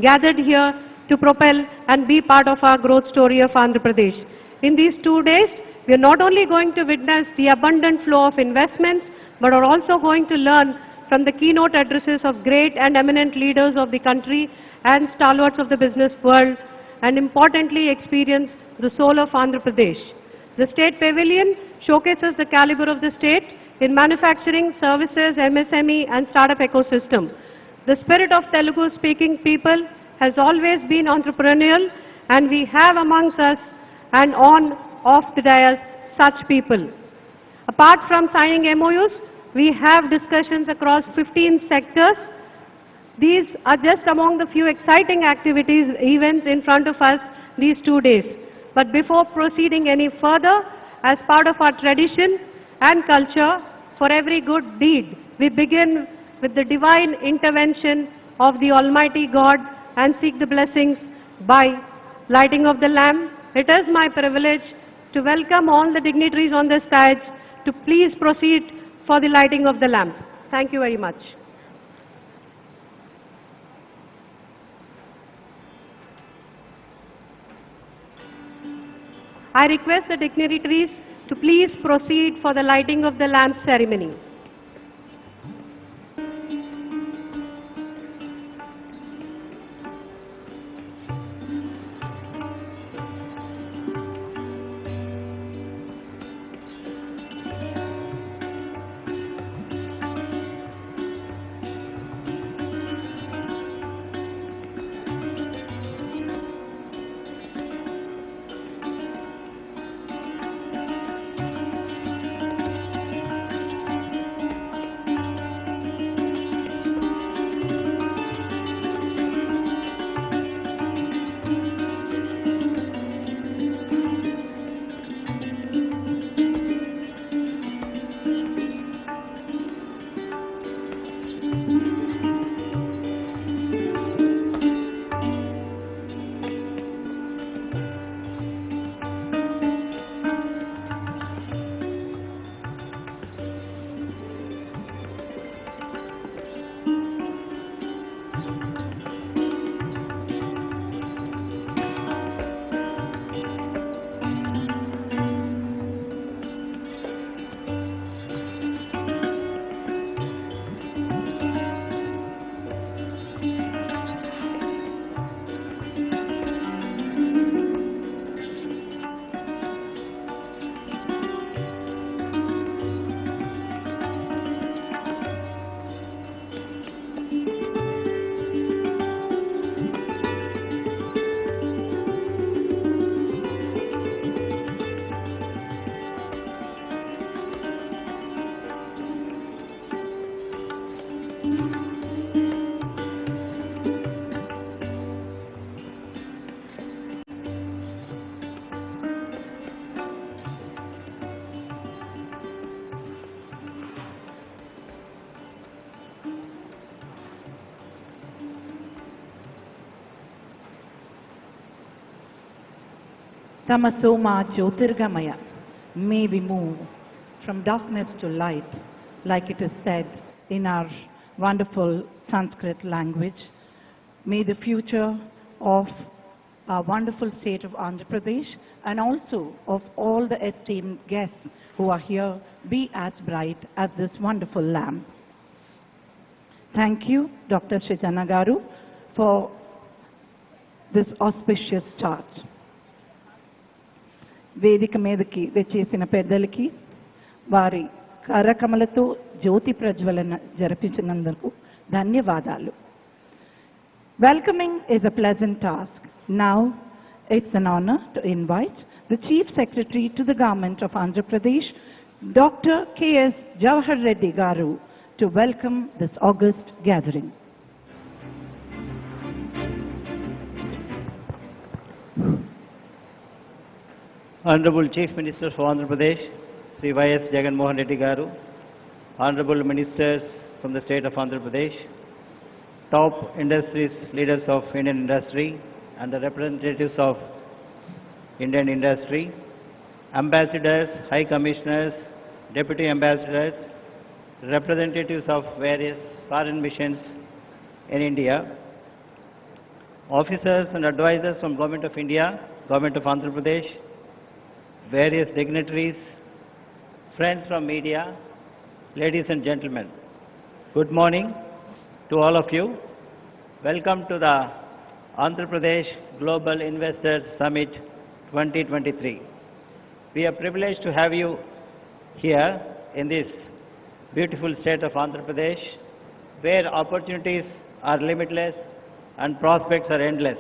gathered here to propel and be part of our growth story of Andhra Pradesh. In these 2 days, we are not only going to witness the abundant flow of investments, but are also going to learn from the keynote addresses of great and eminent leaders of the country and stalwarts of the business world, and importantly experience the soul of Andhra Pradesh. The State Pavilion showcases the caliber of the state in manufacturing, services, MSME and startup ecosystem. The spirit of Telugu-speaking people has always been entrepreneurial, and we have amongst us and on off the dais such people. Apart from signing MOUs, we have discussions across 15 sectors. These are just among the few exciting activities, events in front of us these 2 days. But before proceeding any further, as part of our tradition and culture, for every good deed, we begin with the divine intervention of the Almighty God and seek the blessings by lighting of the lamp. It is my privilege to welcome all the dignitaries on this stage to please proceed for the lighting of the lamp. Thank you very much. I request the dignitaries to please proceed for the lighting of the lamp ceremony. Tamasoma Jyotirgamaya. May we move from darkness to light, like it is said in our wonderful Sanskrit language. May the future of our wonderful state of Andhra Pradesh and also of all the esteemed guests who are here be as bright as this wonderful lamp. Thank you, Dr. Srijana Garu, for this auspicious start. వేదిక మీదకి వచ్చేసిన పెద్దలకి వారి కరకమలతో జ్యోతి ప్రజ్వలన జరిపించినందుకు ధన్యవాదాలు. Welcoming is a pleasant task. Now it's an honor to invite the Chief Secretary to the Government of Andhra Pradesh, Dr. K.S. Jawahar Reddy Garu, to welcome this august gathering. Honorable Chief Minister of Andhra Pradesh, Sri Y.S. Jagan Mohan Reddy Garu, Honorable Ministers from the State of Andhra Pradesh, top industries leaders of Indian industry and the representatives of Indian industry, ambassadors, high commissioners, deputy ambassadors, representatives of various foreign missions in India, officers and advisors from Government of India, Government of Andhra Pradesh, various dignitaries, friends from media, ladies and gentlemen. Good morning to all of you. Welcome to the Andhra Pradesh Global Investors Summit 2023. We are privileged to have you here in this beautiful state of Andhra Pradesh, where opportunities are limitless and prospects are endless.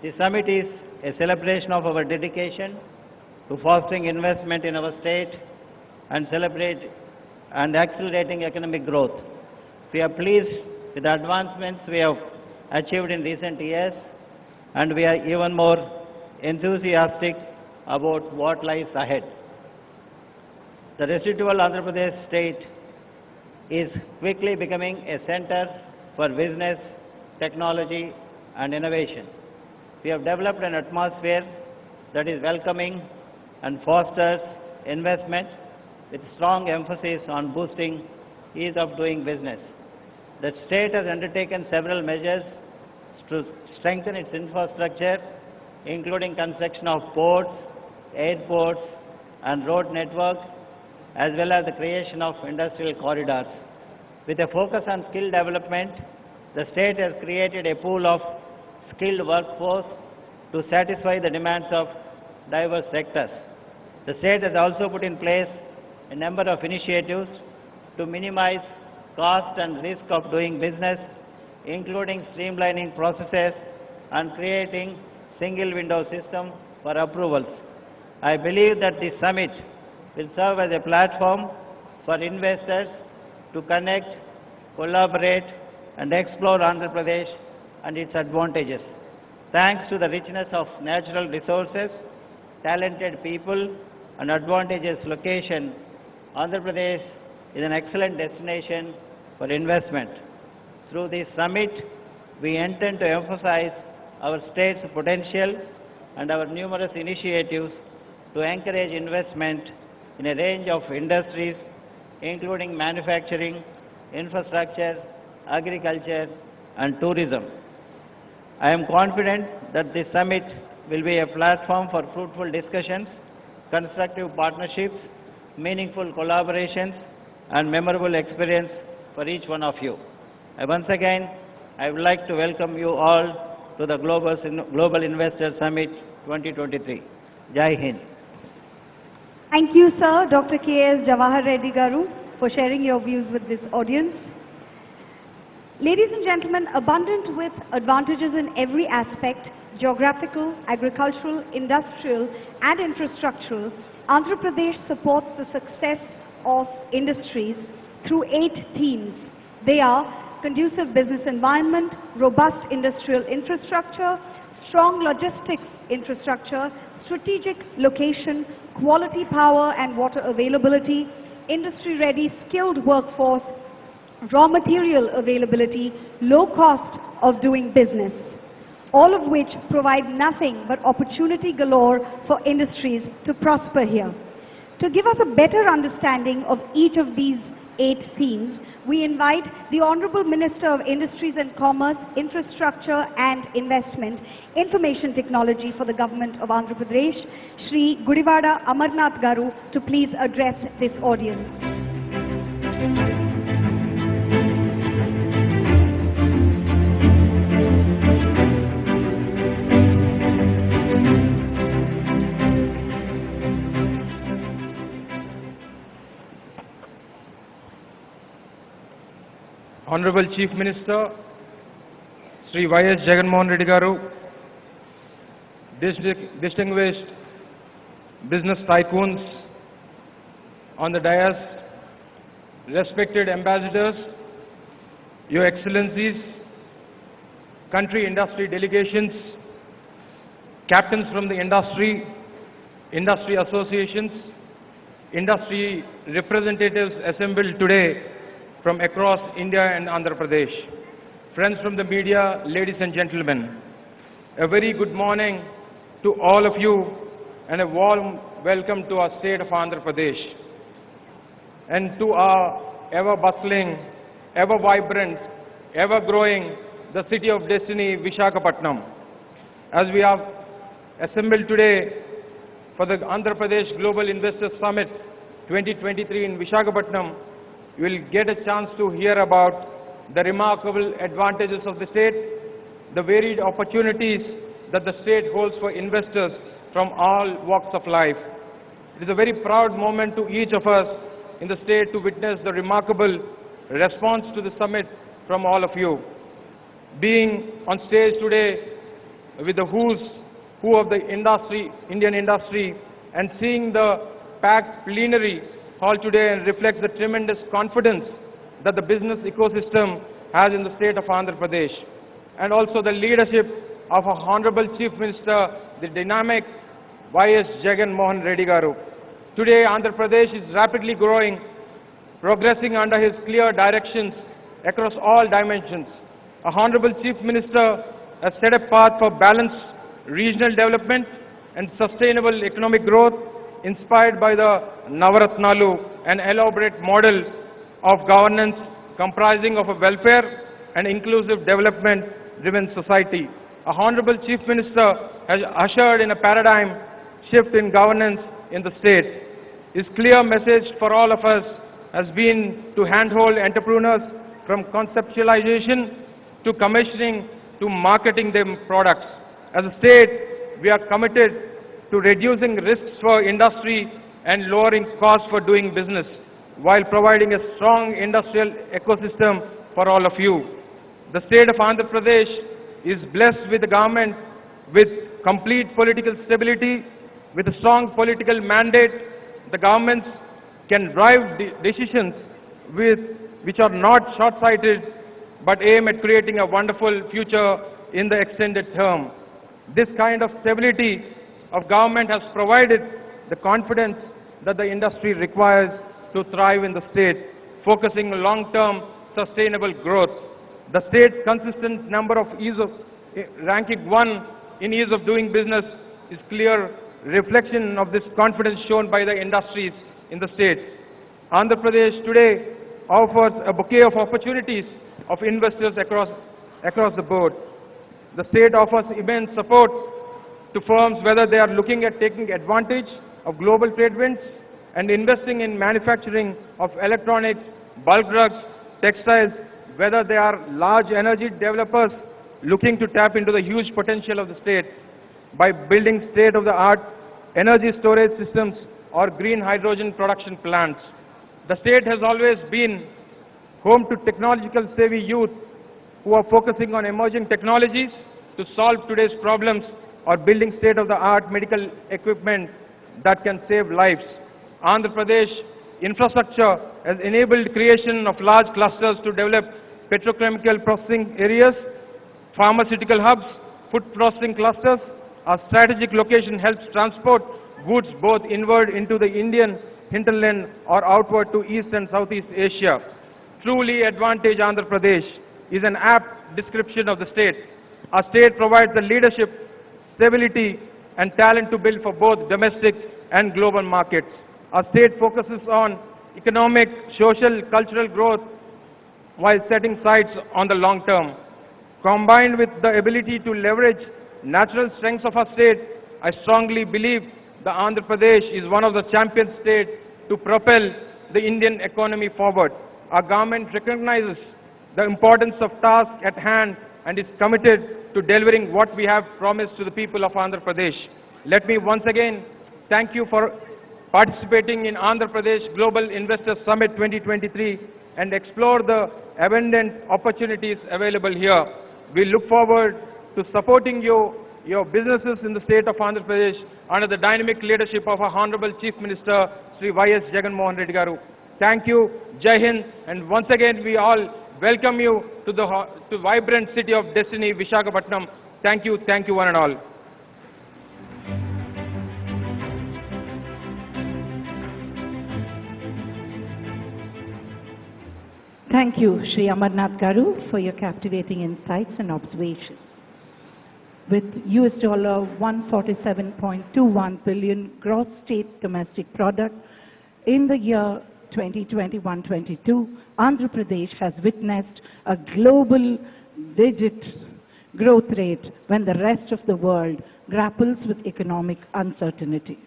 The summit is a celebration of our dedication to fostering investment in our state and accelerating economic growth. We are pleased with the advancements we have achieved in recent years, and we are even more enthusiastic about what lies ahead. The residual Andhra Pradesh state is quickly becoming a center for business, technology, and innovation. We have developed an atmosphere that is welcoming and fosters investment with strong emphasis on boosting ease of doing business. The state has undertaken several measures to strengthen its infrastructure, including construction of ports, airports, and road networks, as well as the creation of industrial corridors. With a focus on skill development, the state has created a pool of skilled workforce to satisfy the demands of diverse sectors. The state has also put in place a number of initiatives to minimize cost and risk of doing business, including streamlining processes and creating single window system for approvals. I believe that this summit will serve as a platform for investors to connect, collaborate, and explore Andhra Pradesh and its advantages. Thanks to the richness of natural resources, talented people, and advantageous location, Andhra Pradesh is an excellent destination for investment. Through this summit, we intend to emphasize our state's potential and our numerous initiatives to encourage investment in a range of industries, including manufacturing, infrastructure, agriculture, and tourism. I am confident that this summit will be a platform for fruitful discussions, constructive partnerships, meaningful collaborations, and memorable experience for each one of you. Once again, I would like to welcome you all to the Global Investor Summit 2023. Jai Hind. Thank you, sir, Dr. K.S. Jawahar Reddy Garu, for sharing your views with this audience. Ladies and gentlemen, abundant with advantages in every aspect, geographical, agricultural, industrial, and infrastructural, Andhra Pradesh supports the success of industries through 8 themes. They are conducive business environment, robust industrial infrastructure, strong logistics infrastructure, strategic location, quality power and water availability, industry-ready skilled workforce, raw material availability, low cost of doing business, all of which provide nothing but opportunity galore for industries to prosper here. To give us a better understanding of each of these 8 themes, we invite the Honorable Minister of Industries and Commerce, Infrastructure and Investment, Information Technology for the Government of Andhra Pradesh, Shri Gudivada Amarnath Garu, to please address this audience. Honorable Chief Minister, Sri Y.S. Jagan Reddy Garu, distinguished business tycoons on the dais, respected ambassadors, Your Excellencies, country industry delegations, captains from the industry, industry associations, industry representatives assembled today from across India and Andhra Pradesh, friends from the media, ladies and gentlemen, a very good morning to all of you and a warm welcome to our state of Andhra Pradesh and to our ever bustling, ever vibrant, ever growing, the city of destiny, Visakhapatnam. As we have assembled today for the Andhra Pradesh Global Investors Summit 2023 in Visakhapatnam, you will get a chance to hear about the remarkable advantages of the state, the varied opportunities that the state holds for investors from all walks of life. It is a very proud moment to each of us in the state to witness the remarkable response to the summit from all of you. Being on stage today with the who's who of the industry, Indian industry, and seeing the packed plenary hall today and reflects the tremendous confidence that the business ecosystem has in the state of Andhra Pradesh, and also the leadership of our Honorable Chief Minister, the dynamic Y.S. Jagan Mohan Reddy Garu. Today, Andhra Pradesh is rapidly growing, progressing under his clear directions across all dimensions. Our Honorable Chief Minister has set a path for balanced regional development and sustainable economic growth inspired by the Navaratnalu, an elaborate model of governance comprising of a welfare and inclusive development-driven society. Our Honorable Chief Minister has ushered in a paradigm shift in governance in the state. His clear message for all of us has been to handhold entrepreneurs from conceptualization to commissioning to marketing their products. As a state, we are committed to reducing risks for industry and lowering costs for doing business, while providing a strong industrial ecosystem for all of you. The state of Andhra Pradesh is blessed with a government with complete political stability, with a strong political mandate. The governments can drive decisions which are not short-sighted, but aim at creating a wonderful future in the extended term. This kind of stability of government has provided the confidence that the industry requires to thrive in the state, focusing on long-term sustainable growth. The state's consistent number of ranking 1 in ease of doing business is clear reflection of this confidence shown by the industries in the state. Andhra Pradesh today offers a bouquet of opportunities of investors across the board. The state offers immense support to firms whether they are looking at taking advantage of global trade winds and investing in manufacturing of electronics, bulk drugs, textiles, whether they are large energy developers looking to tap into the huge potential of the state by building state-of-the-art energy storage systems or green hydrogen production plants. The state has always been home to technological savvy youth who are focusing on emerging technologies to solve today's problems or building state-of-the-art medical equipment that can save lives. Andhra Pradesh infrastructure has enabled creation of large clusters to develop petrochemical processing areas, pharmaceutical hubs, food processing clusters. Our strategic location helps transport goods both inward into the Indian hinterland or outward to East and Southeast Asia. Truly advantage Andhra Pradesh is an apt description of the state. Our state provides the leadership, stability and talent to build for both domestic and global markets. Our state focuses on economic, social, cultural growth while setting sights on the long term. Combined with the ability to leverage natural strengths of our state, I strongly believe the Andhra Pradesh is one of the champion states to propel the Indian economy forward. Our government recognizes the importance of task at hand and is committed to delivering what we have promised to the people of Andhra Pradesh. Let me once again thank you for participating in Andhra Pradesh Global Investors Summit 2023 and explore the abundant opportunities available here. We look forward to supporting you, your businesses in the state of Andhra Pradesh under the dynamic leadership of our Honorable Chief Minister, Sri Y.S. Jagan Mohan Reddy Garu. Thank you, Jai Hind, and once again we all welcome you to the vibrant city of destiny, Visakhapatnam. Thank you one and all. Thank you, Sri Amarnath Garu, for your captivating insights and observations. With US $147.21 billion gross state domestic product in the year 2021-22, Andhra Pradesh has witnessed a global digit growth rate when the rest of the world grapples with economic uncertainty?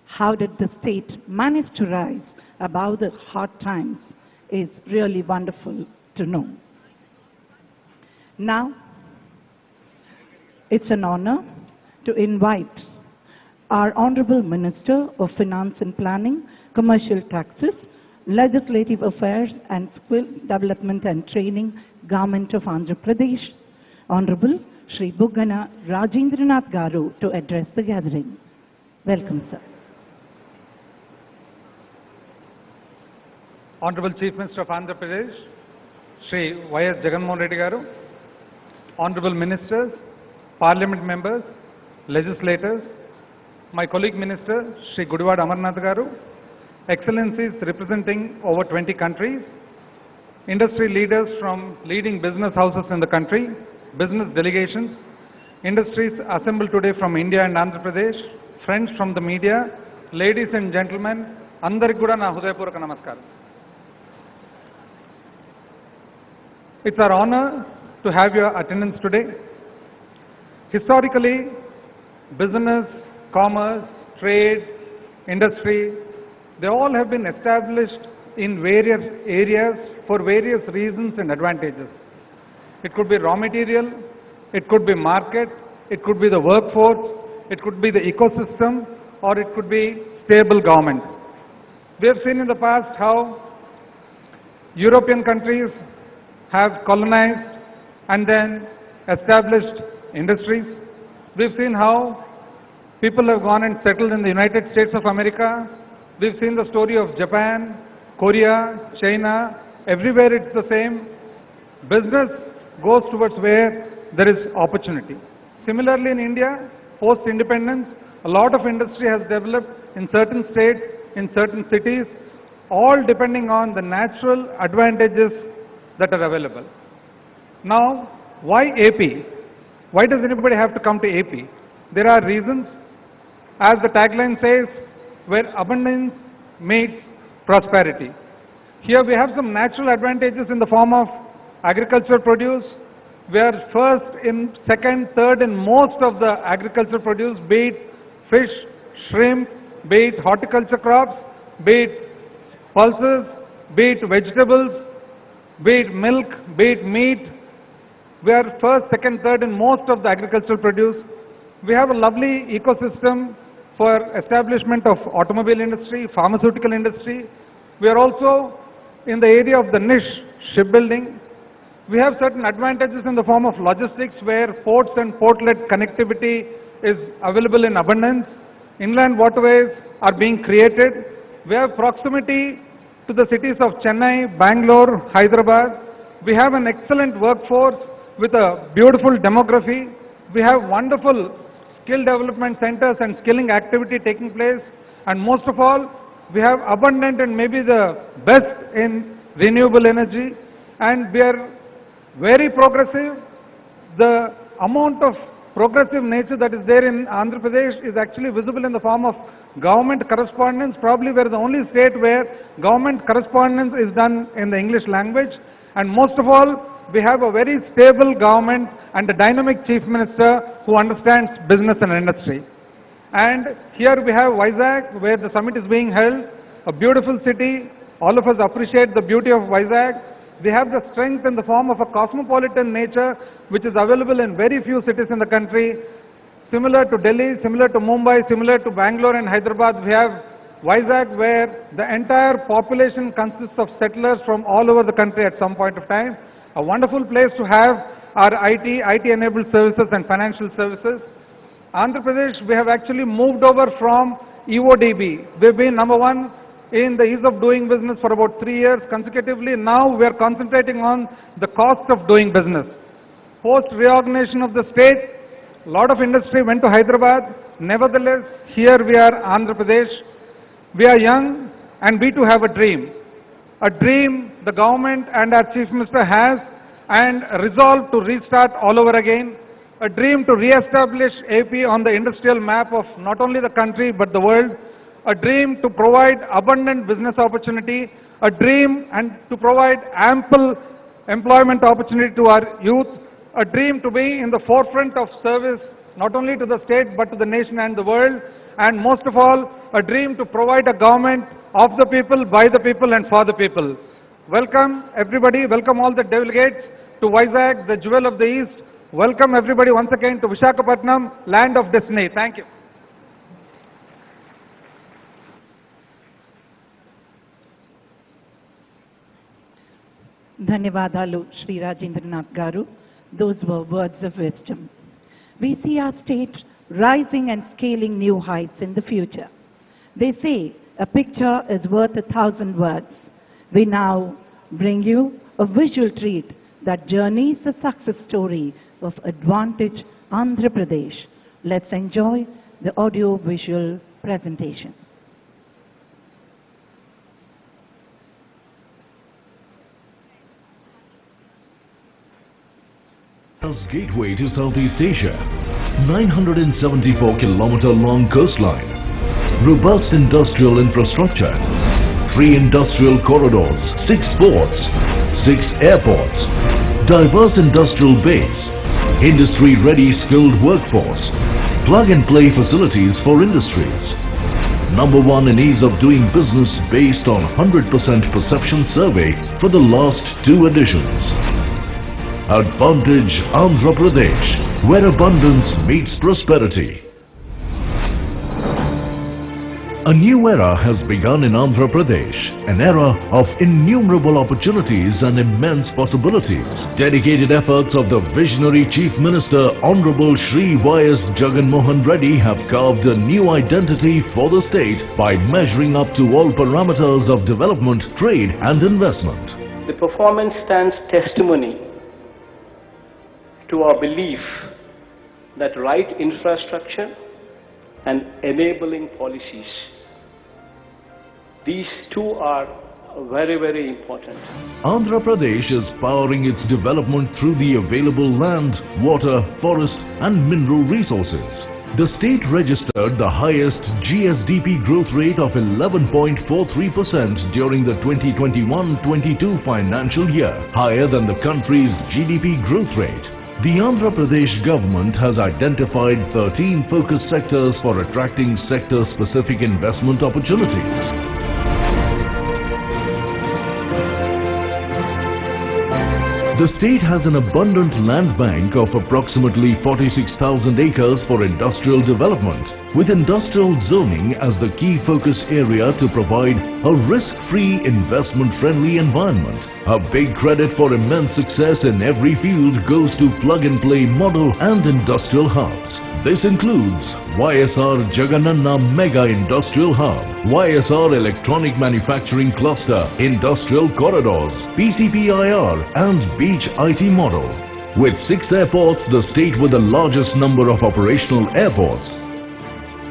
How did the state manage to rise above the hard times is really wonderful to know. Now, it's an honor to invite our Honorable Minister of Finance and Planning, Commercial Taxes, Legislative Affairs and Skill Development and Training, Government of Andhra Pradesh, Honorable Shri Buggana Rajendranath Garu, to address the gathering. Welcome, sir. Honorable Chief Minister of Andhra Pradesh, Shri Y.S. Jagannath Reddy Garu, Honorable Ministers, Parliament members, legislators, my colleague Minister, Shri Gudiwada Amarnath Garu, Excellencies representing over 20 countries, industry leaders from leading business houses in the country, business delegations, industries assembled today from India and Andhra Pradesh, friends from the media, ladies and gentlemen, andariki kuda na hudayapuraka namaskaram. It's our honor to have your attendance today. Historically, business, commerce, trade, industry, they all have been established in various areas for various reasons and advantages. It could be raw material, it could be market, it could be the workforce, it could be the ecosystem, or it could be stable government. We have seen in the past how European countries have colonized and then established industries. We've seen how people have gone and settled in the United States of America. We've seen the story of Japan, Korea, China. Everywhere it's the same. Business goes towards where there is opportunity. Similarly in India, post-independence, a lot of industry has developed in certain states, in certain cities, all depending on the natural advantages that are available. Now, why AP? Why does anybody have to come to AP? There are reasons. As the tagline says, where abundance meets prosperity. Here we have some natural advantages in the form of agricultural produce. We are first in second, third in most of the agricultural produce, be it fish, shrimp, be it horticulture crops, be it pulses, be it vegetables, be it milk, be it meat. We are first, second, third in most of the agricultural produce. We have a lovely ecosystem for establishment of automobile industry, pharmaceutical industry. We are also in the area of the niche, shipbuilding. We have certain advantages in the form of logistics where ports and port-led connectivity is available in abundance. Inland waterways are being created. We have proximity to the cities of Chennai, Bangalore, Hyderabad. We have an excellent workforce with a beautiful demography. We have wonderful skill development centers and skilling activity taking place. And most of all, we have abundant and maybe the best in renewable energy. And we are very progressive. The amount of progressive nature that is there in Andhra Pradesh is actually visible in the form of government correspondence. Probably we are the only state where government correspondence is done in the English language. And most of all, we have a very stable government and a dynamic chief minister who understands business and industry. And here we have Vizag, where the summit is being held, a beautiful city. All of us appreciate the beauty of Vizag. We have the strength in the form of a cosmopolitan nature which is available in very few cities in the country. Similar to Delhi, similar to Mumbai, similar to Bangalore and Hyderabad, we have Vizag, where the entire population consists of settlers from all over the country at some point of time. A wonderful place to have our IT-enabled services and financial services. Andhra Pradesh, we have actually moved over from EODB. We've been number one in the ease of doing business for about 3 years consecutively. Now we are concentrating on the cost of doing business. Post reorganization of the state, a lot of industry went to Hyderabad. Nevertheless, here we are, Andhra Pradesh. We are young and we too have a dream. A dream the government and our Chief Minister has and resolve to restart all over again. A dream to re-establish AP on the industrial map of not only the country but the world. A dream to provide abundant business opportunity. A dream and to provide ample employment opportunity to our youth, a dream to be in the forefront of service not only to the state but to the nation and the world, and most of all, a dream to provide a government of the people, by the people and for the people. Welcome everybody, welcome all the delegates to Vizag, the jewel of the East. Welcome everybody once again to Visakhapatnam, land of destiny. Thank you. Dhanyavadalu Shri Rajendranath Garu. Those were words of wisdom. We see our state rising and scaling new heights in the future. They say a picture is worth 1,000 words. We now bring you a visual treat that journeys the success story of Advantage Andhra Pradesh. Let's enjoy the audio-visual presentation. Gateway to Southeast Asia, 974-kilometer long coastline, robust industrial infrastructure, 3 industrial corridors, 6 ports, 6 airports, diverse industrial base, industry-ready skilled workforce, plug-and-play facilities for industries. Number 1 in ease of doing business based on 100% perception survey for the last 2 editions. Advantage Andhra Pradesh, where abundance meets prosperity. A new era has begun in Andhra Pradesh, an era of innumerable opportunities and immense possibilities. Dedicated efforts of the visionary Chief Minister Honorable Shri Y.S. Jagan Mohan Reddy have carved a new identity for the state by measuring up to all parameters of development, trade and investment. The performance stands testimony to our belief that right infrastructure and enabling policies, these two are very, very important. Andhra Pradesh is powering its development through the available land, water, forest and mineral resources. The state registered the highest GSDP growth rate of 11.43% during the 2021-22 financial year, higher than the country's GDP growth rate. The Andhra Pradesh government has identified 13 focus sectors for attracting sector-specific investment opportunities. The state has an abundant land bank of approximately 46,000 acres for industrial development, with industrial zoning as the key focus area to provide a risk-free, investment-friendly environment. A big credit for immense success in every field goes to plug-and-play model and industrial hubs. This includes YSR Jagananna Mega Industrial Hub, YSR Electronic Manufacturing Cluster, Industrial Corridors, PCPIR and Beach IT Model. With 6 airports, the state with the largest number of operational airports,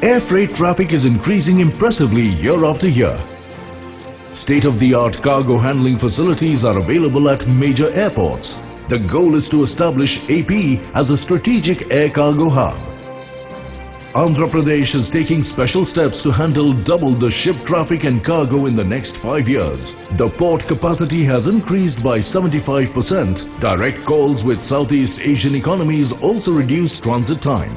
air freight traffic is increasing impressively year after year. State-of-the-art cargo handling facilities are available at major airports. The goal is to establish AP as a strategic air cargo hub. Andhra Pradesh is taking special steps to handle double the ship traffic and cargo in the next 5 years. The port capacity has increased by 75%. Direct calls with Southeast Asian economies also reduce transit time.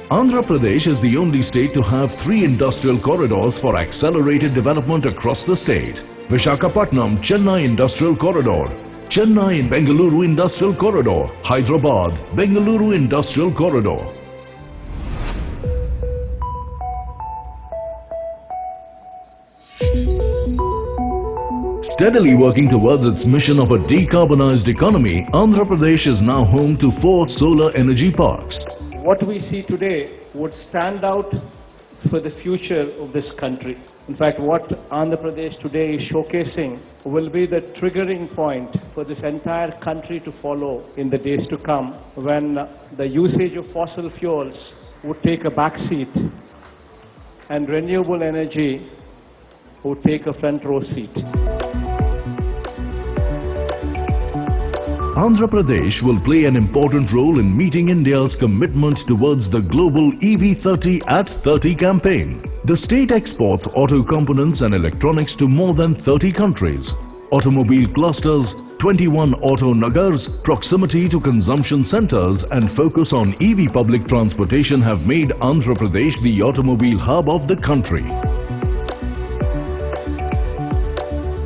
Andhra Pradesh is the only state to have 3 industrial corridors for accelerated development across the state. Visakhapatnam Chennai Industrial Corridor, Chennai Bengaluru Industrial Corridor, Hyderabad Bengaluru Industrial Corridor. Steadily working towards its mission of a decarbonized economy, Andhra Pradesh is now home to 4 solar energy parks. What we see today would stand out for the future of this country. In fact, what Andhra Pradesh today is showcasing will be the triggering point for this entire country to follow in the days to come, when the usage of fossil fuels would take a back seat and renewable energy would take a front row seat. Andhra Pradesh will play an important role in meeting India's commitment towards the global EV30 at 30 campaign. The state exports auto components and electronics to more than 30 countries. Automobile clusters, 21 auto nagars, proximity to consumption centers and focus on EV public transportation have made Andhra Pradesh the automobile hub of the country.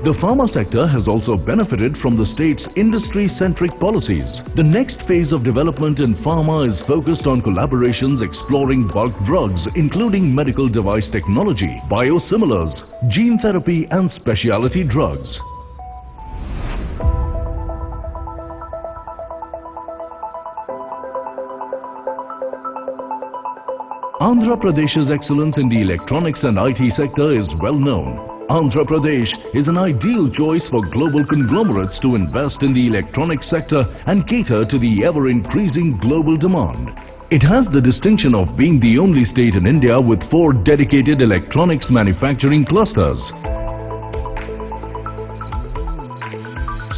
The pharma sector has also benefited from the state's industry-centric policies. The next phase of development in pharma is focused on collaborations exploring bulk drugs, including medical device technology, biosimilars, gene therapy and specialty drugs. Andhra Pradesh's excellence in the electronics and IT sector is well known. Andhra Pradesh is an ideal choice for global conglomerates to invest in the electronics sector and cater to the ever-increasing global demand. It has the distinction of being the only state in India with 4 dedicated electronics manufacturing clusters.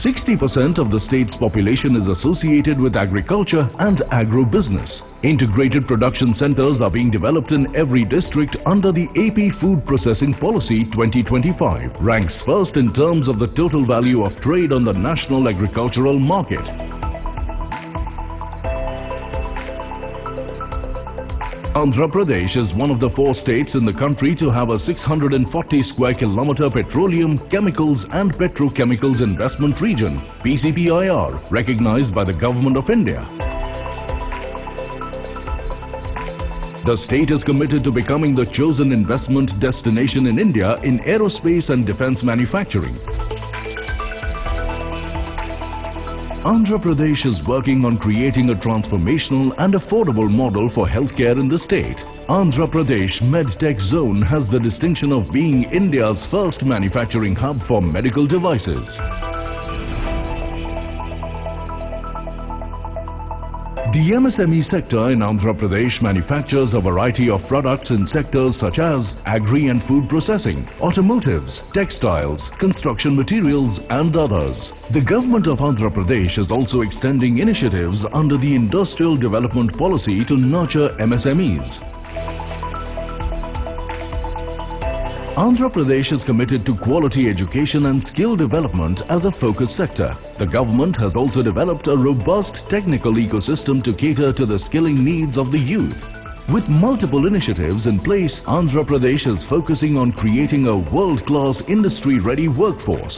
60% of the state's population is associated with agriculture and agro-business. Integrated production centers are being developed in every district under the AP Food Processing Policy 2025, ranks first in terms of the total value of trade on the national agricultural market. Andhra Pradesh is one of the 4 states in the country to have a 640 square kilometer petroleum, chemicals and petrochemicals investment region, PCPIR, recognized by the Government of India. The state is committed to becoming the chosen investment destination in India in aerospace and defense manufacturing. Andhra Pradesh is working on creating a transformational and affordable model for healthcare in the state. Andhra Pradesh MedTech Zone has the distinction of being India's first manufacturing hub for medical devices. The MSME sector in Andhra Pradesh manufactures a variety of products in sectors such as agri and food processing, automotives, textiles, construction materials and others. The government of Andhra Pradesh is also extending initiatives under the Industrial Development Policy to nurture MSMEs. Andhra Pradesh is committed to quality education and skill development as a focus sector. The government has also developed a robust technical ecosystem to cater to the skilling needs of the youth. With multiple initiatives in place, Andhra Pradesh is focusing on creating a world-class industry-ready workforce.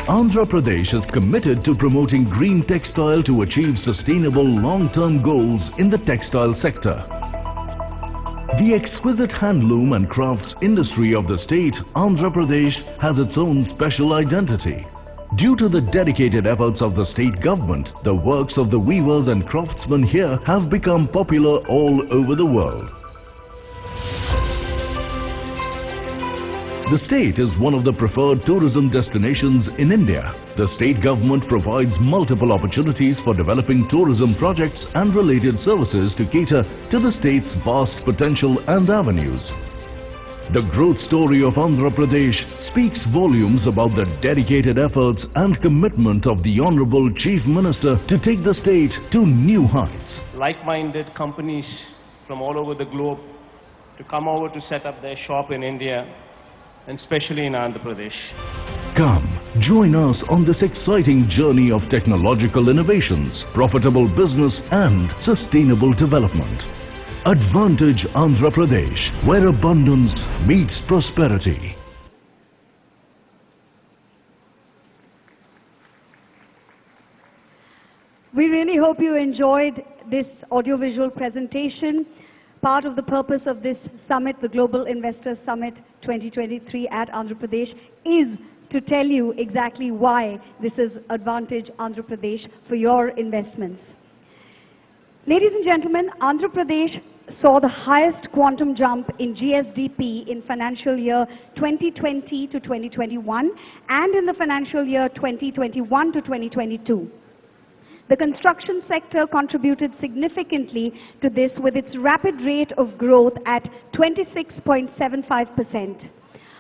Andhra Pradesh is committed to promoting green textile to achieve sustainable long-term goals in the textile sector. The exquisite handloom and crafts industry of the state, Andhra Pradesh, has its own special identity. Due to the dedicated efforts of the state government, the works of the weavers and craftsmen here have become popular all over the world. The state is one of the preferred tourism destinations in India. The state government provides multiple opportunities for developing tourism projects and related services to cater to the state's vast potential and avenues. The growth story of Andhra Pradesh speaks volumes about the dedicated efforts and commitment of the Honorable Chief Minister to take the state to new heights. Like-minded companies from all over the globe to come over to set up their shop in India, and especially in Andhra Pradesh. Come, join us on this exciting journey of technological innovations, profitable business and sustainable development. Advantage Andhra Pradesh, where abundance meets prosperity. We really hope you enjoyed this audiovisual presentation. Part of the purpose of this summit, the Global Investors Summit 2023 at Andhra Pradesh, is to tell you exactly why this is Advantage Andhra Pradesh for your investments. Ladies and gentlemen, Andhra Pradesh saw the highest quantum jump in GSDP in financial year 2020 to 2021 and in the financial year 2021 to 2022. The construction sector contributed significantly to this with its rapid rate of growth at 26.75%.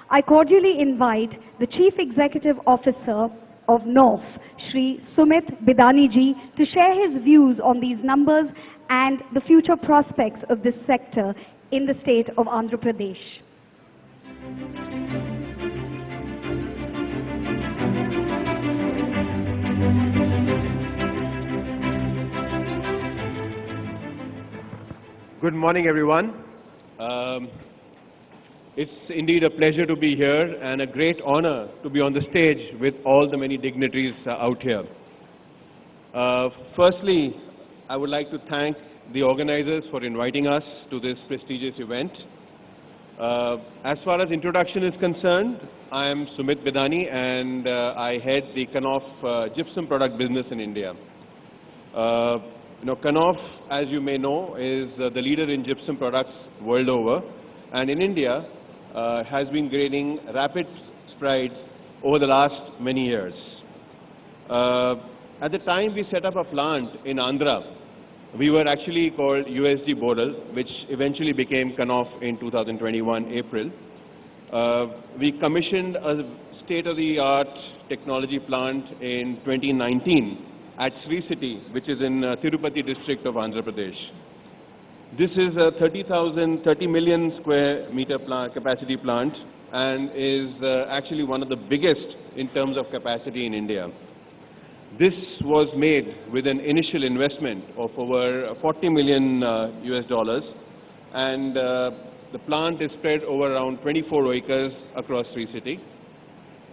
I cordially invite the Chief Executive Officer of NORF, Shri Sumit Bidani ji, to share his views on these numbers and the future prospects of this sector in the state of Andhra Pradesh. Good morning, everyone. It's indeed a pleasure to be here and a great honor to be on the stage with all the many dignitaries out here. Firstly, I would like to thank the organizers for inviting us to this prestigious event. As far as introduction is concerned, I am Sumit Bidani and I head the Kanoff gypsum product business in India. Kanoff, as you may know, is the leader in gypsum products world over, and in India has been gaining rapid strides over the last many years. At the time we set up a plant in Andhra, we were actually called USG Bodal, which eventually became Kanoff in 2021 April. We commissioned a state-of-the-art technology plant in 2019 at Sri City, which is in Tirupati district of Andhra Pradesh. This is a 30 million square meter capacity plant and is actually one of the biggest in terms of capacity in India. This was made with an initial investment of over 40 million US dollars, and the plant is spread over around 24 acres across Sri City.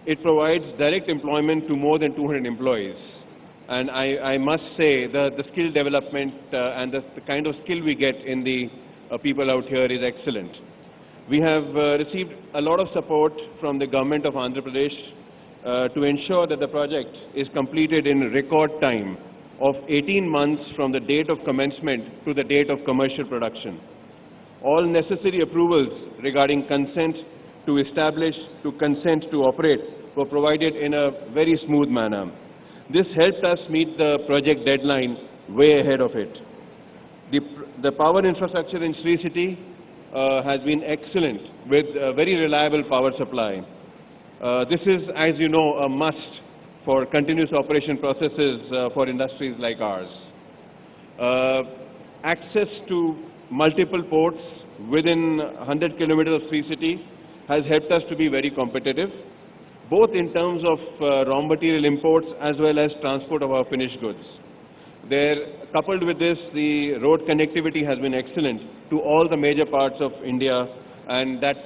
It provides direct employment to more than 200 employees. And I must say that the skill development and the kind of skill we get in the people out here is excellent. We have received a lot of support from the government of Andhra Pradesh to ensure that the project is completed in record time of 18 months from the date of commencement to the date of commercial production. All necessary approvals regarding consent to establish, to consent to operate were provided in a very smooth manner. This helped us meet the project deadline way ahead of it. The power infrastructure in Sri City has been excellent with a very reliable power supply. This is, as you know, a must for continuous operation processes for industries like ours. Access to multiple ports within 100 kilometers of Sri City has helped us to be very competitive, both in terms of raw material imports as well as transport of our finished goods. Coupled with this, the road connectivity has been excellent to all the major parts of India, and that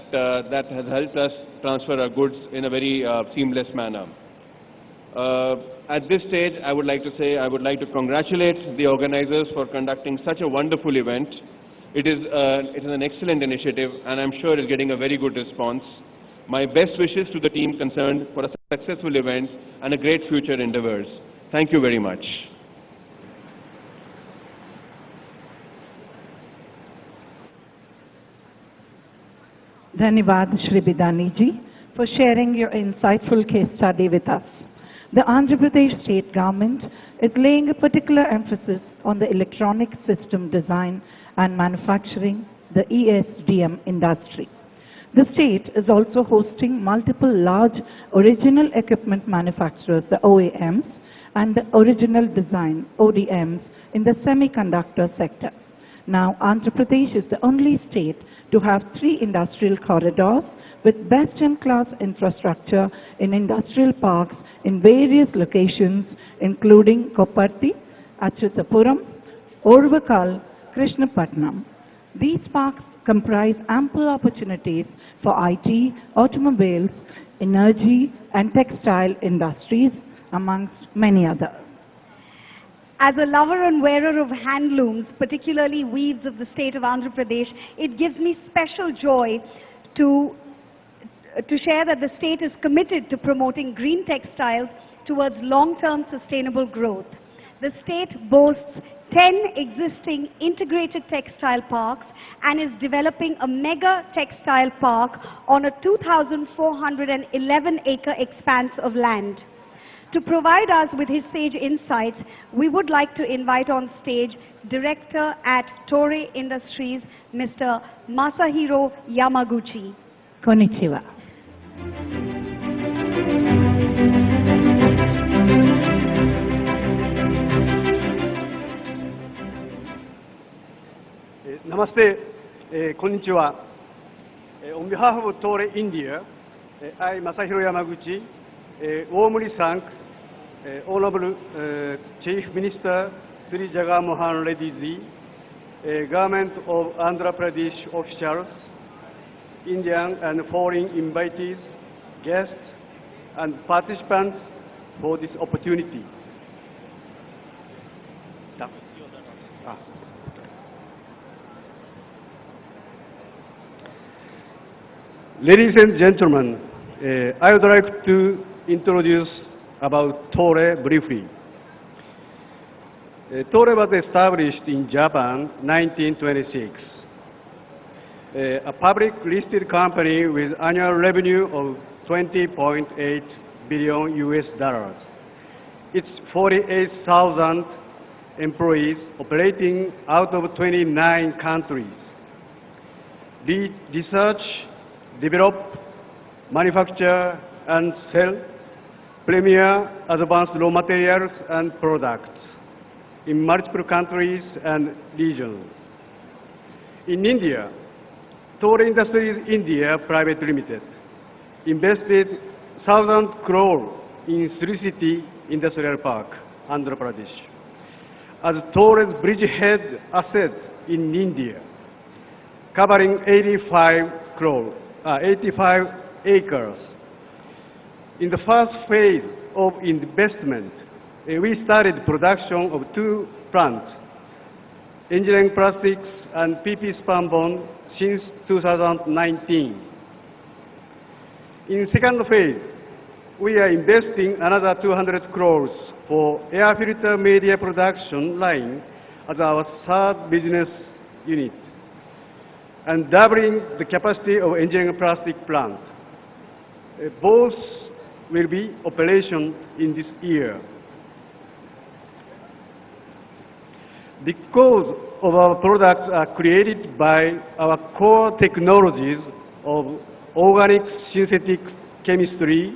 has helped us transfer our goods in a very seamless manner. At this stage, I would like to congratulate the organizers for conducting such a wonderful event. It is an excellent initiative, and I'm sure it's getting a very good response. My best wishes to the team concerned for a successful event and a great future endeavors. Thank you very much. Dhanyavad Shri Bidani ji for sharing your insightful case study with us. The Andhra Pradesh state government is laying a particular emphasis on the electronic system design and manufacturing, the ESDM industry. The state is also hosting multiple large original equipment manufacturers, the OEMs, and the original design, ODMs, in the semiconductor sector. Now, Andhra Pradesh is the only state to have 3 industrial corridors with best-in-class infrastructure in industrial parks in various locations, including Kopparthi, Achyutapuram, Orvakal, Krishnapatnam. These parks comprise ample opportunities for IT, automobiles, energy, and textile industries, amongst many others. As a lover and wearer of handlooms, particularly weaves of the state of Andhra Pradesh, it gives me special joy to share that the state is committed to promoting green textiles towards long-term sustainable growth. The state boasts 10 existing integrated textile parks and is developing a mega textile park on a 2,411-acre expanse of land. To provide us with his sage insights, we would like to invite on stage Director at Toray Industries, Mr. Masahiro Yamaguchi. Konnichiwa. Namaste, konnichiwa. On behalf of Toray India, I, Masahiro Yamaguchi, warmly thank Honorable Chief Minister Sri Jagan Mohan Reddy ji Government of Andhra Pradesh officials, Indian and foreign invitees, guests, and participants for this opportunity. Ladies and gentlemen, I would like to introduce about Tore briefly. Tore was established in Japan 1926. A public listed company with annual revenue of 20.8 billion US dollars. It's 48,000 employees operating out of 29 countries. Lead research, develop, manufacture, and sell premier advanced raw materials and products in multiple countries and regions. In India, Tore Industries India Private Limited invested 1,000 crore in Sri City Industrial Park, Andhra Pradesh, as Tore's bridgehead asset in India, covering 85 acres. In the first phase of investment, we started production of 2 plants, engineering plastics and PP spunbond, since 2019. In second phase, we are investing another 200 crores for air filter media production line as our third business unit, and doubling the capacity of engineering plastic plant. Both will be operation in this year. Because of our products are created by our core technologies of organic synthetic chemistry,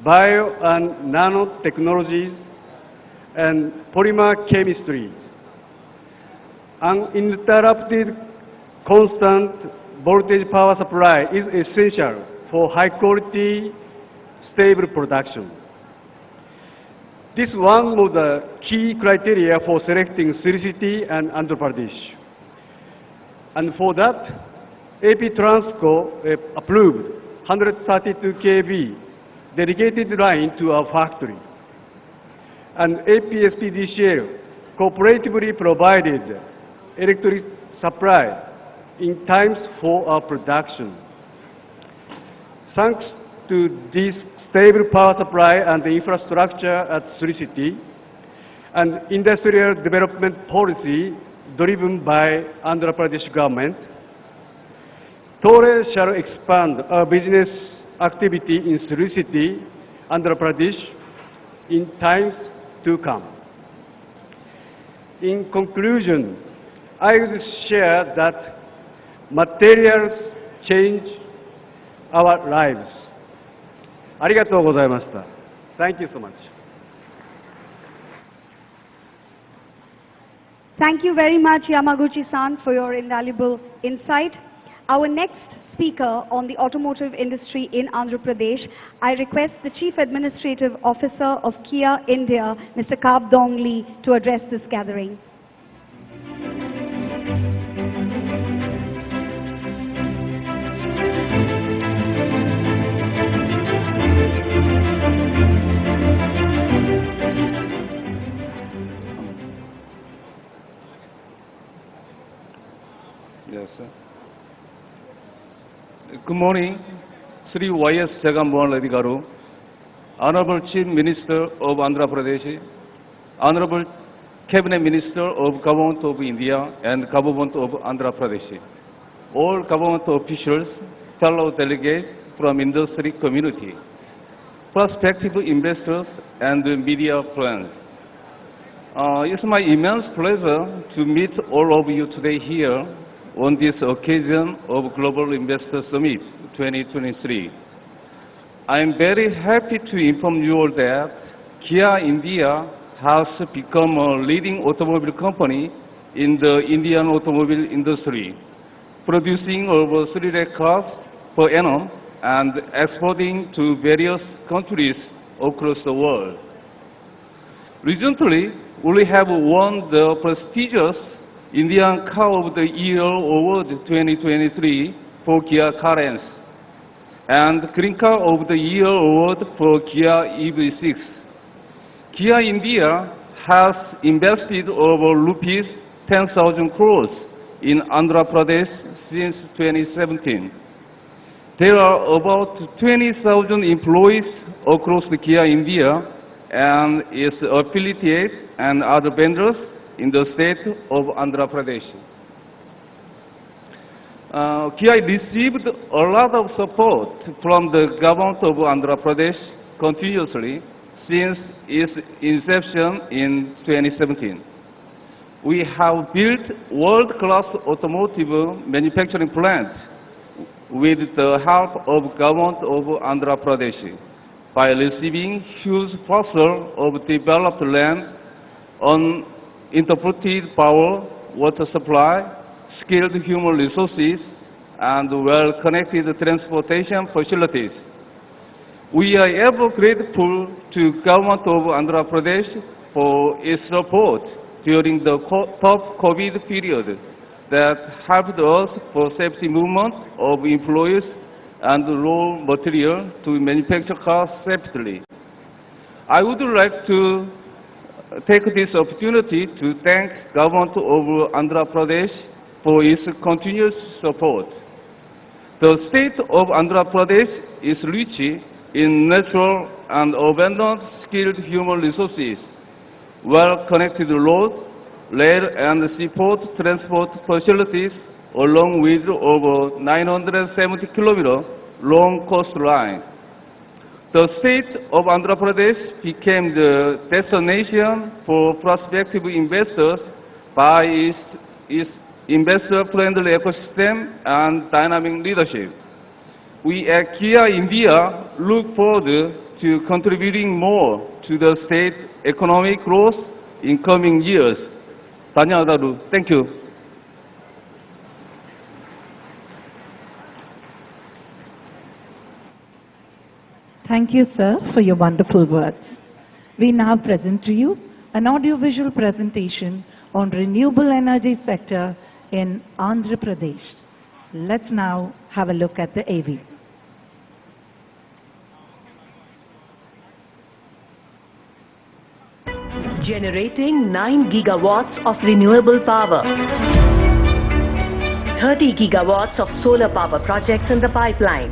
bio and nanotechnologies, and polymer chemistry. Uninterrupted constant voltage power supply is essential for high quality, stable production. This is one of the key criteria for selecting Sri City and Andhra Pradesh. And for that, AP Transco approved 132 kV dedicated line to our factory. And APSPDCL cooperatively provided electric supply in times for our production. Thanks to this stable power supply and the infrastructure at Sri City, and industrial development policy driven by Andhra Pradesh government, Tore shall expand our business activity in Sri City, Andhra Pradesh, in times to come. In conclusion, I will share that materials change our lives. ありがとうございました。Thank you so much. Thank you very much, Yamaguchi-san, for your invaluable insight. Our next speaker on the automotive industry in Andhra Pradesh, I request the Chief Administrative Officer of Kia India, Mr. Kap Dong Lee, to address this gathering. Yes, sir. Good morning, Sri Y.S. Jagannath Reddy Garu, Honorable Chief Minister of Andhra Pradesh, Honorable Cabinet Minister of Government of India and Government of Andhra Pradesh, all government officials, fellow delegates from industry community, prospective investors, and media friends. It's my immense pleasure to meet all of you today here on this occasion of Global Investor Summit 2023. I am very happy to inform you all that Kia India has become a leading automobile company in the Indian automobile industry, producing over 3 lakh cars per annum and exporting to various countries across the world. Recently, we have won the prestigious Indian Car of the Year Award 2023 for Kia Carens, and Green Car of the Year Award for Kia EV6. Kia India has invested over rupees 10,000 crores in Andhra Pradesh since 2017. There are about 20,000 employees across the Kia India and its affiliates and other vendors in the state of Andhra Pradesh. Kia received a lot of support from the government of Andhra Pradesh continuously since its inception in 2017. We have built world-class automotive manufacturing plants with the help of government of Andhra Pradesh by receiving huge parcel of developed land, uninterrupted power, water supply, skilled human resources, and well-connected transportation facilities. We are ever grateful to government of Andhra Pradesh for its support during the tough COVID period that helped us for safety movement of employees and raw material to manufacture cars safely. I would like to take this opportunity to thank government of Andhra Pradesh for its continuous support. The state of Andhra Pradesh is rich in natural and abundant skilled human resources, well-connected roads, rail and seaport transport facilities, along with over 970 kilometer long coastline. The state of Andhra Pradesh became the destination for prospective investors by its investor-friendly ecosystem and dynamic leadership. We at Kia India look forward to contributing more to the state economic growth in coming years. Dhanyawadalu. Thank you. Thank you, sir, for your wonderful words. We now present to you an audiovisual presentation on renewable energy sector in Andhra Pradesh. Let's now have a look at the AV. Generating 9 gigawatts of renewable power. 30 gigawatts of solar power projects in the pipeline.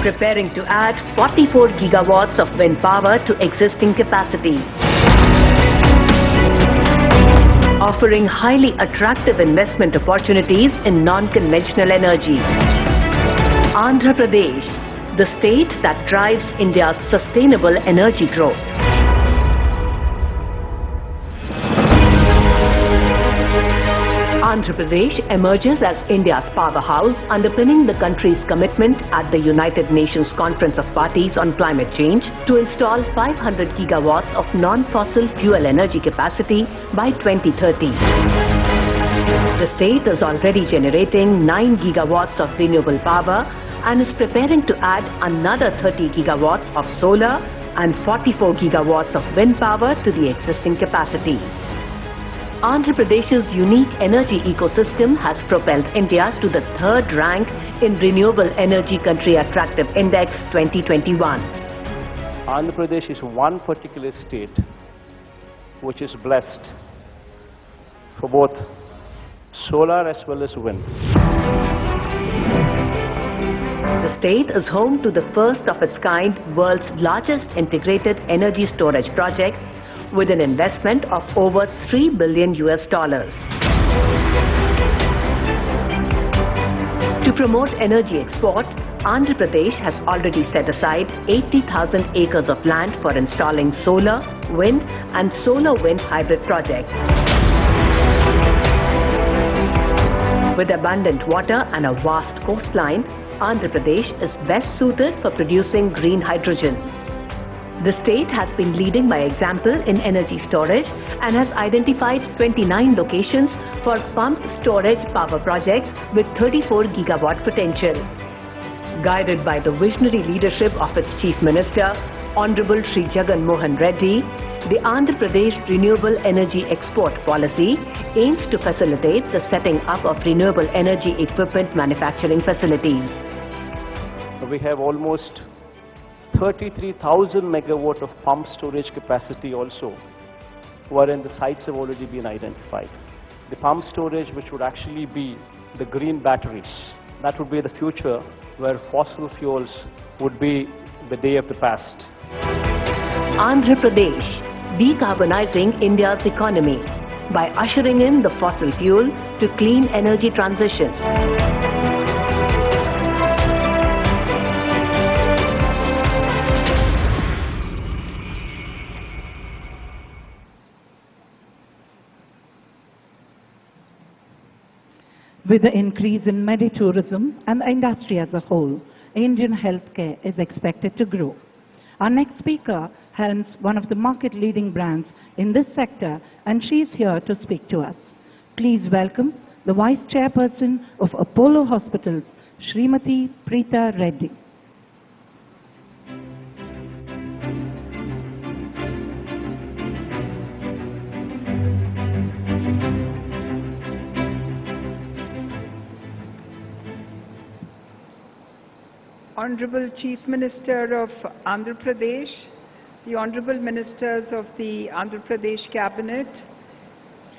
Preparing to add 44 gigawatts of wind power to existing capacity. Offering highly attractive investment opportunities in non-conventional energy. Andhra Pradesh, the state that drives India's sustainable energy growth. Andhra Pradesh emerges as India's powerhouse, underpinning the country's commitment at the United Nations Conference of Parties on Climate Change to install 500 gigawatts of non-fossil fuel energy capacity by 2030. The state is already generating 9 gigawatts of renewable power and is preparing to add another 30 gigawatts of solar and 44 gigawatts of wind power to the existing capacity. Andhra Pradesh's unique energy ecosystem has propelled India to the 3rd rank in Renewable Energy Country Attractive Index 2021. Andhra Pradesh is one particular state which is blessed for both solar as well as wind. The state is home to the first of its kind world's largest integrated energy storage project with an investment of over $3 billion. To promote energy export, Andhra Pradesh has already set aside 80,000 acres of land for installing solar, wind and solar wind hybrid projects. With abundant water and a vast coastline, Andhra Pradesh is best suited for producing green hydrogen. The state has been leading by example in energy storage and has identified 29 locations for pumped storage power projects with 34 gigawatt potential. Guided by the visionary leadership of its Chief Minister, Honorable Shri Jagan Mohan Reddy, the Andhra Pradesh Renewable Energy Export Policy aims to facilitate the setting up of renewable energy equipment manufacturing facilities. We have almost 33,000 megawatt of pump storage capacity also, wherein the sites have already been identified. The pump storage, which would actually be the green batteries, that would be the future where fossil fuels would be the day of the past. Andhra Pradesh, decarbonizing India's economy by ushering in the fossil fuel to clean energy transition. With the increase in meditourism and the industry as a whole, Indian healthcare is expected to grow. Our next speaker helms one of the market-leading brands in this sector, and she is here to speak to us. Please welcome the Vice Chairperson of Apollo Hospitals, Srimati Preeta Reddy. Honorable Chief Minister of Andhra Pradesh, the Honorable Ministers of the Andhra Pradesh Cabinet,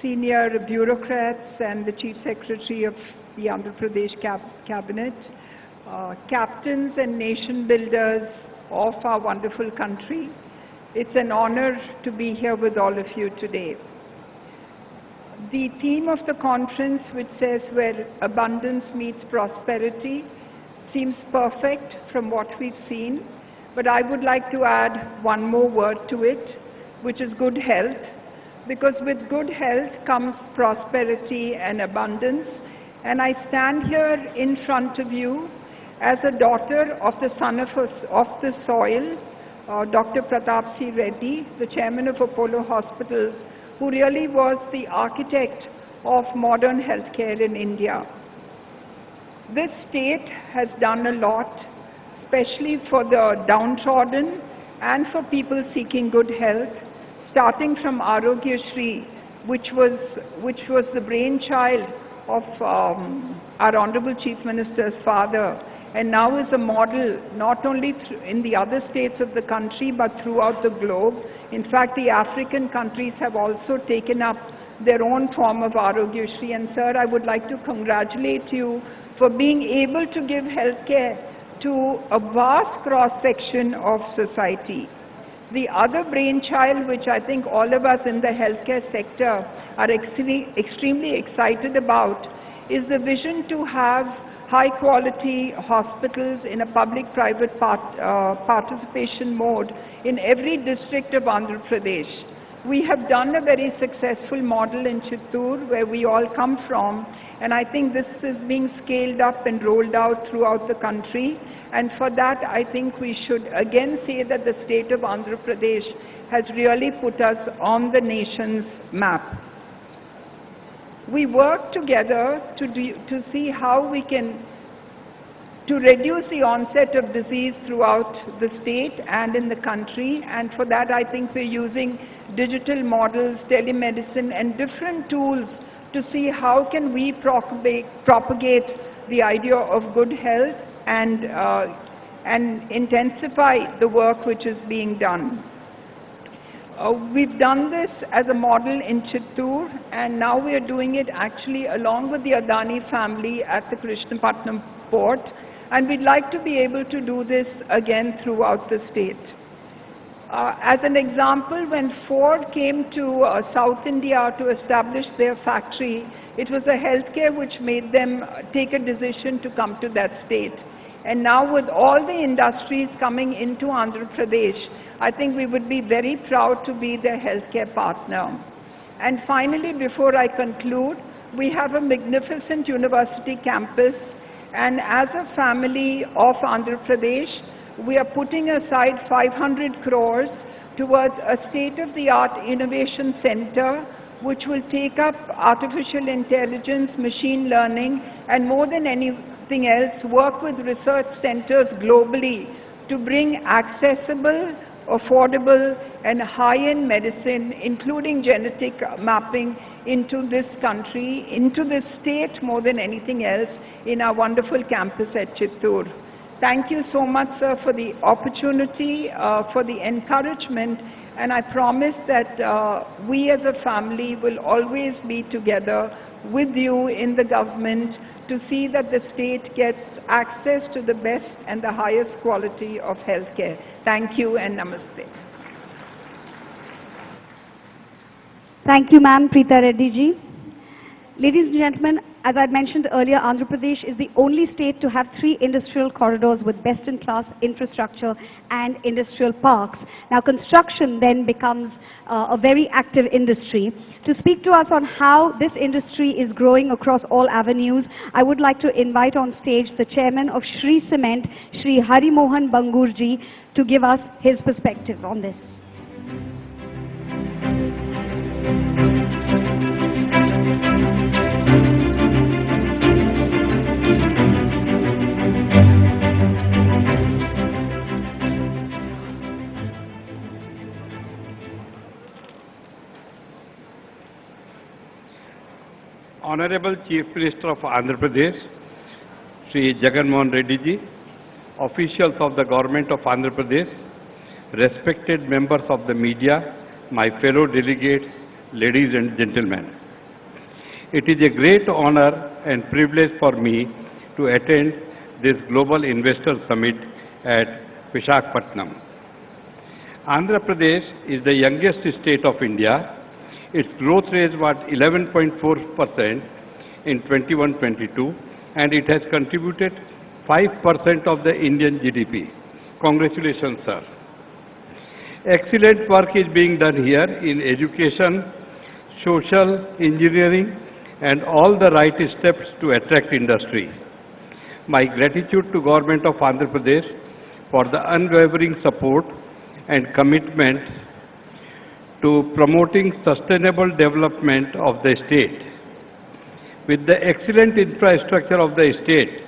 senior bureaucrats and the Chief Secretary of the Andhra Pradesh Cabinet, captains and nation builders of our wonderful country. It's an honor to be here with all of you today. The theme of the conference, which says where abundance meets prosperity, seems perfect from what we've seen, but I would like to add one more word to it, which is good health, because with good health comes prosperity and abundance. And I stand here in front of you as a daughter of the son of the soil, Dr. Pratap C. Reddy, the chairman of Apollo Hospitals, who really was the architect of modern healthcare in India. This state has done a lot, especially for the downtrodden and for people seeking good health, starting from Arogya Shri, which was the brainchild of our Honorable Chief Minister's father, and now is a model not only in the other states of the country but throughout the globe. In fact, the African countries have also taken up their own form of Arogya Shri. And sir, I would like to congratulate you for being able to give healthcare to a vast cross-section of society. The other brainchild, which I think all of us in the healthcare sector are extremely excited about, is the vision to have high-quality hospitals in a public-private participation mode in every district of Andhra Pradesh. We have done a very successful model in Chittoor, where we all come from, and I think this is being scaled up and rolled out throughout the country. And for that, I think we should again say that the state of Andhra Pradesh has really put us on the nation's map. We work together to see how we can to reduce the onset of disease throughout the state and in the country, and for that I think we're using digital models, telemedicine and different tools to see how can we propagate the idea of good health and intensify the work which is being done. We've done this as a model in Chittoor, and now we are doing it actually along with the Adani family at the Visakhapatnam port, and we'd like to be able to do this again throughout the state. As an example, when Ford came to South India to establish their factory, it was a healthcare which made them take a decision to come to that state. And now with all the industries coming into Andhra Pradesh, I think we would be very proud to be their healthcare partner. And finally, before I conclude, we have a magnificent university campus, and as a family of Andhra Pradesh, we are putting aside 500 crores towards a state-of-the-art innovation center which will take up artificial intelligence, machine learning, and more than anything else, work with research centers globally to bring accessible, affordable and high-end medicine, including genetic mapping into this country, into this state more than anything else, in our wonderful campus at Chittoor. Thank you so much, sir, for the opportunity, for the encouragement, and I promise that we as a family will always be together with you in the government to see that the state gets access to the best and the highest quality of healthcare. Thank you and namaste. Thank you, ma'am, Preeta Reddy ji. Ladies and gentlemen, as I mentioned earlier, Andhra Pradesh is the only state to have 3 industrial corridors with best-in-class infrastructure and industrial parks. Now, construction then becomes a very active industry. To speak to us on how this industry is growing across all avenues, I would like to invite on stage the chairman of Shri Cement, Shri Hari Mohan Bangurji, to give us his perspective on this. Honorable Chief Minister of Andhra Pradesh, Sri Jagan Mohan Reddy ji, officials of the Government of Andhra Pradesh, respected members of the media, my fellow delegates, ladies and gentlemen. It is a great honor and privilege for me to attend this Global Investor Summit at Visakhapatnam. Andhra Pradesh is the youngest state of India. Its growth rate was 11.4% in 21-22, and it has contributed 5% of the Indian GDP. Congratulations, sir. Excellent work is being done here in education, social engineering, and all the right steps to attract industry. My gratitude to Government of Andhra Pradesh for the unwavering support and commitment to promoting sustainable development of the state. With the excellent infrastructure of the state,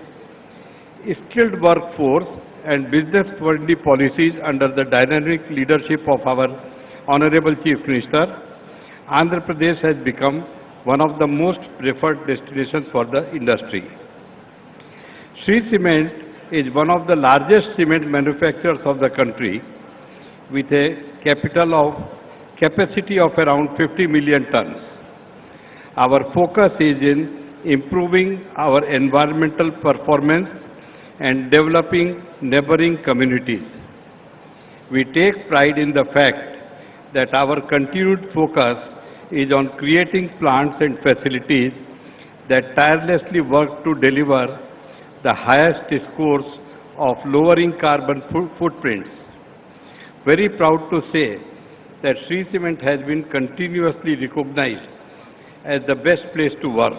skilled workforce and business-friendly policies under the dynamic leadership of our Honorable Chief Minister, Andhra Pradesh has become one of the most preferred destinations for the industry. Sri Cement is one of the largest cement manufacturers of the country with a capacity of around 50 million tons. Our focus is in improving our environmental performance and developing neighboring communities. We take pride in the fact that our continued focus is on creating plants and facilities that tirelessly work to deliver the highest scores of lowering carbon footprints. Very proud to say that Sri Cement has been continuously recognized as the best place to work.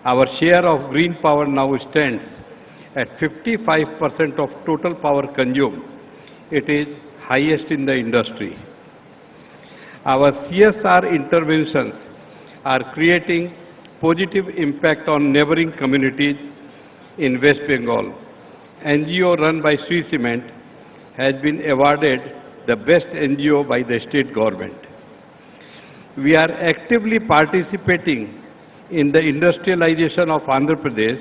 Our share of green power now stands at 55% of total power consumed. It is highest in the industry. Our CSR interventions are creating positive impact on neighboring communities in West Bengal. NGO run by Sri Cement has been awarded the best NGO by the state government. We are actively participating in the industrialization of Andhra Pradesh.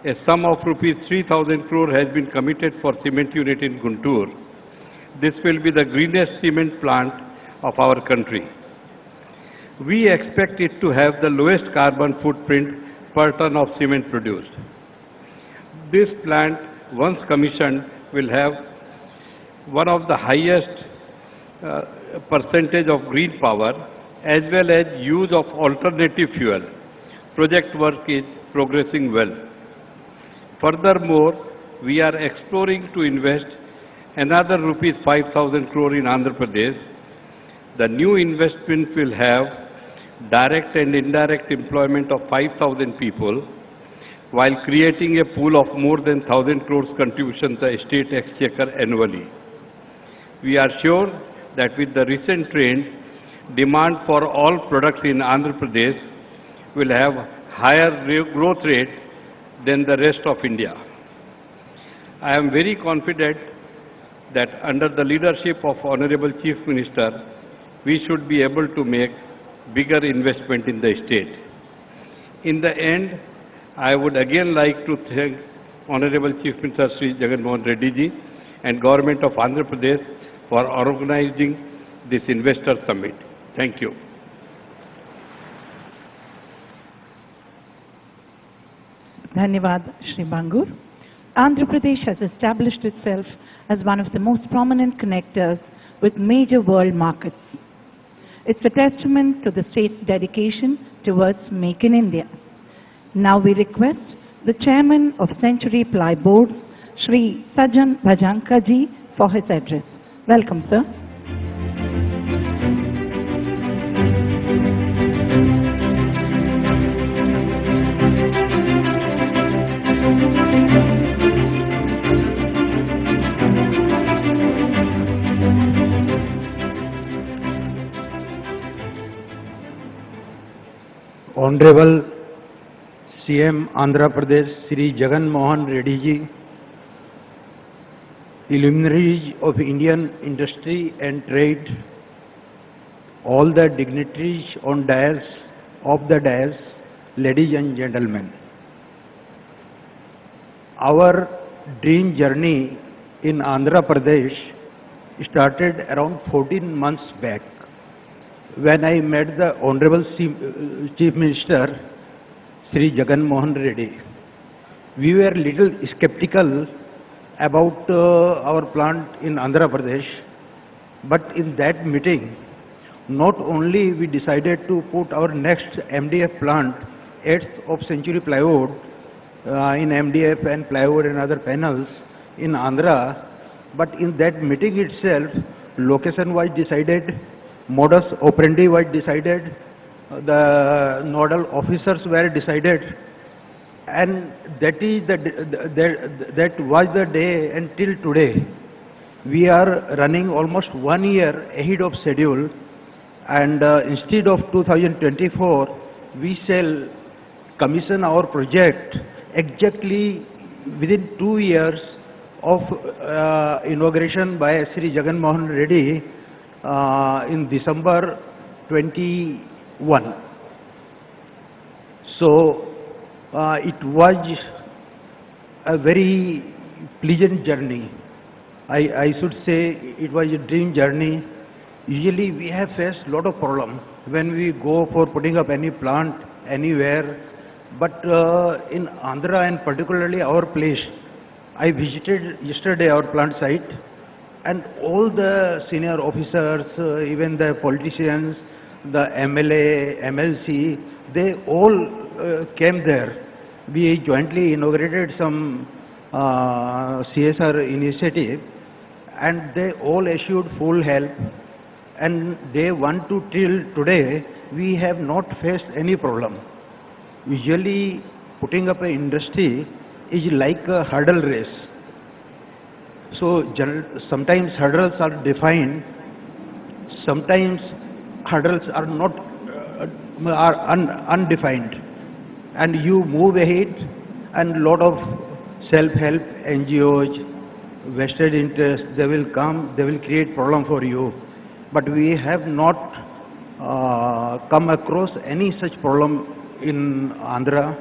A sum of rupees 3,000 crore has been committed for cement unit in Guntur. This will be the greenest cement plant of our country. We expect it to have the lowest carbon footprint per ton of cement produced. This plant, once commissioned, will have one of the highest percentage of green power as well as use of alternative fuel. Project work is progressing well. Furthermore, we are exploring to invest another rupees 5,000 crore in Andhra Pradesh. The new investment will have direct and indirect employment of 5,000 people while creating a pool of more than 1,000 crores contribution to the state exchequer annually. We are sure that with the recent trend, demand for all products in Andhra Pradesh will have higher growth rate than the rest of India. I am very confident that under the leadership of Honorable Chief Minister, we should be able to make bigger investment in the state. In the end, I would again like to thank Honorable Chief Minister Sri Jagan Mohan Reddy ji and Government of Andhra Pradesh for organizing this investor summit. Thank you. Dhanyavad, Shri Bangur. Andhra Pradesh has established itself as one of the most prominent connectors with major world markets. It's a testament to the state's dedication towards Make in India. Now we request the Chairman of Century Ply Board, Shri Sajjan Bhajanka ji, for his address. Welcome, sir. Honorable CM Andhra Pradesh Sri Jagan Mohan Reddy ji, luminaries of Indian industry and trade, all the dignitaries on the dais, ladies and gentlemen. Our dream journey in Andhra Pradesh started around 14 months back, when I met the Honorable Chief Minister, Sri Jagan Mohan Reddy. We were little skeptical about our plant in Andhra Pradesh, but in that meeting, not only we decided to put our next MDF plant, 8th of Century Plywood, in MDF and plywood and other panels in Andhra, but in that meeting itself, location was decided, modus operandi was decided, the nodal officers were decided, and that was the day until today. We are running almost 1 year ahead of schedule, and instead of 2024, we shall commission our project exactly within 2 years of inauguration by Sri Jagan Mohan Reddy in December 21. So it was a very pleasant journey. I should say it was a dream journey. Usually we have faced a lot of problems when we go for putting up any plant anywhere, but in Andhra and particularly our place, I visited yesterday our plant site, and all the senior officers, even the politicians, the MLA, MLC, they all came there. We jointly inaugurated some CSR initiative, and they all assured full help. And day 1 to till today, we have not faced any problem. Usually, putting up an industry is like a hurdle race. So sometimes hurdles are defined, sometimes hurdles are not undefined, and you move ahead, and lot of self-help NGOs, vested interests, they will come, they will create problem for you. But we have not come across any such problem in Andhra,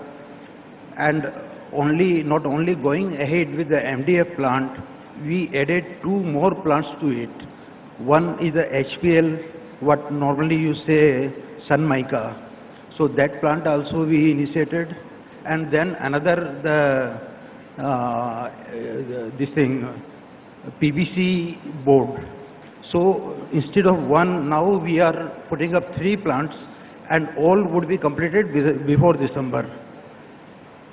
and not only going ahead with the MDF plant, we added 2 more plants to it. One is the HPL, what normally you say sun mica. So that plant also we initiated, and then another this thing PVC board. So instead of 1, now we are putting up 3 plants, and all would be completed before December.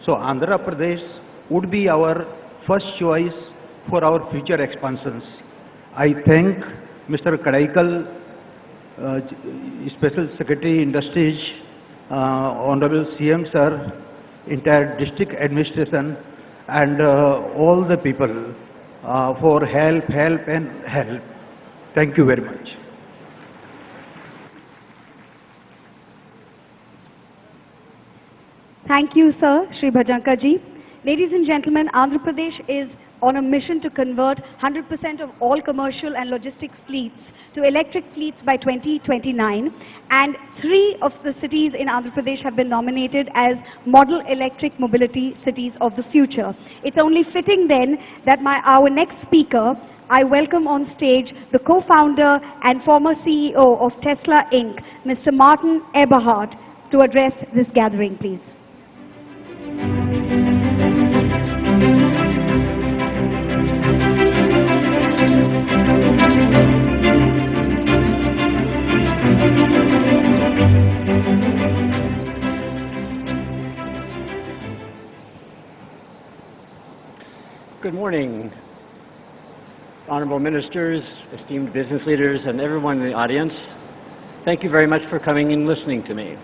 So Andhra Pradesh would be our first choice for our future expansions. I thank Mr. Kadaikal, Special Secretary Industries, Honorable CM Sir, entire district administration, and all the people for help. Thank you very much. Thank you, sir, Shri Bhajanka ji. Ladies and gentlemen, Andhra Pradesh is on a mission to convert 100% of all commercial and logistics fleets to electric fleets by 2029, and 3 of the cities in Andhra Pradesh have been nominated as Model Electric Mobility Cities of the Future. It's only fitting then that our next speaker, I welcome on stage the co-founder and former CEO of Tesla Inc., Mr. Martin Eberhard, to address this gathering, please. Good morning, honorable ministers, esteemed business leaders, and everyone in the audience. Thank you very much for coming and listening to me.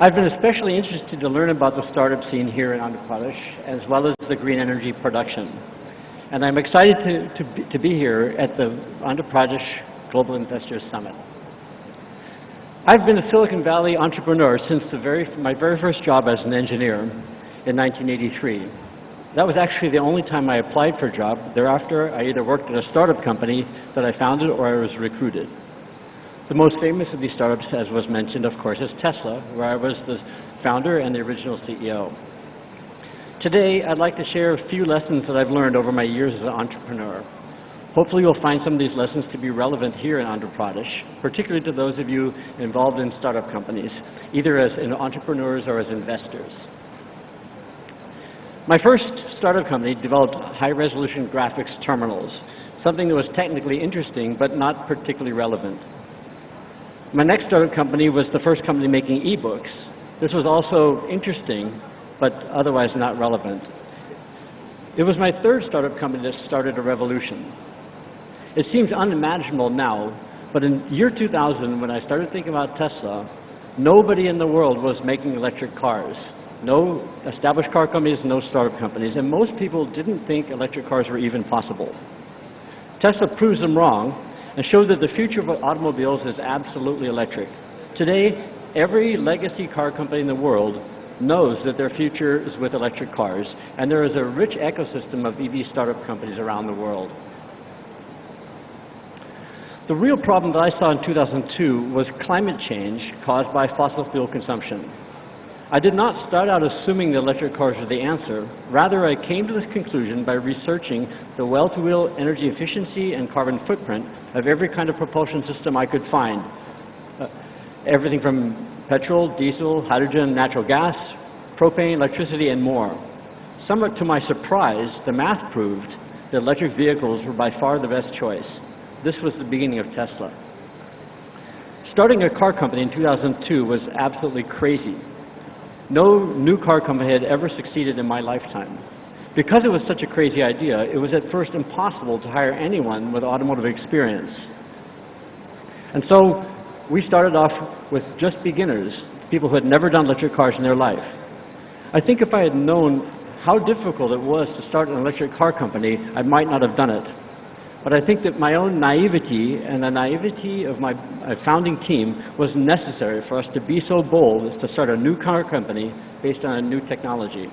I've been especially interested to learn about the startup scene here in Andhra Pradesh, as well as the green energy production. And I'm excited to be here at the Andhra Pradesh Global Investors Summit. I've been a Silicon Valley entrepreneur since my very first job as an engineer in 1983. That was actually the only time I applied for a job. Thereafter, I either worked at a startup company that I founded or I was recruited. The most famous of these startups, as was mentioned, of course, is Tesla, where I was the founder and the original CEO. Today, I'd like to share a few lessons that I've learned over my years as an entrepreneur. Hopefully, you'll find some of these lessons to be relevant here in Andhra Pradesh, particularly to those of you involved in startup companies, either as entrepreneurs or as investors. My first startup company developed high-resolution graphics terminals, something that was technically interesting but not particularly relevant. My next startup company was the first company making e-books. This was also interesting but otherwise not relevant. It was my third startup company that started a revolution. It seems unimaginable now, but in year 2000, when I started thinking about Tesla, nobody in the world was making electric cars. No established car companies, no startup companies, and most people didn't think electric cars were even possible. Tesla proves them wrong and shows that the future of automobiles is absolutely electric. Today, every legacy car company in the world knows that their future is with electric cars, and there is a rich ecosystem of EV startup companies around the world. The real problem that I saw in 2002 was climate change caused by fossil fuel consumption. I did not start out assuming that electric cars were the answer. Rather, I came to this conclusion by researching the well-to-wheel energy efficiency and carbon footprint of every kind of propulsion system I could find. Everything from petrol, diesel, hydrogen, natural gas, propane, electricity, and more. Somewhat to my surprise, the math proved that electric vehicles were by far the best choice. This was the beginning of Tesla. Starting a car company in 2002 was absolutely crazy. No new car company had ever succeeded in my lifetime. Because it was such a crazy idea, it was at first impossible to hire anyone with automotive experience. And so we started off with just beginners, people who had never done electric cars in their life. I think if I had known how difficult it was to start an electric car company, I might not have done it. But I think that my own naivety and the naivety of my founding team was necessary for us to be so bold as to start a new car company based on a new technology.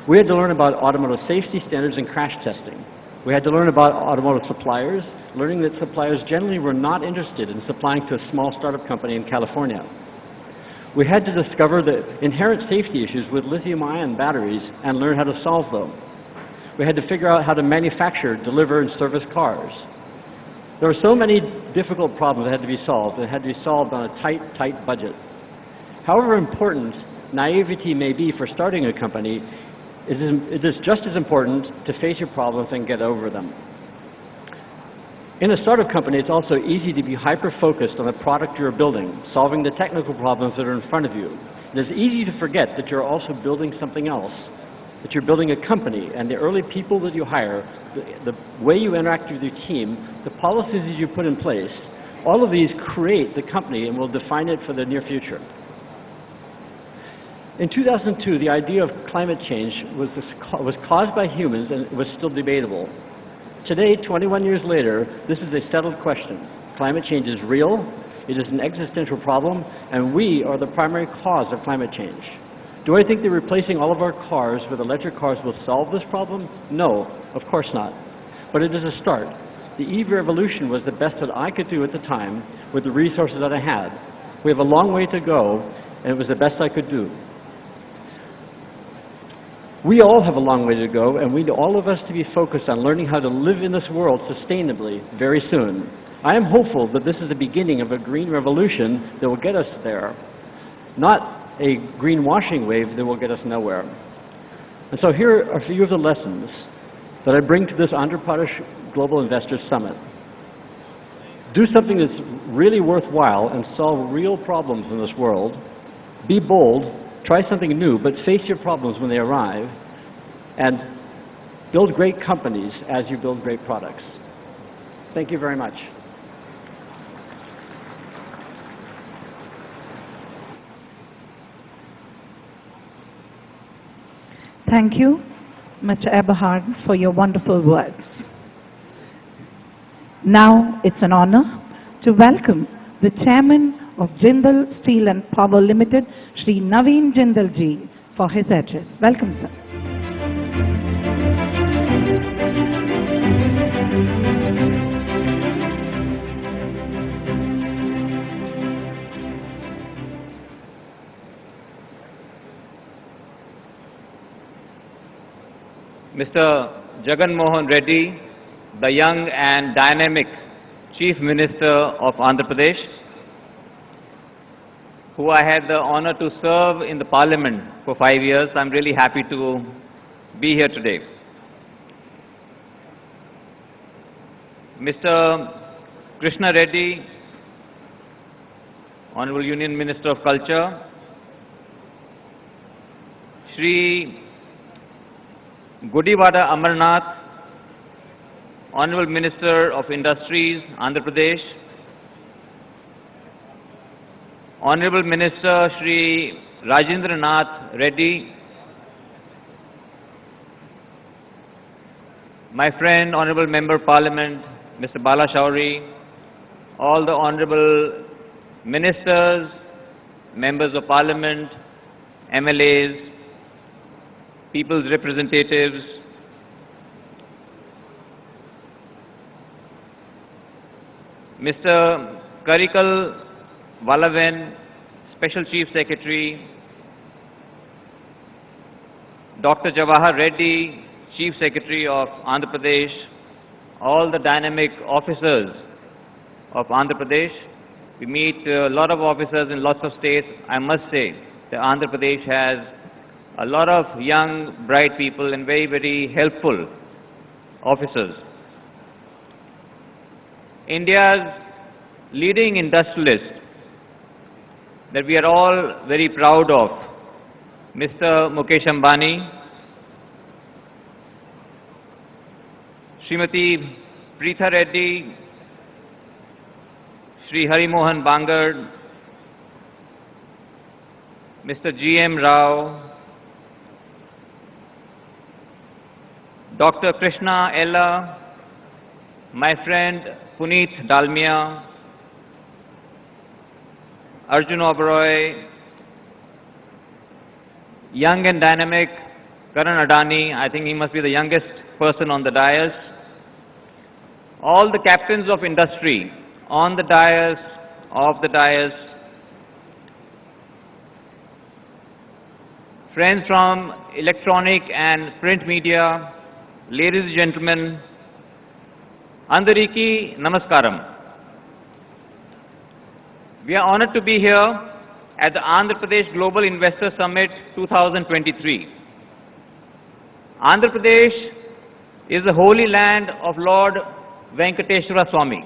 We had to learn about automotive safety standards and crash testing. We had to learn about automotive suppliers, learning that suppliers generally were not interested in supplying to a small startup company in California. We had to discover the inherent safety issues with lithium-ion batteries and learn how to solve them. We had to figure out how to manufacture, deliver, and service cars. There were so many difficult problems that had to be solved. That had to be solved on a tight budget. However important naivety may be for starting a company, it is just as important to face your problems and get over them. In a startup company, it's also easy to be hyper-focused on the product you're building, solving the technical problems that are in front of you. It is easy to forget that you're also building something else, that you're building a company, and the early people that you hire, the way you interact with your team, the policies that you put in place, all of these create the company and will define it for the near future. In 2002, the idea of climate change was caused by humans and it was still debatable. Today, 21 years later, this is a settled question. Climate change is real, it is an existential problem, and we are the primary cause of climate change. Do I think that replacing all of our cars with electric cars will solve this problem? No, of course not. But it is a start. The EV revolution was the best that I could do at the time with the resources that I had. We have a long way to go, and it was the best I could do. We all have a long way to go, and we need all of us to be focused on learning how to live in this world sustainably very soon. I am hopeful that this is the beginning of a green revolution that will get us there, not a greenwashing wave that will get us nowhere. And so here are a few of the lessons that I bring to this Andhra Pradesh Global Investors Summit. Do something that's really worthwhile and solve real problems in this world. Be bold, try something new, but face your problems when they arrive, and build great companies as you build great products. Thank you very much. Thank you, Mr. Eberhard, for your wonderful words. Now it's an honor to welcome the Chairman of Jindal Steel and Power Limited, Shri Naveen Jindal ji, for his address. Welcome, sir. Mr. Jagan Mohan Reddy, the young and dynamic Chief Minister of Andhra Pradesh, who I had the honor to serve in the Parliament for 5 years. I'm really happy to be here today. Mr. Krishna Reddy, Honorable Union Minister of Culture, Shri Gudivada Amarnath, Honorable Minister of Industries, Andhra Pradesh, Honorable Minister Shri Rajendra Nath Reddy, my friend, Honorable Member of Parliament, Mr. Bala Shauri, all the Honorable Ministers, Members of Parliament, MLAs, People's Representatives, Mr. Karikal Valaven, Special Chief Secretary, Dr. Jawahar Reddy, Chief Secretary of Andhra Pradesh, all the dynamic officers of Andhra Pradesh. We meet a lot of officers in lots of states. I must say that Andhra Pradesh has a lot of young, bright people and very, very helpful officers. India's leading industrialist that we are all very proud of, Mr. Mukesh Ambani, Srimati Preetha Reddy, Shri Hari Mohan Bangad, Mr. G.M. Rao, Dr. Krishna Ella, my friend Puneet Dalmia, Arjun Oberoi, young and dynamic Karan Adani, I think he must be the youngest person on the dais, all the captains of industry on the dais, off the dais, friends from electronic and print media, ladies and gentlemen, Andariki Namaskaram. We are honored to be here at the Andhra Pradesh Global Investor Summit 2023. Andhra Pradesh is the holy land of Lord Venkateshwara Swami.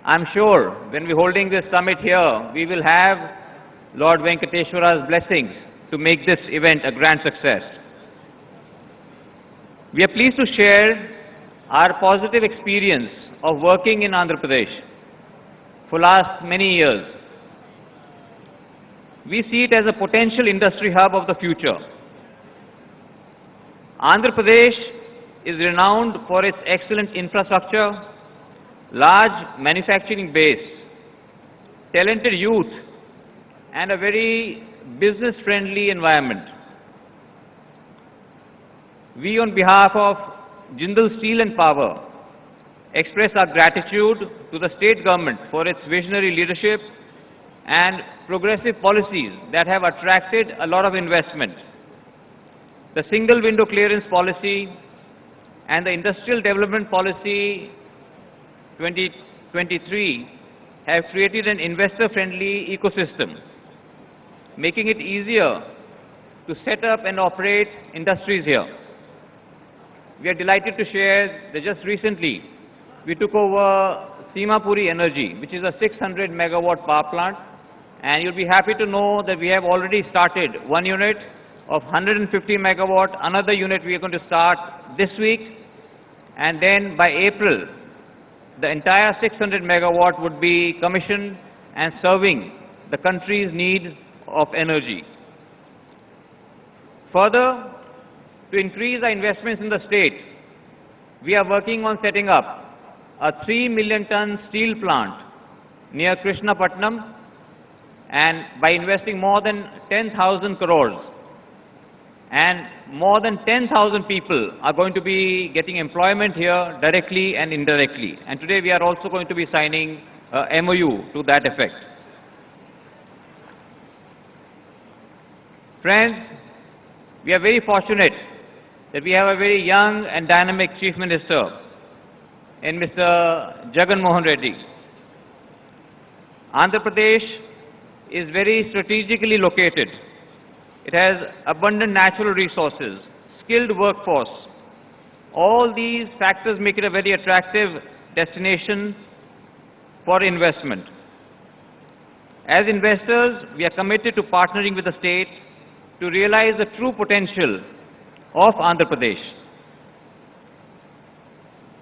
I'm sure when we're holding this summit here, we will have Lord Venkateshwara's blessings to make this event a grand success. We are pleased to share our positive experience of working in Andhra Pradesh for last many years. We see it as a potential industry hub of the future. Andhra Pradesh is renowned for its excellent infrastructure, large manufacturing base, talented youth, and a very business-friendly environment. We, on behalf of Jindal Steel and Power, express our gratitude to the state government for its visionary leadership and progressive policies that have attracted a lot of investment. The single window clearance policy and the industrial development policy 2023 have created an investor-friendly ecosystem, making it easier to set up and operate industries here. We are delighted to share that just recently we took over Simapuri Energy, which is a 600 megawatt power plant, and you'll be happy to know that we have already started one unit of 150 megawatt, another unit we are going to start this week, and then by April, the entire 600 megawatt would be commissioned and serving the country's need of energy. Further, to increase our investments in the state, we are working on setting up a 3 million ton steel plant near Visakhapatnam, and by investing more than 10,000 crores, and more than 10,000 people are going to be getting employment here directly and indirectly. And today we are also going to be signing a MOU to that effect. Friends, we are very fortunate that we have a very young and dynamic Chief Minister in Mr. Jagan Mohan Reddy. Andhra Pradesh is very strategically located. It has abundant natural resources, skilled workforce. All these factors make it a very attractive destination for investment. As investors, we are committed to partnering with the state to realize the true potential of Andhra Pradesh.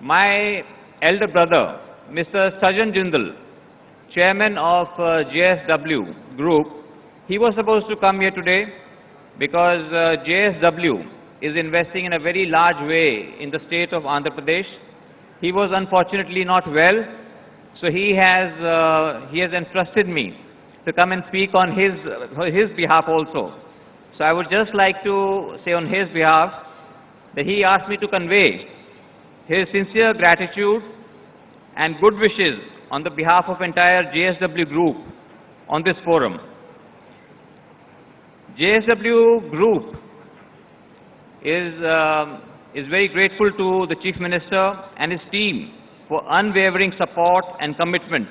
My elder brother, Mr. Sajan Jindal, chairman of JSW Group, he was supposed to come here today because JSW is investing in a very large way in the state of Andhra Pradesh. He was unfortunately not well, so he has entrusted me to come and speak on his behalf also. So I would just like to say on his behalf that he asked me to convey his sincere gratitude and good wishes on the behalf of entire JSW Group on this forum. JSW Group is very grateful to the Chief Minister and his team for unwavering support and commitment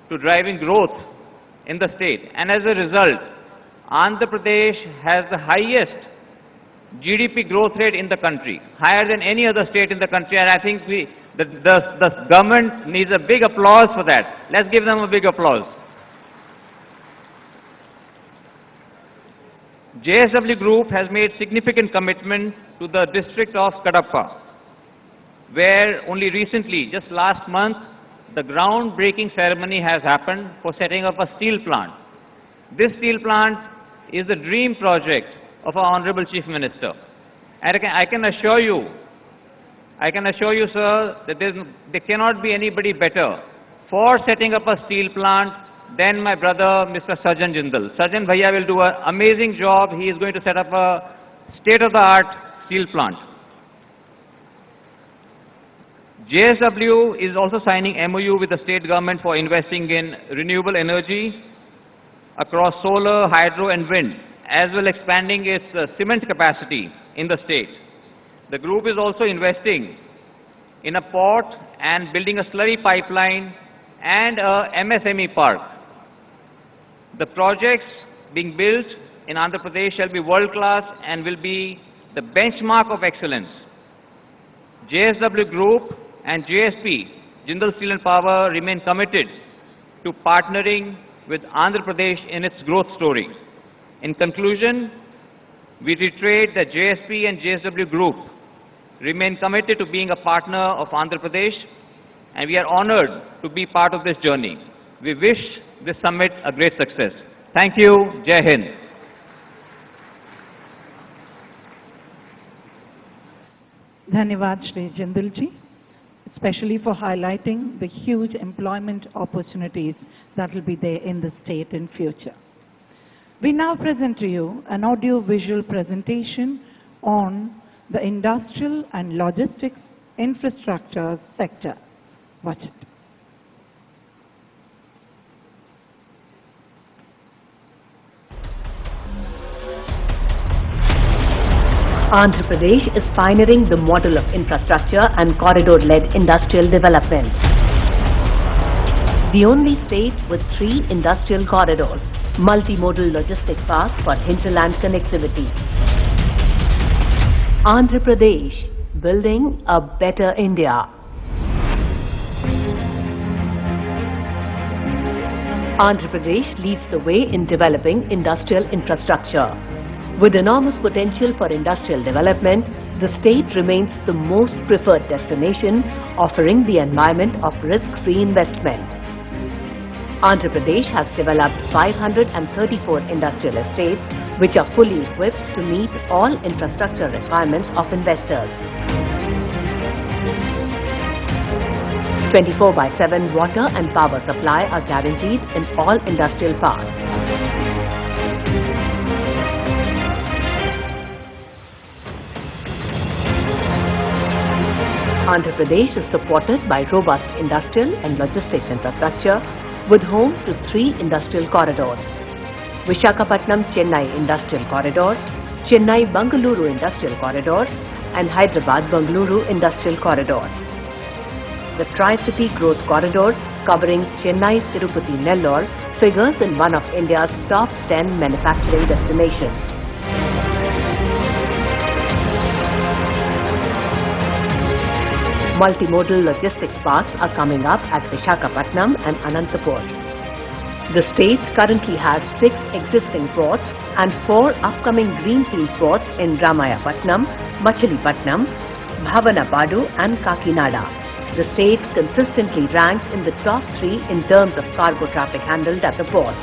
to driving growth in the state. And as a result, Andhra Pradesh has the highest GDP growth rate in the country, higher than any other state in the country, and I think the government needs a big applause for that. Let's give them a big applause. JSW Group has made significant commitment to the district of Kadapa, where only recently, just last month, the groundbreaking ceremony has happened for setting up a steel plant. This steel plant is the dream project of our Honorable Chief Minister. And I can assure you, sir, that there cannot be anybody better for setting up a steel plant than my brother, Mr. Sajan Jindal. Sajan Bhaiya will do an amazing job. He is going to set up a state-of-the-art steel plant. JSW is also signing MOU with the state government for investing in renewable energy across solar, hydro and wind, as well expanding its cement capacity in the state. The group is also investing in a port and building a slurry pipeline and a MSME park. The projects being built in Andhra Pradesh shall be world-class and will be the benchmark of excellence. JSW Group and JSP, Jindal Steel and Power, remain committed to partnering with Andhra Pradesh in its growth story. In conclusion, we reiterate that JSP and JSW Group remain committed to being a partner of Andhra Pradesh, and we are honored to be part of this journey. We wish this summit a great success. Thank you. Jai Hind. Dhanyavad Shri Jindalji, especially for highlighting the huge employment opportunities that will be there in the state in future. We now present to you an audio-visual presentation on the industrial and logistics infrastructure sector. Watch it. Andhra Pradesh is pioneering the model of infrastructure and corridor-led industrial development. The only state with 3 industrial corridors, multimodal logistic parks for hinterland connectivity. Andhra Pradesh, building a better India. Andhra Pradesh leads the way in developing industrial infrastructure. With enormous potential for industrial development, the state remains the most preferred destination, offering the environment of risk-free investment. Andhra Pradesh has developed 534 industrial estates, which are fully equipped to meet all infrastructure requirements of investors. 24/7 water and power supply are guaranteed in all industrial parks. Andhra Pradesh is supported by robust industrial and logistics infrastructure with home to 3 industrial corridors: Visakhapatnam-Chennai Industrial Corridor, Chennai-Bangalore Industrial Corridor, and Hyderabad-Bangalore Industrial Corridor. The Tri-City Growth Corridor, covering Chennai-Tirupati-Nellore, figures in one of India's top 10 manufacturing destinations. Multimodal logistics parks are coming up at Visakhapatnam and Anantapur. The state currently has 6 existing ports and 4 upcoming greenfield ports in Ramayapatnam, Machilipatnam, Bhavanapadu and Kakinada. The state consistently ranks in the top 3 in terms of cargo traffic handled at the port.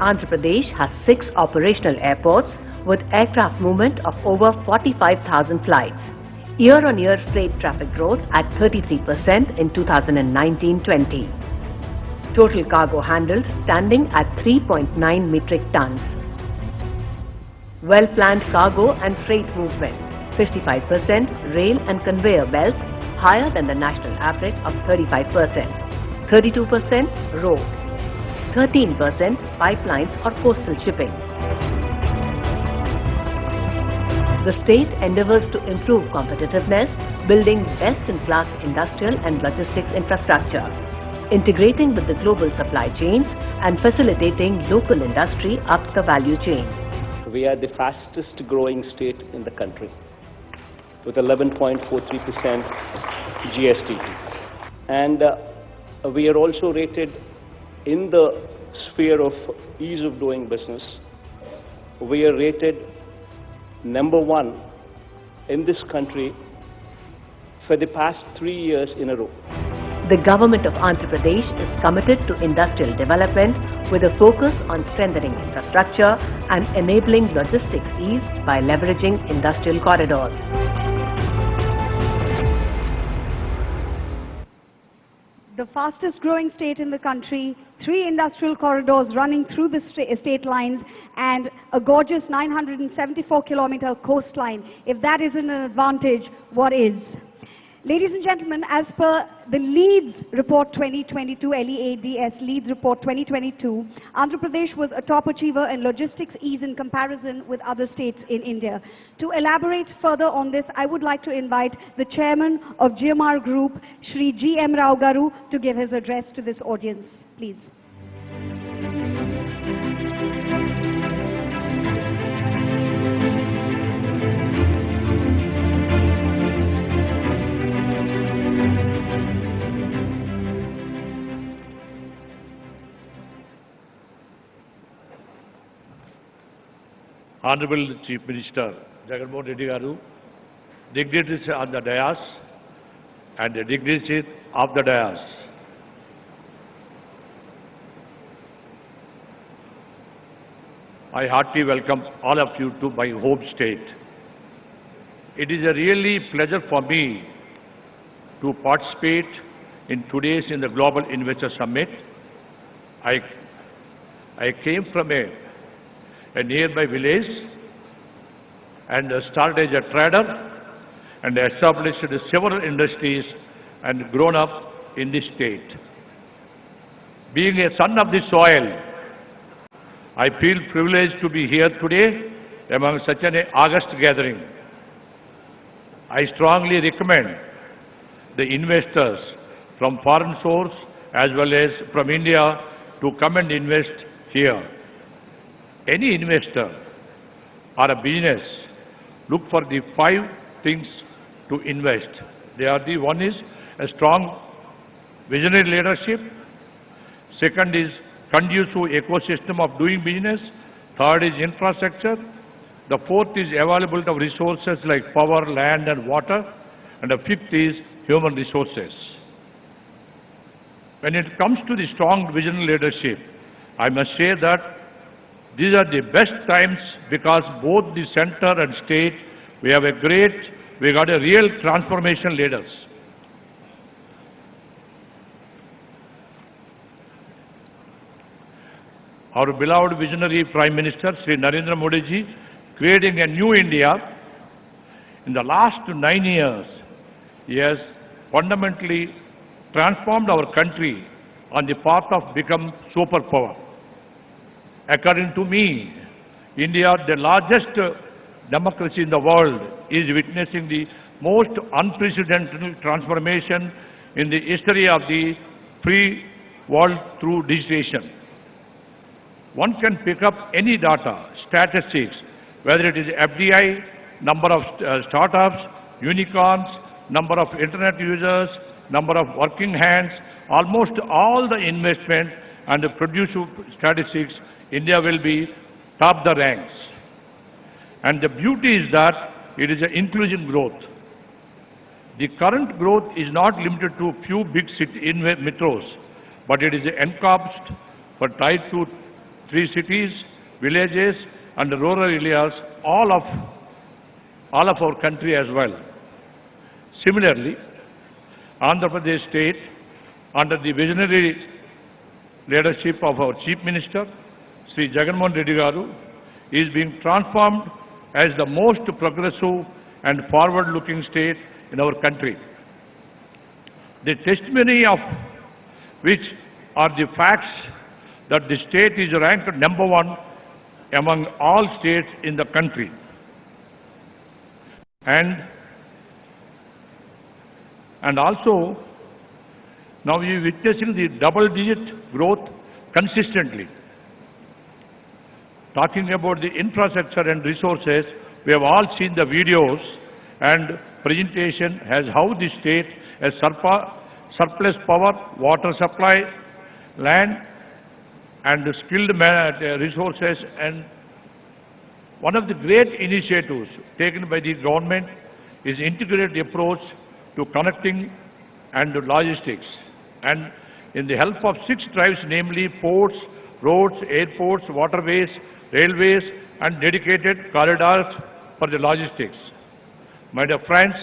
Andhra Pradesh has 6 operational airports with aircraft movement of over 45,000 flights. Year-on-year freight traffic growth at 33% in 2019-20. Total cargo handled standing at 3.9 metric tons. Well-planned cargo and freight movement, 55% rail and conveyor belts, higher than the national average of 35%. 32% road. 13% pipelines or coastal shipping. The state endeavors to improve competitiveness, building best-in-class industrial and logistics infrastructure, integrating with the global supply chains and facilitating local industry up the value chain. We are the fastest growing state in the country with 11.43% GST. And we are also rated in the sphere of ease of doing business. We are rated #1 in this country for the past 3 years in a row. The government of Andhra Pradesh is committed to industrial development with a focus on strengthening infrastructure and enabling logistics ease by leveraging industrial corridors. The fastest growing state in the country, 3 industrial corridors running through the state lines, and a gorgeous 974-kilometer coastline. If that isn't an advantage, what is? Ladies and gentlemen, as per the LEADS Report 2022, LEADS LEADS Report 2022, Andhra Pradesh was a top achiever in logistics ease in comparison with other states in India. To elaborate further on this, I would like to invite the chairman of GMR Group, Shri G. M. Rao Garu, to give his address to this audience. Please. Honorable Chief Minister Jagan Mohan Reddy Garu, dignitaries on the dais and the dignitaries of the dais. I heartily welcome all of you to my home state. It is a really pleasure for me to participate in today's in the Global Investor Summit. I came from a nearby village and started as a trader and established several industries and grown up in this state. Being a son of the soil, I feel privileged to be here today among such an august gathering. I strongly recommend the investors from foreign source as well as from India to come and invest here. Any investor or a business look for the 5 things to invest. One is a strong visionary leadership. Second is conducive ecosystem of doing business. Third is infrastructure. The fourth is availability of resources like power, land and water. And the fifth is human resources. When it comes to the strong visionary leadership, I must say that these are the best times because both the center and state, we got a real transformation leaders. Our beloved visionary Prime Minister, Sri Narendra Modi ji, creating a new India. In the last 9 years, he has fundamentally transformed our country on the path of become superpower. According to me, India, the largest democracy in the world, is witnessing the most unprecedented transformation in the history of the free world through digitization. One can pick up any data, statistics, whether it is FDI, number of startups, unicorns, number of internet users, number of working hands, almost all the investment and the producer statistics, India will be top the ranks. And the beauty is that it is an inclusive growth. The current growth is not limited to few big city metros, but it is encompassed for tied to 3 cities, villages and rural areas, all of our country as well. Similarly, Andhra Pradesh state, under the visionary leadership of our Chief Minister, Sri Jagan Reddy Garu, is being transformed as the most progressive and forward-looking state in our country. The testimony of which are the facts that the state is ranked number 1 among all states in the country. And also, now we are witnessing the double-digit growth consistently. Talking about the infrastructure and resources, we have all seen the videos and presentation as how the state has surplus power, water supply, land and skilled resources. And one of the great initiatives taken by the government is integrated approach to connecting and logistics. And in the help of 6 drives, namely ports, roads, airports, waterways, railways and dedicated corridors for the logistics. My dear friends,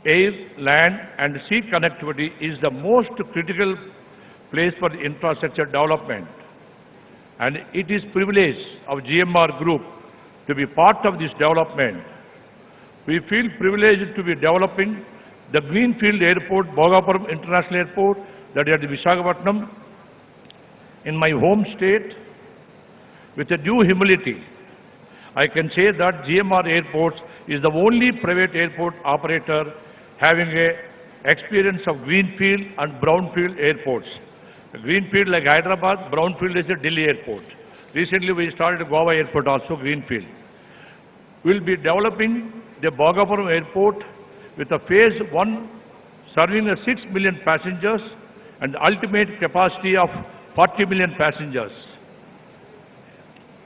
air, land and sea connectivity is the most critical place for the infrastructure development. And it is privilege of GMR Group to be part of this development. We feel privileged to be developing the Greenfield Airport, Bhogapuram International Airport, that is at Visakhapatnam, in my home state. With a due humility, I can say that GMR Airports is the only private airport operator having a experience of Greenfield and Brownfield airports. Greenfield like Hyderabad, Brownfield is a Delhi airport. Recently we started Goa Airport also, Greenfield. We will be developing the Bhogapuram Airport with a phase 1 serving 6 million passengers and ultimate capacity of 40 million passengers.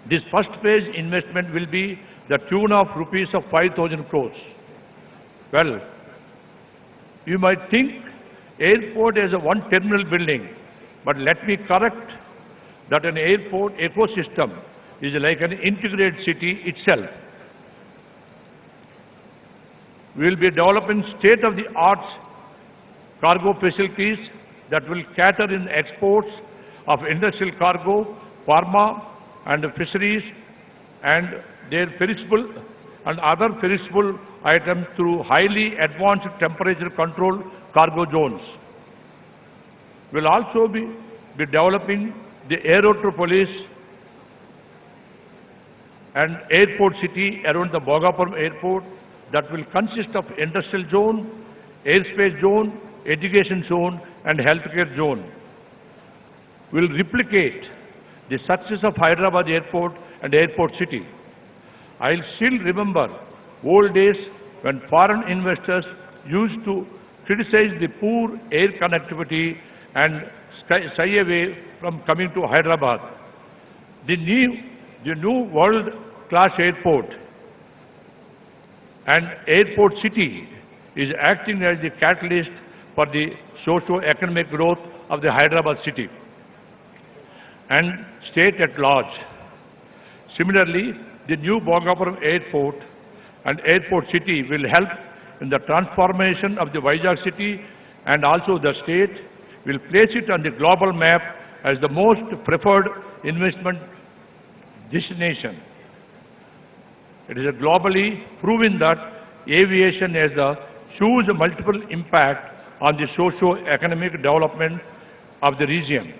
This first phase investment will be the tune of rupees of 5,000 crores. Well, you might think airport is a one terminal building, but let me correct that an airport ecosystem is like an integrated city itself. We will be developing state-of-the-art cargo facilities that will cater in exports of industrial cargo, pharma and fisheries and their perishable and other perishable items through highly advanced temperature control cargo zones. We will also be developing the Aerotropolis and airport city around the Bhogapuram airport that will consist of industrial zone, airspace zone, education zone and healthcare zone. We will replicate the success of Hyderabad airport and airport city. I still remember old days when foreign investors used to criticize the poor air connectivity and shy away from coming to Hyderabad. The new world-class airport and airport city is acting as the catalyst for the socio-economic growth of the Hyderabad city and state at large. Similarly, the new Bhogapuram airport and airport city will help in the transformation of the Vizag city, and also the state will place it on the global map as the most preferred investment destination. It is globally proven that aviation has a huge multiple impact on the socio-economic development of the region.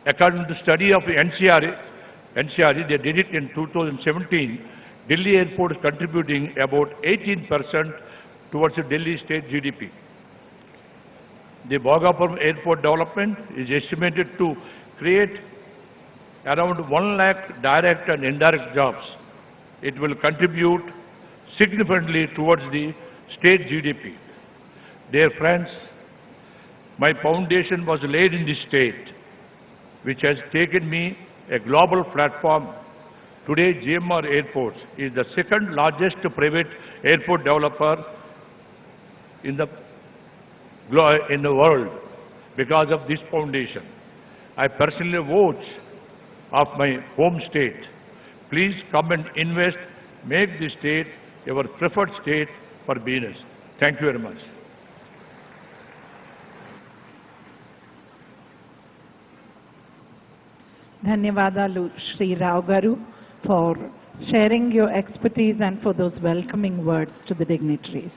According to study of NCR, they did it in 2017, Delhi airport is contributing about 18% towards the Delhi state GDP. The Bhogapuram airport development is estimated to create around 1 lakh direct and indirect jobs. It will contribute significantly towards the state GDP. Dear friends, my foundation was laid in this state, which has taken me a global platform. Today, GMR Airports is the second largest private airport developer in the world because of this foundation. I personally vote of my home state. Please come and invest, make the state your preferred state for business. Thank you very much. Dhanyavadalu Shri Rao Garu for sharing your expertise and for those welcoming words to the dignitaries.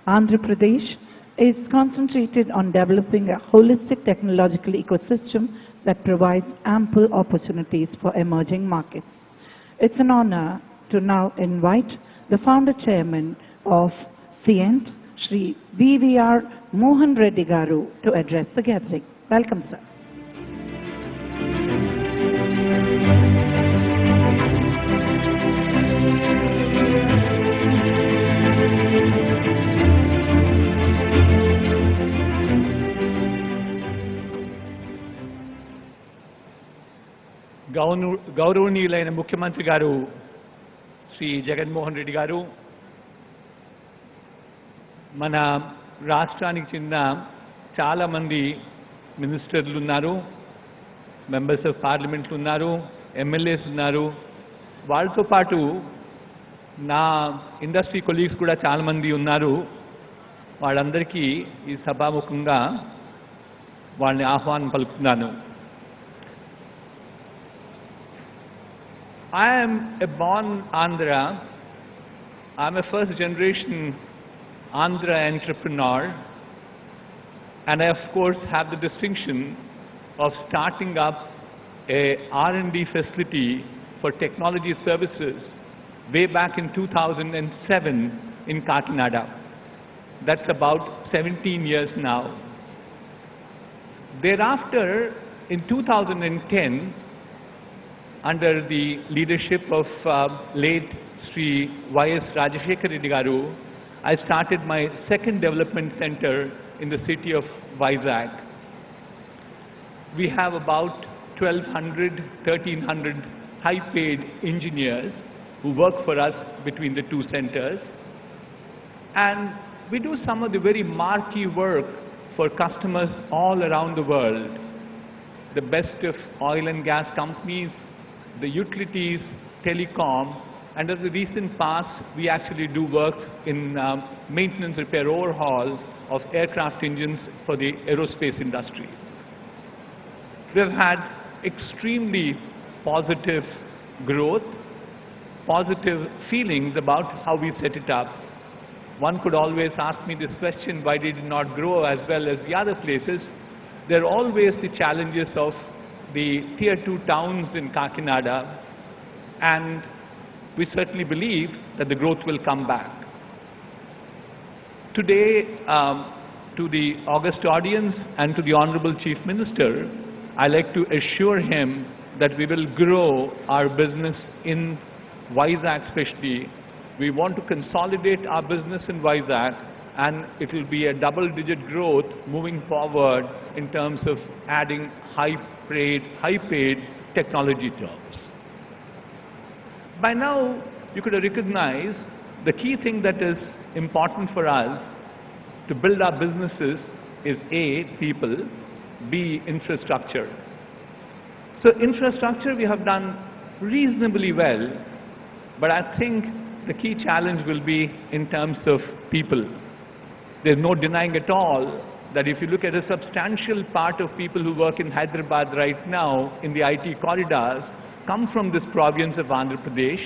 Andhra Pradesh is concentrated on developing a holistic technological ecosystem that provides ample opportunities for emerging markets. It's an honor to now invite the founder chairman of CIENT, Shri VVR Mohan Reddy Garu, to address the gathering. Welcome, sir. గౌరవనీయులైన ముఖ్యమంత్రి గారు శ్రీ జగన్మోహన్ రెడ్డి గారు, మన రాష్ట్రానికి చెందిన చాలామంది మినిస్టర్లు ఉన్నారు, మెంబర్స్ ఆఫ్ పార్లమెంట్లు ఉన్నారు, ఎమ్మెల్యేస్ ఉన్నారు. వాళ్ళతో పాటు నా ఇండస్ట్రీ కొలీగ్స్ కూడా చాలామంది ఉన్నారు. వాళ్ళందరికీ ఈ సభాముఖంగా వాళ్ళని ఆహ్వానం పలుకుతున్నాను. I am a born Andhra. I am a first generation Andhra entrepreneur, and I of course have the distinction of starting up a R&D facility for technology services way back in 2007 in Kakinada. That's about 17 years now. Thereafter, in 2010, under the leadership of late Sri Y.S. Rajashekar Reddy Garu, I started my second development center in the city of Vizag. We have about 1,200, 1,300 high-paid engineers who work for us between the two centers. And we do some of the very marquee work for customers all around the world. The best of oil and gas companies, the utilities, telecom, and in the recent past, we actually do work in maintenance, repair, overhaul of aircraft engines for the aerospace industry. We've had extremely positive growth, positive feelings about how we set it up. One could always ask me this question, why did it not grow as well as the other places? There are always the challenges of the tier 2 towns in Kakinada, and we certainly believe that the growth will come back. Today, to the august audience and to the Honorable Chief Minister, I'd like to assure him that we will grow our business in Vizag especially. We want to consolidate our business in Vizag, and it will be a double-digit growth moving forward in terms of adding high-paid technology jobs. By now, you could recognize the key thing that is important for us to build our businesses is A, people, B, infrastructure. So infrastructure we have done reasonably well, but I think the key challenge will be in terms of people. There's no denying at all that if you look at a substantial part of people who work in Hyderabad right now in the IT corridors come from this province of Andhra Pradesh.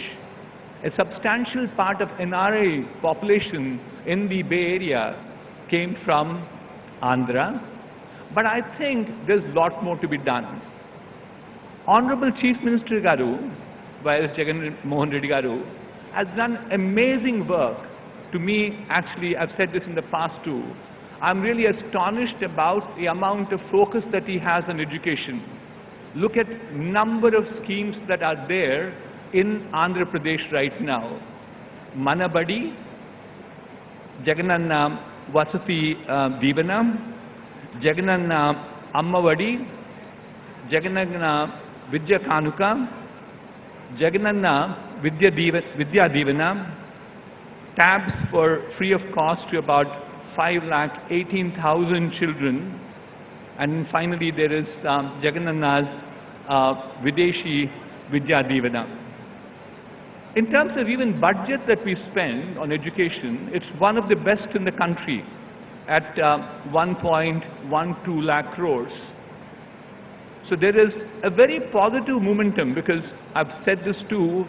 A substantial part of NRI population in the Bay Area came from Andhra. But I think there's a lot more to be done. Honorable Chief Minister Garu, Y.S. Jagan Mohan Reddy Garu, has done amazing work. To me, actually, I've said this in the past too. I'm really astonished about the amount of focus that he has on education. Look at number of schemes that are there in Andhra Pradesh right now. Manabadi, Jagananna Vasati Deevanam, Jagananna Ammavadi, Jagananna Vidya Kanuka, Jagananna Vidya Deevanam, tabs for free of cost to about 5,18,000 children, and finally there is Jagananna's Videshi Vidya Deevanam. In terms of even budget that we spend on education, it's one of the best in the country at 1.12 lakh crores. So there is a very positive momentum, because I've said this too,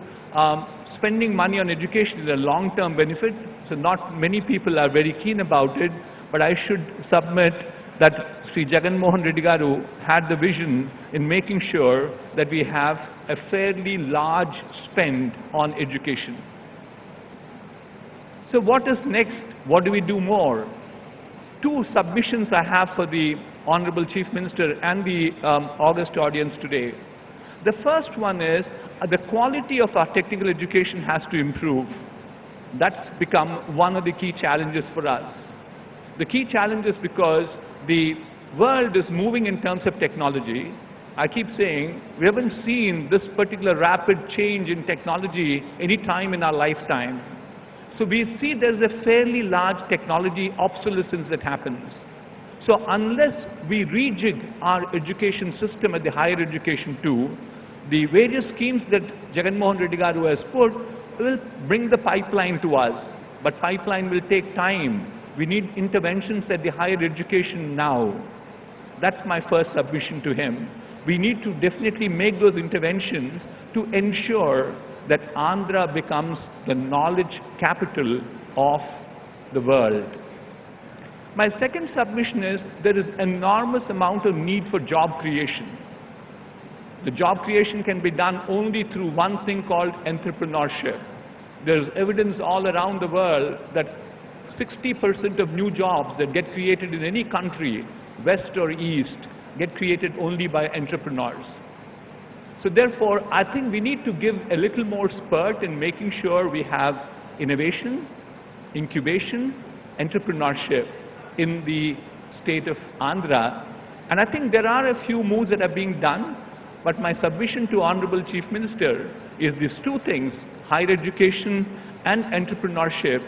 spending money on education is a long-term benefit, so not many people are very keen about it, but I should submit that Sri Jagan Mohan Reddy Garu had the vision in making sure that we have a fairly large spend on education. So what is next? What do we do more? Two submissions I have for the Honorable Chief Minister and the august audience today. The first one is the quality of our technical education has to improve. That's become one of the key challenges for us. The key challenge is because the world is moving in terms of technology. I keep saying we haven't seen this particular rapid change in technology any time in our lifetime. So we see there's a fairly large technology obsolescence that happens. So unless we rejig our education system at the higher education too, the various schemes that Jagan Mohan Reddy Garu has put will bring the pipeline to us. But pipeline will take time. We need interventions at the higher education now. That's my first submission to him. We need to definitely make those interventions to ensure that Andhra becomes the knowledge capital of the world. My second submission is there is enormous amount of need for job creation. The job creation can be done only through one thing called entrepreneurship. There's evidence all around the world that 60% of new jobs that get created in any country, west or east, get created only by entrepreneurs. So therefore, I think we need to give a little more spurt in making sure we have innovation, incubation, entrepreneurship in the state of Andhra. And I think there are a few moves that are being done, but my submission to Honorable Chief Minister is these two things, higher education and entrepreneurship,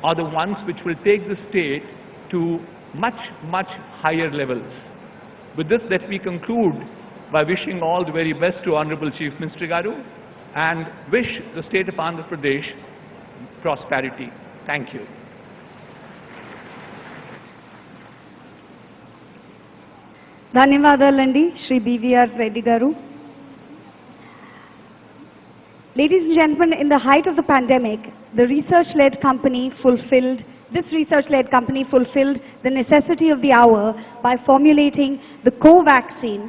are the ones which will take the state to much, much higher levels. With this, let me conclude by wishing all the very best to Honorable Chief Minister Garu. and wish the state of Andhra Pradesh prosperity. Thank you. ధన్యవాదాలండి Shri BVR Reddy garu. Ladies and gentlemen, in the height of the pandemic, this research-led company fulfilled the necessity of the hour by formulating the co-vaccine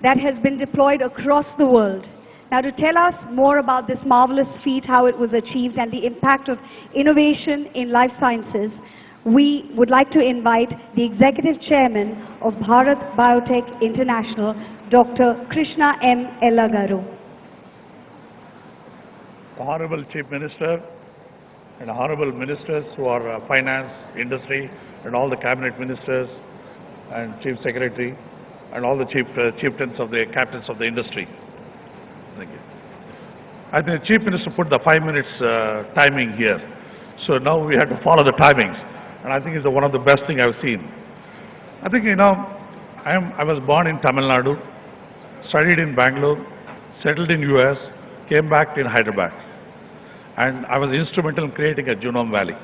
that has been deployed across the world. Now, to tell us more about this marvelous feat, how it was achieved, and the impact of innovation in life sciences, we would like to invite the Executive Chairman of Bharat Biotech International, Dr. Krishna M. Ella garu. Honorable Chief Minister and Honorable Ministers who are Finance, Industry, and all the Cabinet Ministers and Chief Secretary and all the chieftains of the captains of the industry. Thank you. I think the Chief Minister put the 5 minutes timing here. So now we have to follow the timings. And I think it's one of the best things I've seen. I think, I was born in Tamil Nadu, studied in Bangalore, settled in US, came back in Hyderabad. And I was instrumental in creating a Genome Valley.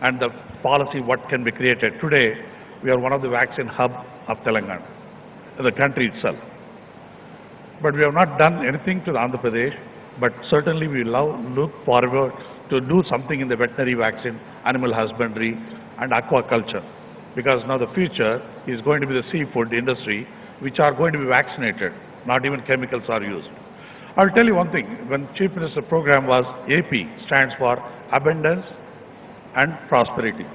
And the policy, what can be created. Today, we are one of the vaccine hub of Telangana, the country itself. But we have not done anything to Andhra Pradesh, but certainly we look forward to do something in the veterinary vaccine, animal husbandry, and aquaculture. Because now the future is going to be the seafood industry, which are going to be vaccinated, not even chemicals are used. I'll tell you one thing, when Chief Minister program was AP, stands for Abundance and Prosperity.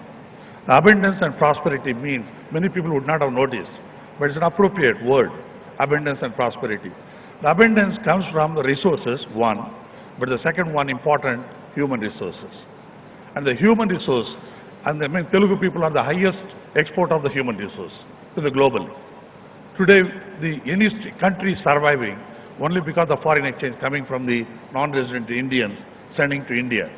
The abundance and prosperity means many people would not have noticed, but it's an appropriate word, abundance and prosperity. The abundance comes from the resources, one, but the second one important, human resources. And the human resource, and Telugu people are the highest export of the human resource to the global. Today, any country is surviving only because of foreign exchange coming from the non-resident Indians sending to India.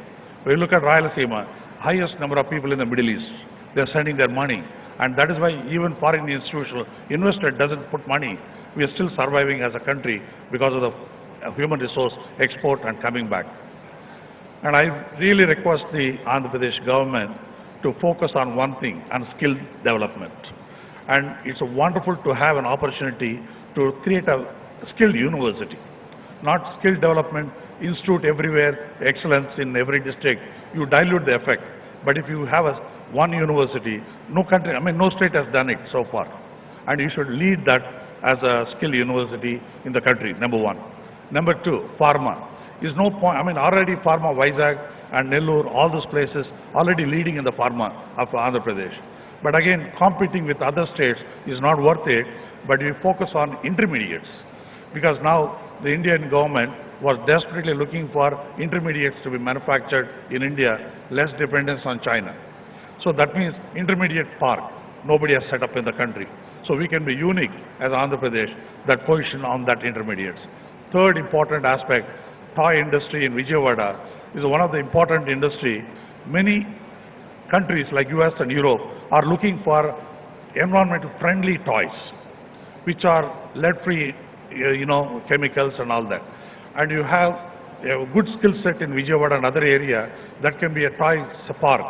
When you look at Rayalaseema, highest number of people in the Middle East, they're sending their money. And that is why even foreign institutional investor doesn't put money. We are still surviving as a country because of the human resource export and coming back. And I really request the Andhra Pradesh government to focus on one thing, on skill development. And it's wonderful to have an opportunity to create a skilled university, not skill development institute everywhere, excellence in every district. You dilute the effect. But if you have one university, no country, no state has done it so far. And you should lead that as a skill university in the country, number one. Number two, pharma. Is no point, already pharma, Vizag and Nellore, all those places already leading in the pharma of Andhra Pradesh. But again, competing with other states is not worth it, but we focus on intermediates. Because now the Indian government was desperately looking for intermediates to be manufactured in India, less dependence on China. So that means intermediate park, nobody has set up in the country. So we can be unique as Andhra Pradesh, that position on that intermediates. Third important aspect, toy industry in Vijayawada is one of the important industry. Many countries like US and Europe are looking for environmental friendly toys, which are lead-free, chemicals and all that. And you have a good skill set in Vijayawada and other area that can be a toy park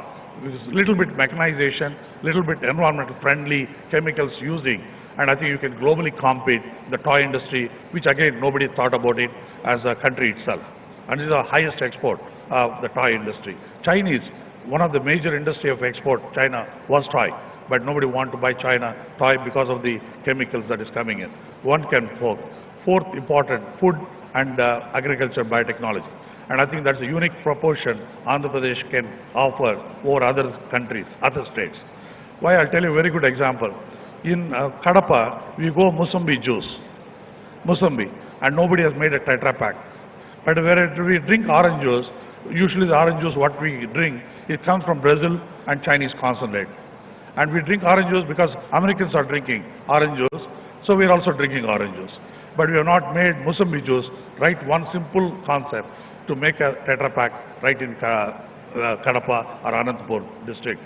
with little bit mechanization, little bit environmental friendly chemicals using, and I think you can globally compete the toy industry, which again nobody thought about it as a country itself. And this is the highest export of the toy industry. Chinese, one of the major industry of export, China was toy, but nobody want to buy China toy because of the chemicals that is coming in. One can fork. Fourth important, food and agriculture biotechnology. And I think that's a unique proportion Andhra Pradesh can offer over other countries, other states. Why? I'll tell you a very good example. In Kadapa, we go Musambi juice, and nobody has made a Tetra Pak. But where we drink orange juice, usually the orange juice what we drink, it comes from Brazil and Chinese concentrate. And we drink orange juice because Americans are drinking orange juice, so we are also drinking orange juice. But we have not made Musambi juice, right? One simple concept to make a Tetra Pak right in Kadapa or Anantapur district.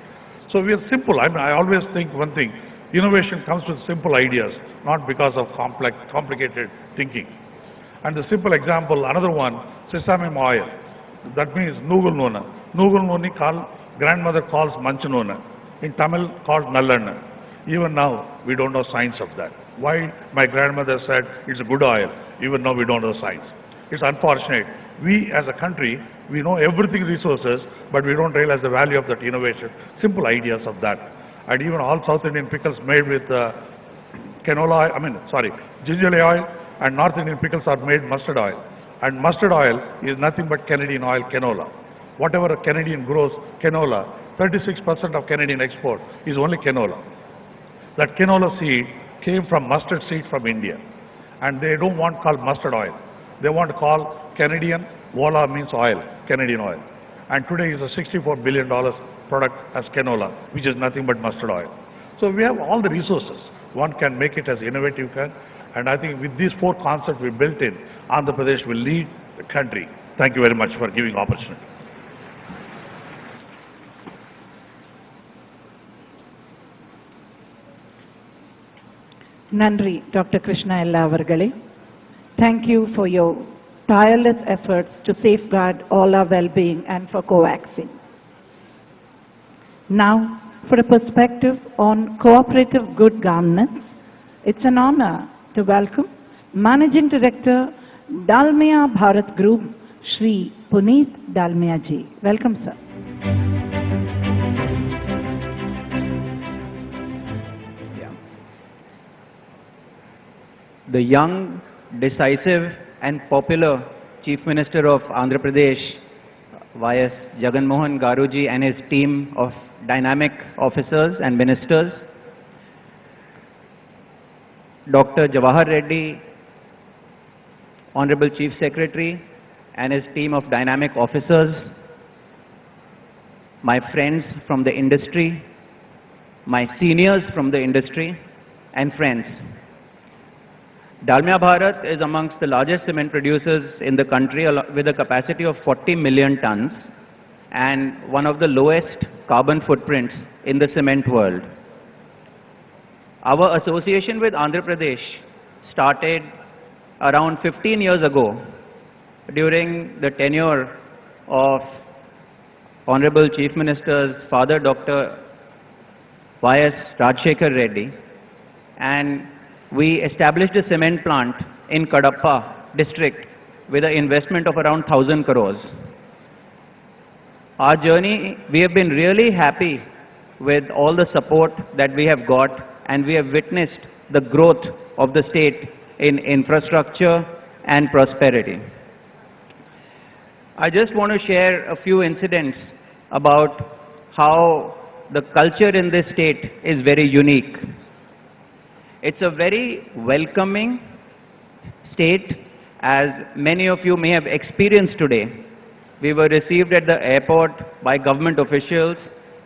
So we are simple. I always think one thing, innovation comes with simple ideas, not because of complicated thinking. And the simple example, another one, sesame oil. That means Nugul Nuna. Nugul Nuni grandmother calls Manchanuna. In Tamil called Nallanna. Even now, we don't know science of that. Why my grandmother said it's a good oil, even now we don't know science. It's unfortunate. We as a country, we know everything resources, but we don't realize the value of that innovation. Simple ideas of that. And even all South Indian pickles made with canola oil, ginger oil, and North Indian pickles are made mustard oil. And mustard oil is nothing but Canadian oil, canola. Whatever a Canadian grows, canola, 36% of Canadian export is only canola. That canola seed came from mustard seed from India. And they don't want called mustard oil. They want to call Canadian, vola means oil, Canadian oil. And today is a $64 billion product as canola, which is nothing but mustard oil. So we have all the resources. One can make it as innovative can. And I think with these 4 concepts we built in, Andhra Pradesh will lead the country. Thank you very much for giving opportunity. Nandri, Dr. Krishna Ella avargale. Thank you for your tireless efforts to safeguard all our well-being and for coaxing. Now, for a perspective on cooperative good governance, it's an honor to welcome Managing Director, Dalmia Bharat Group, Shri Puneet Dalmia ji. Welcome, sir. The young, decisive and popular Chief Minister of Andhra Pradesh, Y.S. Jagan Mohan Garuji and his team of dynamic officers and ministers, Dr. Jawahar Reddy, Honorable Chief Secretary and his team of dynamic officers, my friends from the industry, my seniors from the industry and friends. Dalmia Bharat is amongst the largest cement producers in the country with a capacity of 40 million tons and one of the lowest carbon footprints in the cement world. Our association with Andhra Pradesh started around 15 years ago during the tenure of Honorable Chief Minister's father, Dr. Y.S. Rajshekhar Reddy, and we established a cement plant in Kadapa district with an investment of around 1,000 crores. Our journey, we have been really happy with all the support that we have got, and we have witnessed the growth of the state in infrastructure and prosperity. I just want to share a few incidents about how the culture in this state is very unique. It's a very welcoming state, as many of you may have experienced today. We were received at the airport by government officials,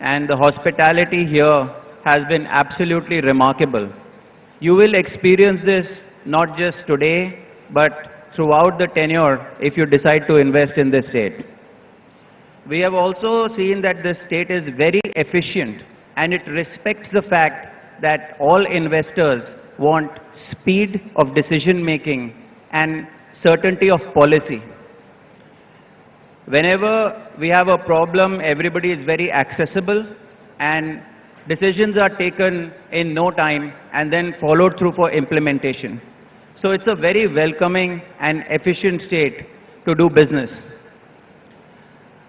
and the hospitality here has been absolutely remarkable. You will experience this not just today, but throughout the tenure if you decide to invest in this state. We have also seen that this state is very efficient, and it respects the fact that all investors want speed of decision making and certainty of policy. Whenever we have a problem, everybody is very accessible and decisions are taken in no time and then followed through for implementation. So it's a very welcoming and efficient state to do business.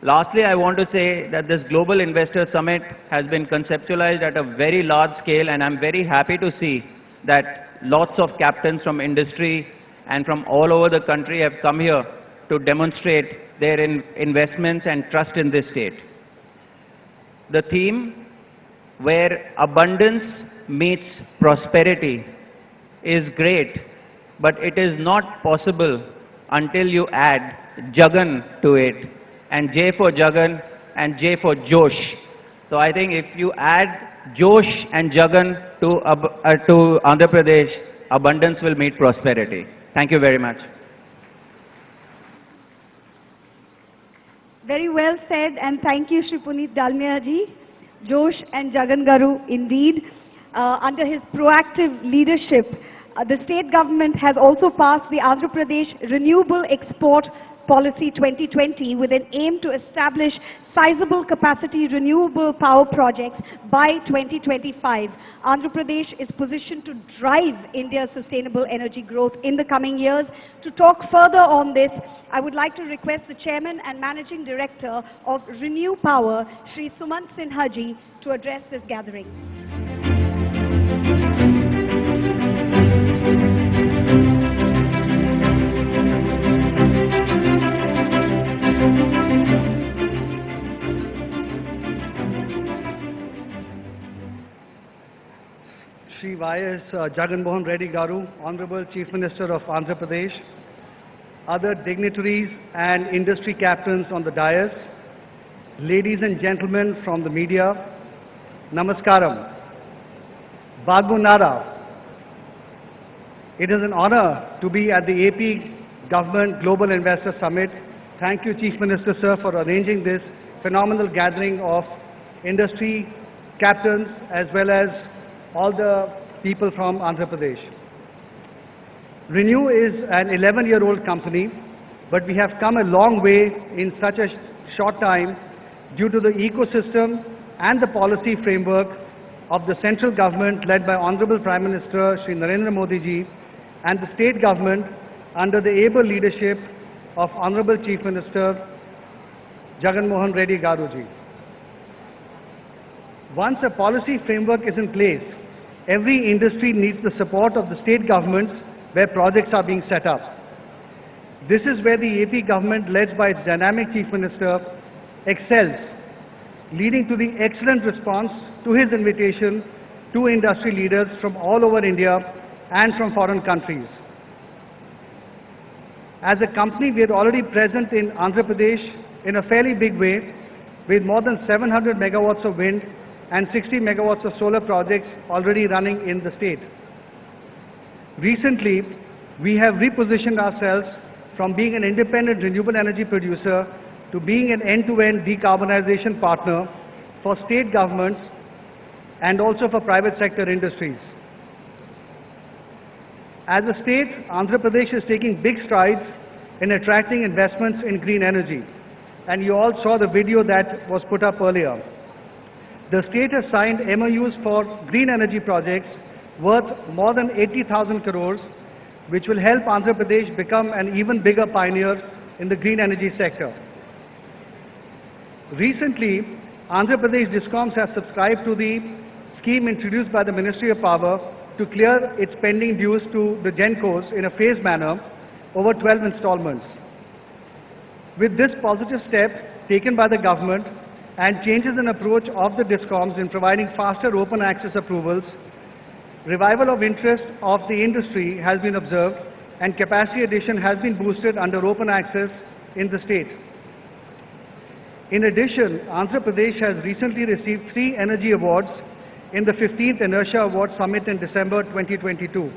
Lastly, I want to say that this Global Investor Summit has been conceptualized at a very large scale, and I'm very happy to see that lots of captains from industry and from all over the country have come here to demonstrate their investments and trust in this state. The theme, where abundance meets prosperity, is great, but it is not possible until you add Jagan to it, and J for Jagan and J for Josh. So I think if you add Josh and Jagan to Andhra Pradesh, abundance will meet prosperity. Thank you very much. Very well said, and thank you, Shri Puneet Dalmia ji. Josh and Jagan Garu, indeed, under his proactive leadership, the state government has also passed the Andhra Pradesh Renewable Export Policy 2020 with an aim to establish sizable capacity renewable power projects by 2025. Andhra Pradesh is positioned to drive India's sustainable energy growth in the coming years. To talk further on this, I would like to request the Chairman and Managing Director of Renew Power, Shri Sumant Sinha ji, to address this gathering. Shri Y.S. Jagan Mohan Reddy Garu, Honorable Chief Minister of Andhra Pradesh, other dignitaries and industry captains on the dais, ladies and gentlemen from the media, Namaskaram. Bagunara. It is an honor to be at the AP Government Global Investor Summit. Thank you, Chief Minister, sir, for arranging this phenomenal gathering of industry captains as well as all the people from Andhra Pradesh. Renew is an 11-year-old company, but we have come a long way in such a short time due to the ecosystem and the policy framework of the central government led by Honorable Prime Minister Shri Narendra Modi ji and the state government under the able leadership of Honorable Chief Minister Jagan Mohan Reddy Garu ji. Once a policy framework is in place, every industry needs the support of the state governments where projects are being set up. This is where the AP government, led by its dynamic Chief Minister, excels, leading to the excellent response to his invitation to industry leaders from all over India and from foreign countries. As a company, we are already present in Andhra Pradesh in a fairly big way, with more than 700 megawatts of wind and 60 megawatts of solar projects already running in the state. Recently, we have repositioned ourselves from being an independent renewable energy producer to being an end-to-end decarbonization partner for state governments and also for private sector industries. As a state, Andhra Pradesh is taking big strides in attracting investments in green energy. And you all saw the video that was put up earlier. The state has signed MOUs for green energy projects worth more than 80,000 crores, which will help Andhra Pradesh become an even bigger pioneer in the green energy sector. Recently, Andhra Pradesh Discoms has subscribed to the scheme introduced by the Ministry of Power to clear its pending dues to the GENCOs in a phased manner over 12 installments. With this positive step taken by the government and changes in approach of the Discoms in providing faster open access approvals, revival of interest of the industry has been observed and capacity addition has been boosted under open access in the state. In addition, Andhra Pradesh has recently received 3 energy awards in the 15th Inertia Award Summit in December 2022.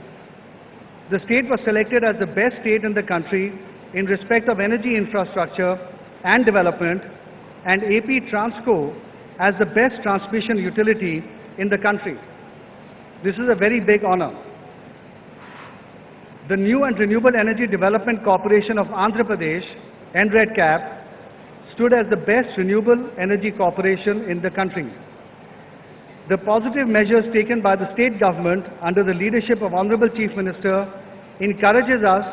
The state was selected as the best state in the country in respect of energy infrastructure and development, and AP Transco as the best transmission utility in the country. This is a very big honor. The New and Renewable Energy Development Corporation of Andhra Pradesh, NREDCAP, stood as the best renewable energy corporation in the country. The positive measures taken by the state government under the leadership of Honorable Chief Minister encourages us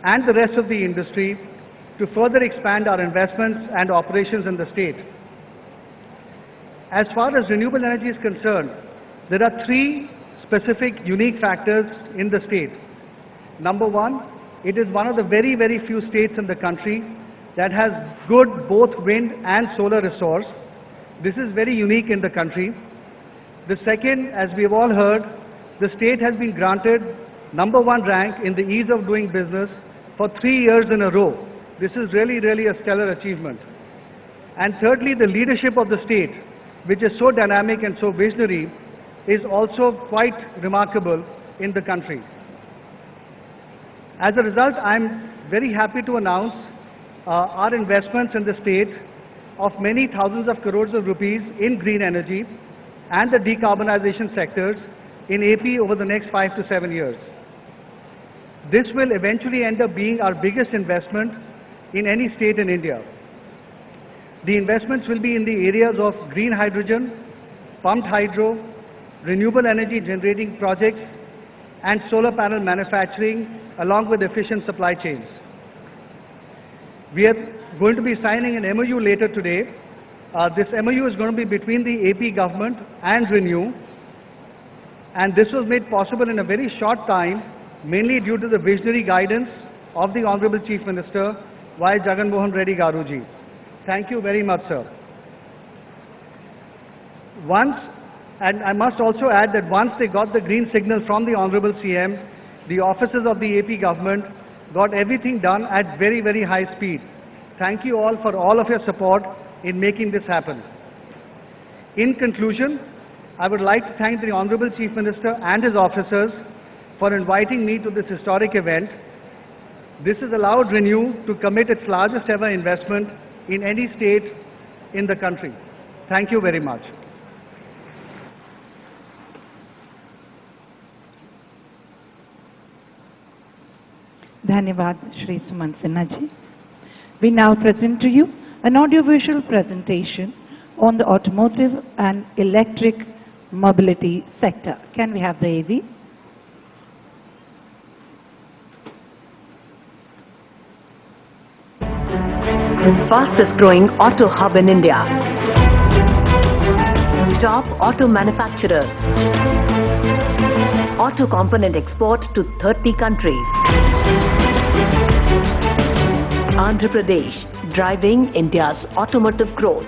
and the rest of the industry to further expand our investments and operations in the state. As far as renewable energy is concerned, there are 3 specific unique factors in the state. Number 1, it is one of the very, very few states in the country that has good both wind and solar resource. This is very unique in the country. The second, as we have all heard, the state has been granted number 1 rank in the ease of doing business for 3 years in a row. This is really, really a stellar achievement. And thirdly, the leadership of the state, which is so dynamic and so visionary, is also quite remarkable in the country. As a result, I am very happy to announce our investments in the state of many thousands of crores of rupees in green energy and the decarbonization sectors in AP over the next 5 to 7 years. This will eventually end up being our biggest investment in any state in India. The investments will be in the areas of green hydrogen, pumped hydro, renewable energy generating projects, and solar panel manufacturing, along with efficient supply chains. We are going to be signing an MOU later today. This MOU is going to be between the AP government and ReNew, and this was made possible in a very short time, mainly due to the visionary guidance of the Honorable Chief Minister, Y. Jagan Mohan Reddy Garuji. Thank you very much, sir. And I must also add that once they got the green signal from the Honorable CM, the officers of the AP government got everything done at very, very high speed. Thank you all for all of your support in making this happen. In conclusion, I would like to thank the Honorable Chief Minister and his officers for inviting me to this historic event. This has allowed ReNew to commit its largest ever investment in any state in the country. Thank you very much. Dhanyavad Shri Suman Sinha ji. We now present to you an audiovisual presentation on the automotive and electric mobility sector. Can we have the AV? Fastest growing auto hub in India. Top auto manufacturers. Auto component export to 30 countries. Andhra Pradesh, driving India's automotive growth.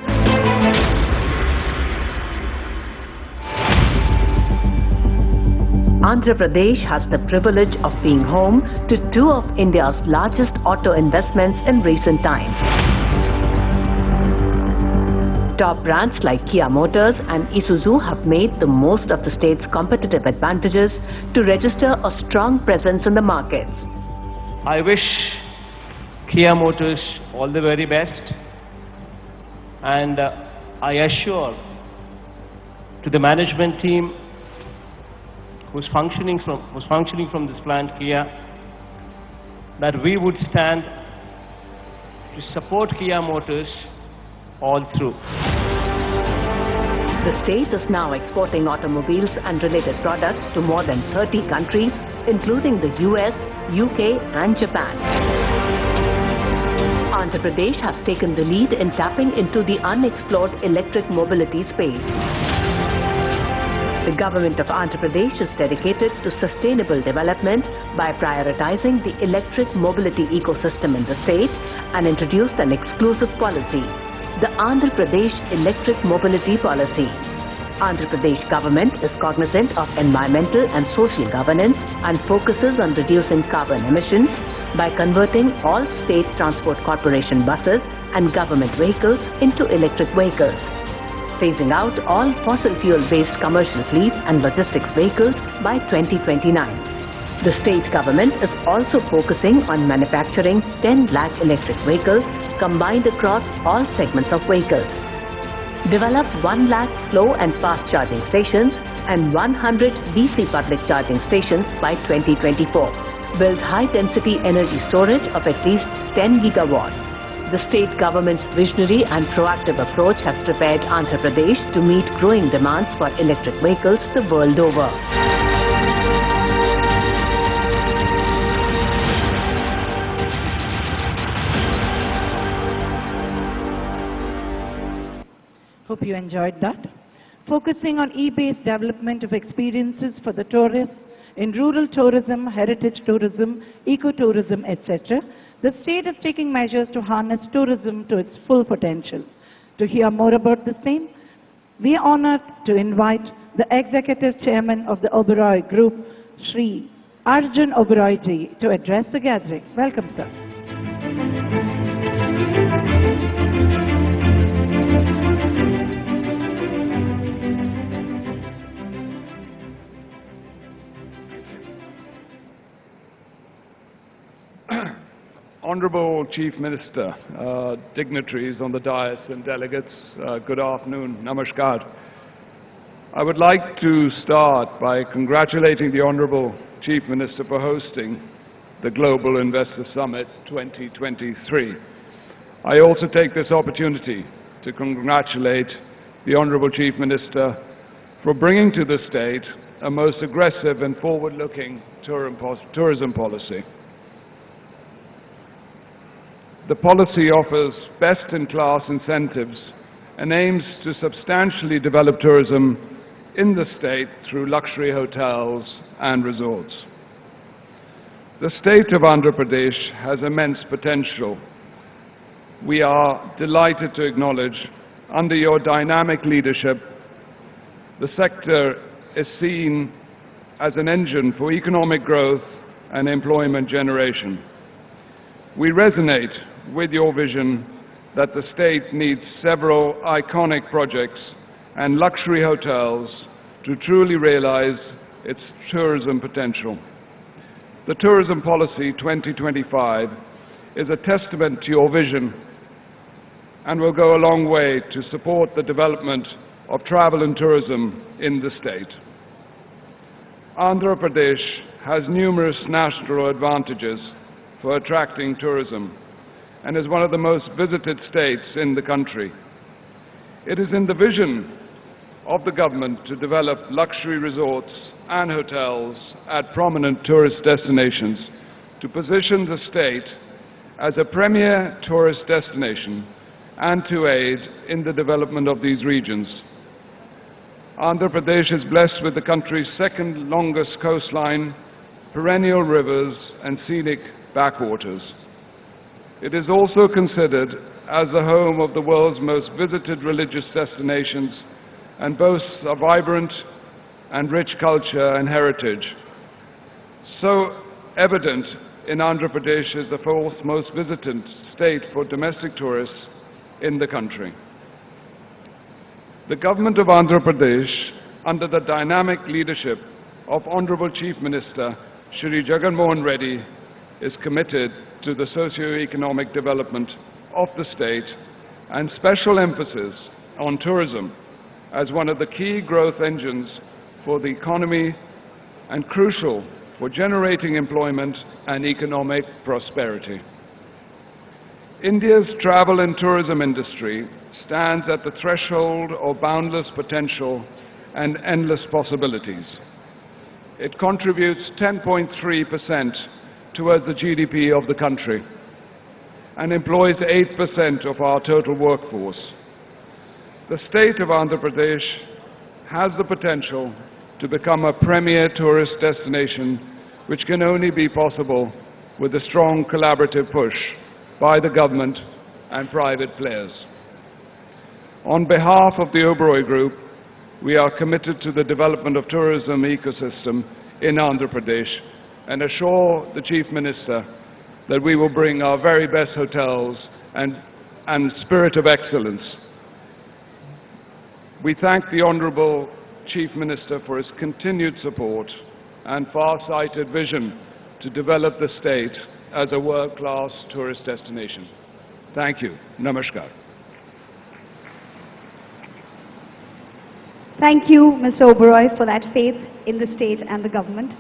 Andhra Pradesh has the privilege of being home to two of India's largest auto investments in recent times. Top brands like Kia Motors and Isuzu have made the most of the state's competitive advantages to register a strong presence in the markets. I wish Kia Motors all the very best, and I assure to the management team who's functioning from this plant Kia that we would stand to support Kia Motors all through. The state is now exporting automobiles and related products to more than 30 countries, including the US, UK and Japan. Andhra Pradesh has taken the lead in tapping into the unexplored electric mobility space. The government of Andhra Pradesh is dedicated to sustainable development by prioritizing the electric mobility ecosystem in the state and introduced an exclusive policy, the Andhra Pradesh Electric Mobility Policy. Andhra Pradesh government is cognizant of environmental and social governance and focuses on reducing carbon emissions by converting all state transport corporation buses and government vehicles into electric vehicles, phasing out all fossil fuel-based commercial fleets and logistics vehicles by 2029. The state government is also focusing on manufacturing 10 lakh electric vehicles combined across all segments of vehicles. Develop 1 lakh slow and fast charging stations and 100 DC public charging stations by 2024. Build high-density energy storage of at least 10 gigawatts. The state government's visionary and proactive approach has prepared Andhra Pradesh to meet growing demands for electric vehicles the world over. Hope you enjoyed that. Focusing on e-based development of experiences for the tourists in rural tourism, heritage tourism, ecotourism, etc., the state is taking measures to harness tourism to its full potential. To hear more about the same, we are honored to invite the Executive Chairman of the Oberoi Group, Sri Arjun Oberoi ji, to address the gathering. Welcome, sir. Honorable Chief Minister, dignitaries on the dais and delegates, good afternoon, namaskar. I would like to start by congratulating the Honorable Chief Minister for hosting the Global Investor Summit 2023. I also take this opportunity to congratulate the Honorable Chief Minister for bringing to the state a most aggressive and forward-looking tourism policy. The policy offers best-in-class incentives and aims to substantially develop tourism in the state through luxury hotels and resorts. The state of Andhra Pradesh has immense potential. We are delighted to acknowledge, under your dynamic leadership, the sector is seen as an engine for economic growth and employment generation. We resonate with your vision that the state needs several iconic projects and luxury hotels to truly realize its tourism potential. The Tourism Policy 2025 is a testament to your vision and will go a long way to support the development of travel and tourism in the state. Andhra Pradesh has numerous national advantages for attracting tourism and is one of the most visited states in the country. It is in the vision of the government to develop luxury resorts and hotels at prominent tourist destinations to position the state as a premier tourist destination and to aid in the development of these regions. Andhra Pradesh is blessed with the country's second longest coastline, perennial rivers and scenic backwaters. It is also considered as the home of the world's most visited religious destinations and boasts a vibrant and rich culture and heritage. So evident in Andhra Pradesh is the fourth most visited state for domestic tourists in the country. The government of Andhra Pradesh, under the dynamic leadership of Honorable Chief Minister Shri Jagan Mohan Reddy, is committed to the socio-economic development of the state and special emphasis on tourism as one of the key growth engines for the economy and crucial for generating employment and economic prosperity. India's travel and tourism industry stands at the threshold of boundless potential and endless possibilities. It contributes 10.3% towards the GDP of the country and employs 8% of our total workforce. The state of Andhra Pradesh has the potential to become a premier tourist destination, which can only be possible with a strong collaborative push by the government and private players. On behalf of the Oberoi Group, we are committed to the development of tourism ecosystem in Andhra Pradesh and assure the Chief Minister that we will bring our very best hotels and spirit of excellence. We thank the Honorable Chief Minister for his continued support and far-sighted vision to develop the state as a world-class tourist destination. Thank you. Namaskar. Thank you, Mr. Oberoi, for that faith in the state and the government.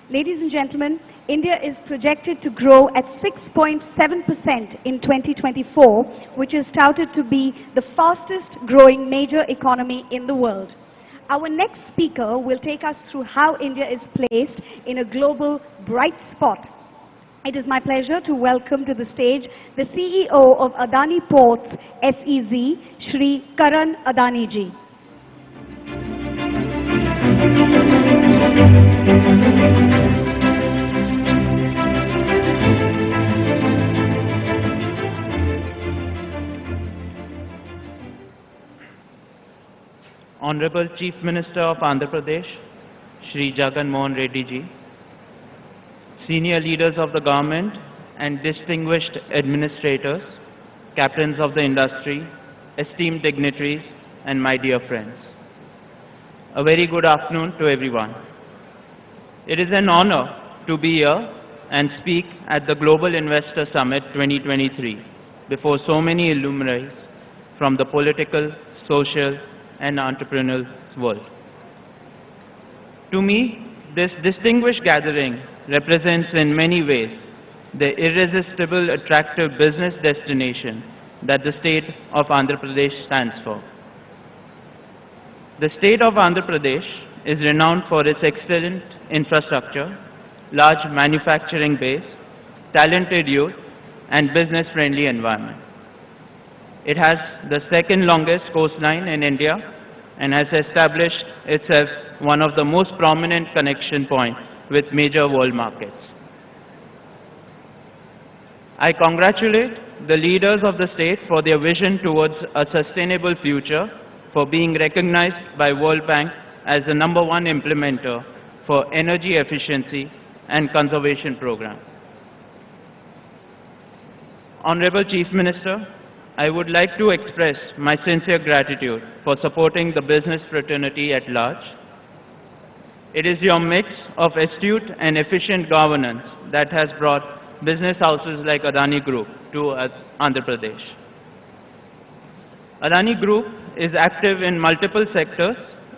Ladies and gentlemen, India is projected to grow at 6.7% in 2024, which is touted to be the fastest growing major economy in the world. Our next speaker will take us through how India is placed in a global bright spot. It is my pleasure to welcome to the stage the CEO of Adani Ports SEZ, Shri Karan Adani ji. Honorable Chief Minister of Andhra Pradesh, Shri Jagan Mohan Reddy ji, senior leaders of the government and distinguished administrators, captains of the industry, esteemed dignitaries, and my dear friends. A very good afternoon to everyone. It is an honor to be here and speak at the Global Investor Summit 2023 before so many luminaries from the political, social, and entrepreneurial world. To me, this distinguished gathering represents in many ways the irresistible attractive business destination that the state of Andhra Pradesh stands for. The state of Andhra Pradesh is renowned for its excellent infrastructure, large manufacturing base, talented youth, and business-friendly environment. It has the second longest coastline in India and has established itself one of the most prominent connection points with major world markets. I congratulate the leaders of the state for their vision towards a sustainable future, for being recognized by World Bank as the #1 implementer for energy efficiency and conservation program. Honorable Chief Minister, I would like to express my sincere gratitude for supporting the business fraternity at large. It is your mix of astute and efficient governance that has brought business houses like Adani Group to Andhra Pradesh. Adani Group is active in multiple sectors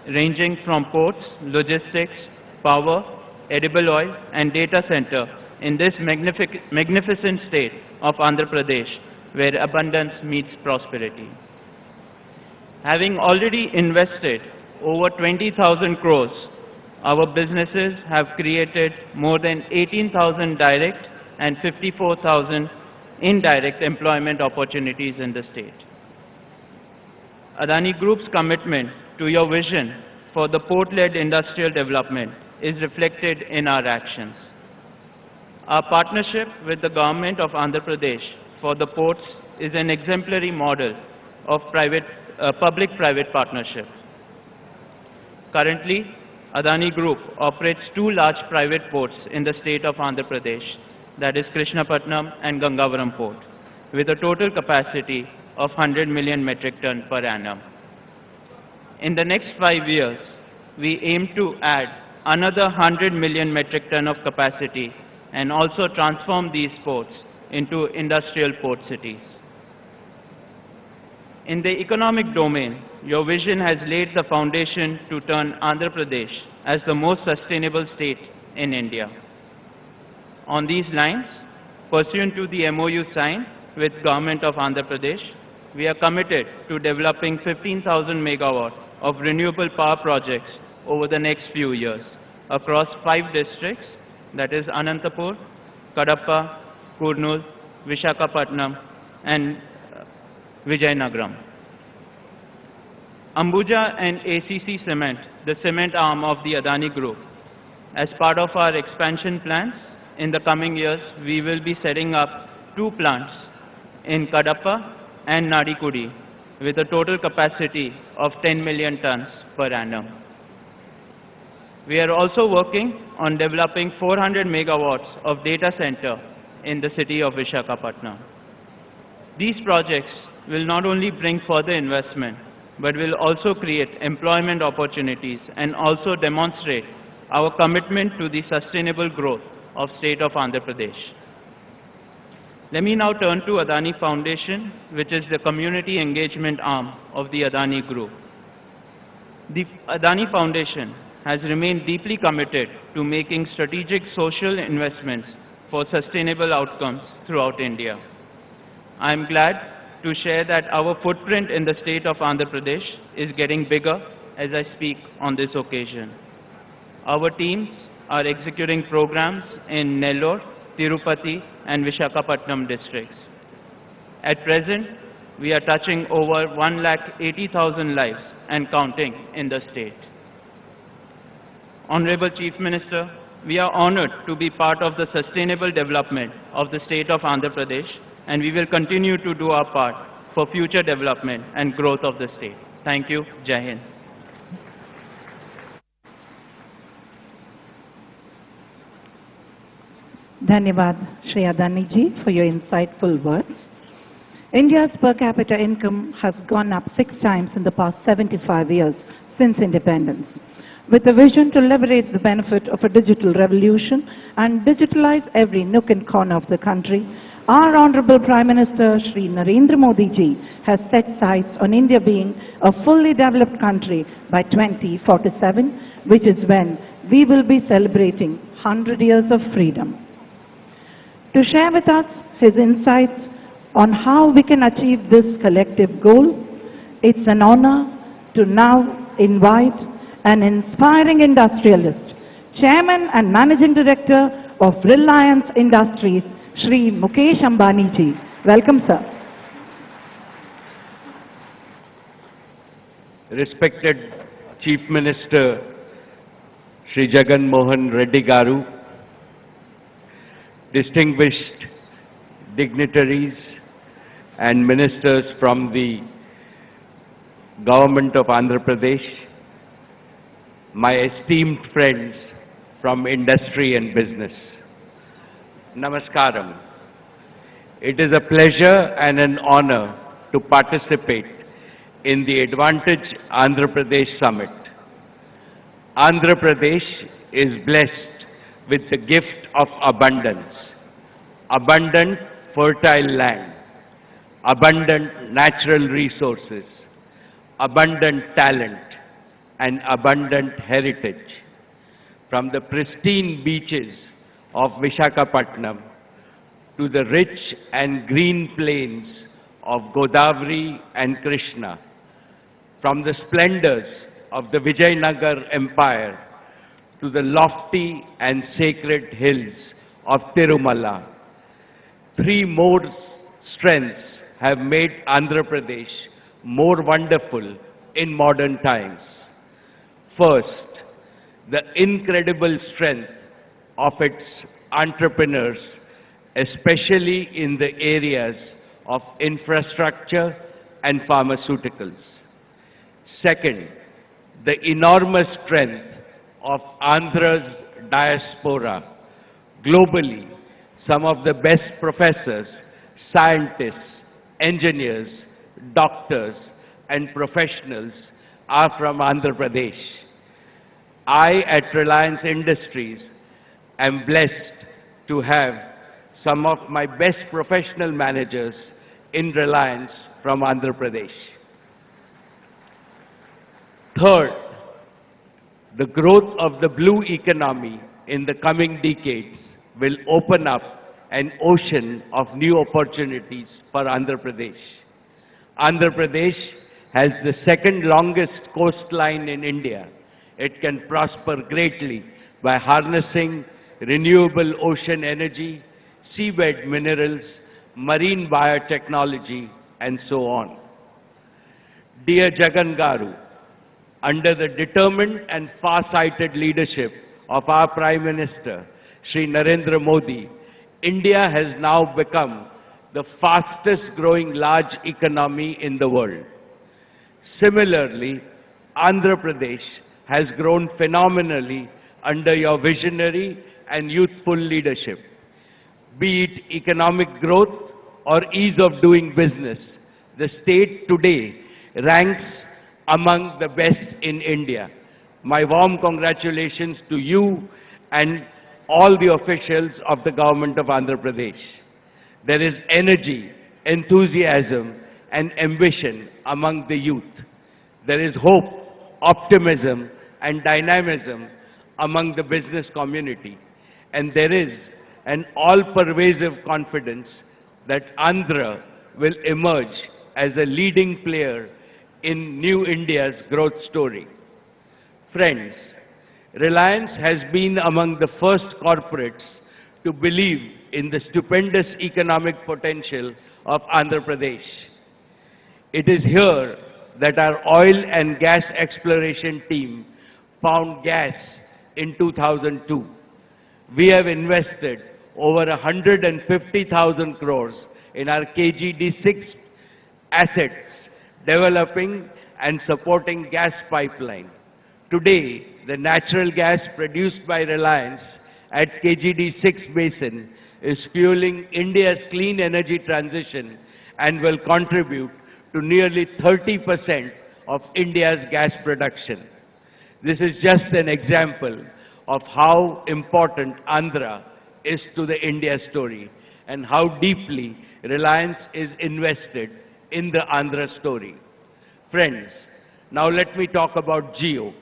ranging from ports, logistics, power, edible oil and data center in this magnificent state of Andhra Pradesh where abundance meets prosperity. Having already invested over 20,000 crores, our businesses have created more than 18,000 direct and 54,000 indirect employment opportunities in the state. Adani Group's commitment to your vision for the port-led industrial development is reflected in our actions. Our partnership with the government of Andhra Pradesh for the ports is an exemplary model of public-private partnership. Currently, Adani Group operates 2 large private ports in the state of Andhra Pradesh, that is Visakhapatnam and Gangavaram Port, with a total capacity of 100 million metric ton per annum. In the next 5 years, we aim to add another 100 million metric ton of capacity and also transform these ports into industrial port cities. In the economic domain, your vision has laid the foundation to turn Andhra Pradesh as the most sustainable state in India. On these lines, pursuant to the MOU signed with Government of Andhra Pradesh, we are committed to developing 15,000 megawatts of renewable power projects over the next few years across 5 districts, that is Anantapur, Kadapa, Kurnool, Visakhapatnam and Vijayanagaram. Ambuja and ACC Cement, the cement arm of the Adani Group. As part of our expansion plans, in the coming years, we will be setting up 2 plants in Kadapa and Nadikudi with a total capacity of 10 million tons per annum. We are also working on developing 400 megawatts of data center in the city of Visakhapatnam. These projects will not only bring further investment, but will also create employment opportunities and also demonstrate our commitment to the sustainable growth of state of Andhra Pradesh. Let me now turn to Adani Foundation, which is the community engagement arm of the Adani Group. The Adani Foundation has remained deeply committed to making strategic social investments for sustainable outcomes throughout India. I am glad to share that our footprint in the state of Andhra Pradesh is getting bigger as I speak on this occasion. Our teams are executing programs in Nellore, Tirupati and Visakhapatnam districts. At present, we are touching over 1,80,000 lives and counting in the state. Honorable Chief Minister, we are honored to be part of the sustainable development of the state of Andhra Pradesh, and we will continue to do our part for future development and growth of the state. Thank you. Jai Hind. Dhanyavad, Shri Adani ji, for your insightful words. India's per capita income has gone up 6 times in the past 75 years since independence. With a vision to leverage the benefit of a digital revolution and digitalize every nook and corner of the country, our Honorable Prime Minister Shri Narendra Modi ji has set sights on India being a fully developed country by 2047, which is when we will be celebrating 100 years of freedom. To share with us his insights on how we can achieve this collective goal, it's an honor to now invite an inspiring industrialist, Chairman and Managing Director of Reliance Industries, Shri Mukesh Ambani ji. Welcome, sir. Respected Chief Minister Shri Jagan Mohan Reddy Garu, distinguished dignitaries and ministers from the Government of Andhra Pradesh, my esteemed friends from industry and business, Namaskaram. It is a pleasure and an honor to participate in the Advantage Andhra Pradesh Summit. Andhra Pradesh is blessed with the gift of abundance, abundant fertile land, abundant natural resources, abundant talent, and abundant heritage. From the pristine beaches of Visakhapatnam to the rich and green plains of Godavari and Krishna, from the splendors of the Vijayanagar Empire to the lofty and sacred hills of Tirumala, three more strengths have made Andhra Pradesh more wonderful in modern times. First, the incredible strength of its entrepreneurs, especially in the areas of infrastructure and pharmaceuticals. Second, the enormous strength of Andhra's diaspora. Globally, some of the best professors, scientists, engineers, doctors, and professionals are from Andhra Pradesh. I, at Reliance Industries, am blessed to have some of my best professional managers in Reliance from Andhra Pradesh. Third, the growth of the blue economy in the coming decades will open up an ocean of new opportunities for Andhra Pradesh. Andhra Pradesh has the second longest coastline in India. It can prosper greatly by harnessing renewable ocean energy, seabed minerals, marine biotechnology, and so on. Dear Jagan Garu, under the determined and far-sighted leadership of our Prime Minister, Shri Narendra Modi, India has now become the fastest growing large economy in the world. Similarly, Andhra Pradesh has grown phenomenally under your visionary and youthful leadership. Be it economic growth or ease of doing business, the state today ranks among the best in India. My warm congratulations to you and all the officials of the government of Andhra Pradesh. There is energy, enthusiasm, and ambition among the youth. There is hope, optimism, and dynamism among the business community. And there is an all-pervasive confidence that Andhra will emerge as a leading player in New India's growth story. Friends, Reliance has been among the first corporates to believe in the stupendous economic potential of Andhra Pradesh. It is here that our oil and gas exploration team found gas in 2002. We have invested over 150,000 crores in our KGD6 assets, developing and supporting gas pipeline. Today, the natural gas produced by Reliance at KGD6 basin is fueling India's clean energy transition and will contribute to nearly 30% of India's gas production. This is just an example of how important Andhra is to the India story and how deeply Reliance is invested in the Andhra story. Friends, now let me talk about Jio.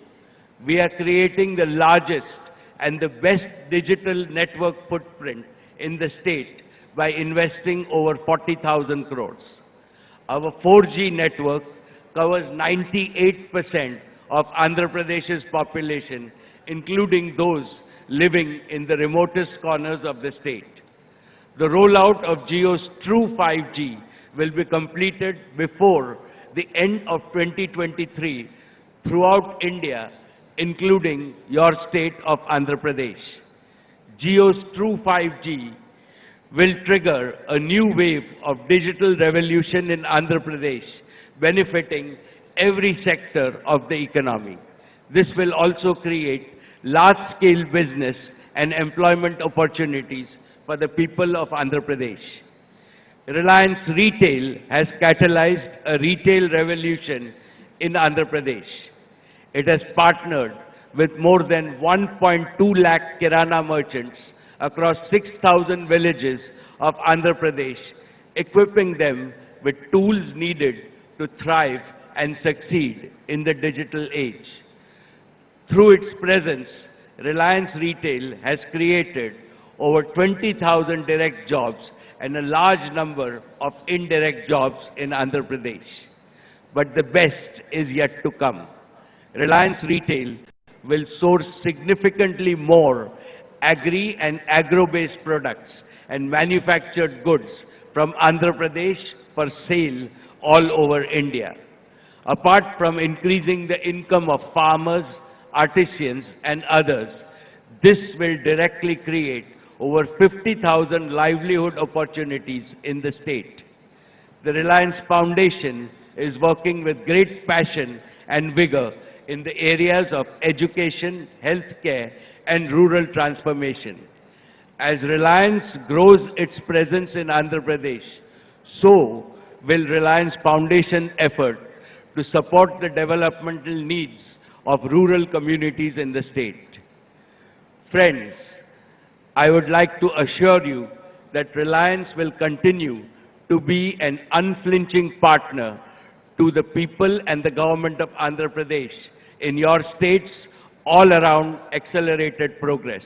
We are creating the largest and the best digital network footprint in the state by investing over 40,000 crores. Our 4G network covers 98% of Andhra Pradesh's population, including those living in the remotest corners of the state. The rollout of Jio's true 5G will be completed before the end of 2023 throughout India, including your state of Andhra Pradesh. Jio's true 5G will trigger a new wave of digital revolution in Andhra Pradesh, benefiting every sector of the economy. This will also create large-scale business and employment opportunities for the people of Andhra Pradesh. Reliance Retail has catalyzed a retail revolution in Andhra Pradesh. It has partnered with more than 1.2 lakh Kirana merchants across 6,000 villages of Andhra Pradesh, equipping them with tools needed to thrive and succeed in the digital age. Through its presence, Reliance Retail has created over 20,000 direct jobs and a large number of indirect jobs in Andhra Pradesh. But the best is yet to come. Reliance Retail will source significantly more agri and agro-based products and manufactured goods from Andhra Pradesh for sale all over India. Apart from increasing the income of farmers, artisans and others, this will directly create over 50,000 livelihood opportunities in the state. The Reliance Foundation is working with great passion and vigor in the areas of education, healthcare and rural transformation. As Reliance grows its presence in Andhra Pradesh, so will Reliance Foundation effort to support the developmental needs of rural communities in the state. Friends, I would like to assure you that Reliance will continue to be an unflinching partner to the people and the government of Andhra Pradesh in your states all around accelerated progress.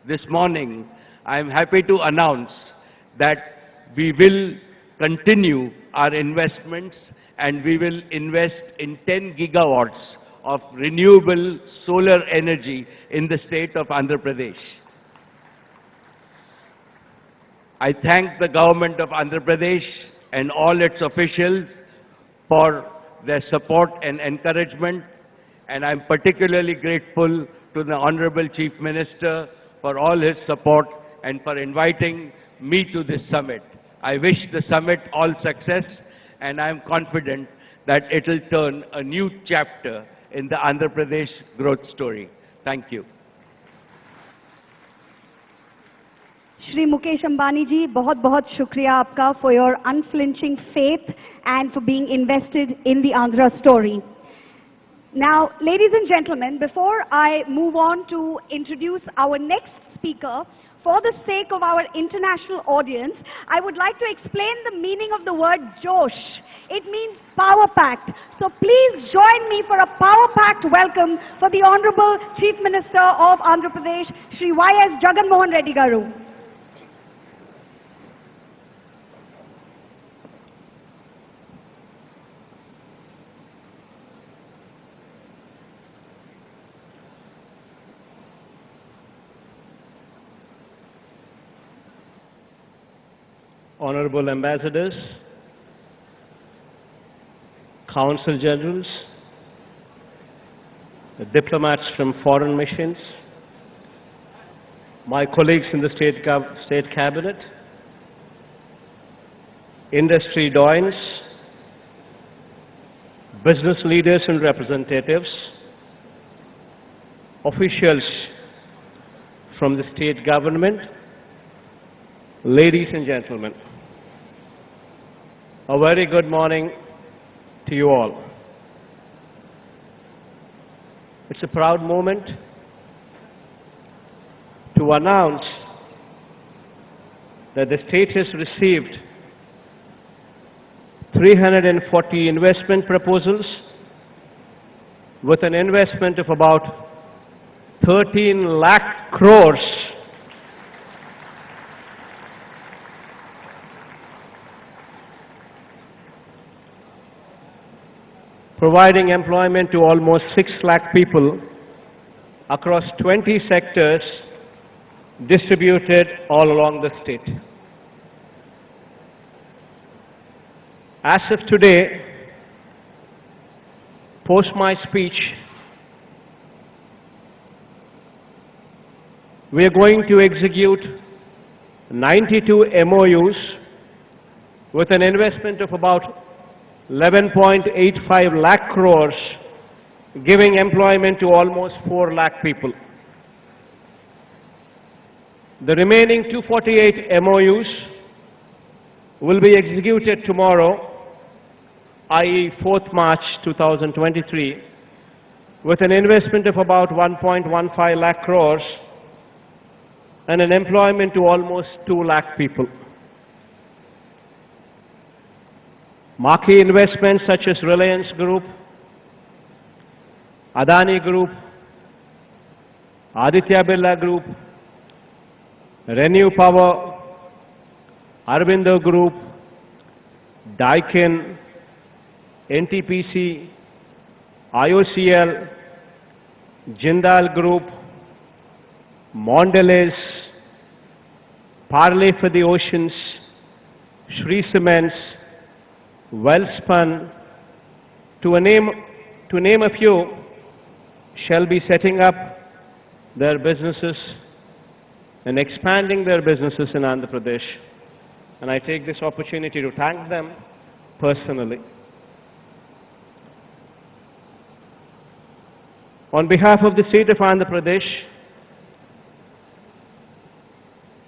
This morning, I am happy to announce that we will continue our investments and we will invest in 10 gigawatts of renewable solar energy in the state of Andhra Pradesh. I thank the government of Andhra Pradesh and all its officials for their support and encouragement, and I'm particularly grateful to the Honorable Chief Minister for all his support and for inviting me to this summit. I wish the summit all success, and I'm confident that it will turn a new chapter in the Andhra Pradesh growth story. Thank you. Shri Mukesh Ambani ji, बहुत शुक्रिया आपका for your unflinching faith and for being invested in the Andhra story. Now, ladies and gentlemen, before I move on to introduce our next speaker, for the sake of our international audience, I would like to explain the meaning of the word Josh. It means power-packed. So please join me for a power-packed welcome for the Honorable Chief Minister of Andhra Pradesh, Shri Y.S. Jagan Mohan Reddy Garu. Honorable Ambassadors, Consul Generals, the diplomats from foreign missions, my colleagues in the State Cabinet, industry doyens, business leaders and representatives, officials from the state government, ladies and gentlemen, a very good morning to you all. It's a proud moment to announce that the state has received 340 investment proposals with an investment of about 13 lakh crores providing employment to almost 6 lakh people across 20 sectors distributed all along the state. As of today, post my speech, we are going to execute 92 MOUs with an investment of about 11.85 lakh crores, giving employment to almost 4 lakh people. The remaining 248 MOUs will be executed tomorrow, i.e. 4th March 2023, with an investment of about 1.15 lakh crores and an employment to almost 2 lakh people. Marquee investments such as Reliance Group, Adani Group, Aditya Birla Group, Renew Power, Aurobindo Group, Daikin, NTPC, IOCL, Jindal Group, Mondelez, Parley for the Oceans, Shree Cements, Wellspun, to name a few, shall be setting up their businesses and expanding their businesses in Andhra Pradesh. And I take this opportunity to thank them personally. On behalf of the state of Andhra Pradesh,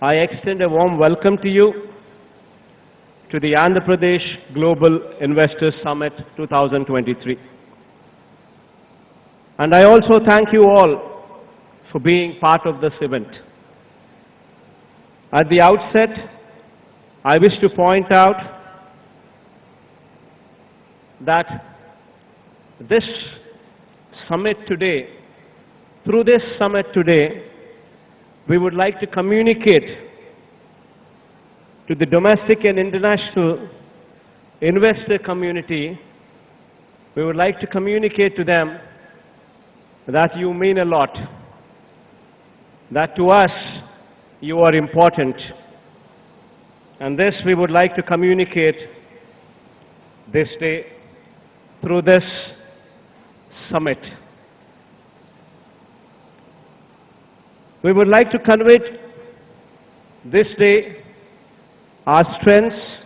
I extend a warm welcome to you to the Andhra Pradesh Global Investors Summit 2023. And I also thank you all for being part of this event. At the outset, I wish to point out that this summit today, through this summit today, we would like to communicate to the domestic and international investor community, we would like to communicate to them that you mean a lot, that to us you are important. And this we would like to communicate this day through this summit. We would like to convey this day our strengths,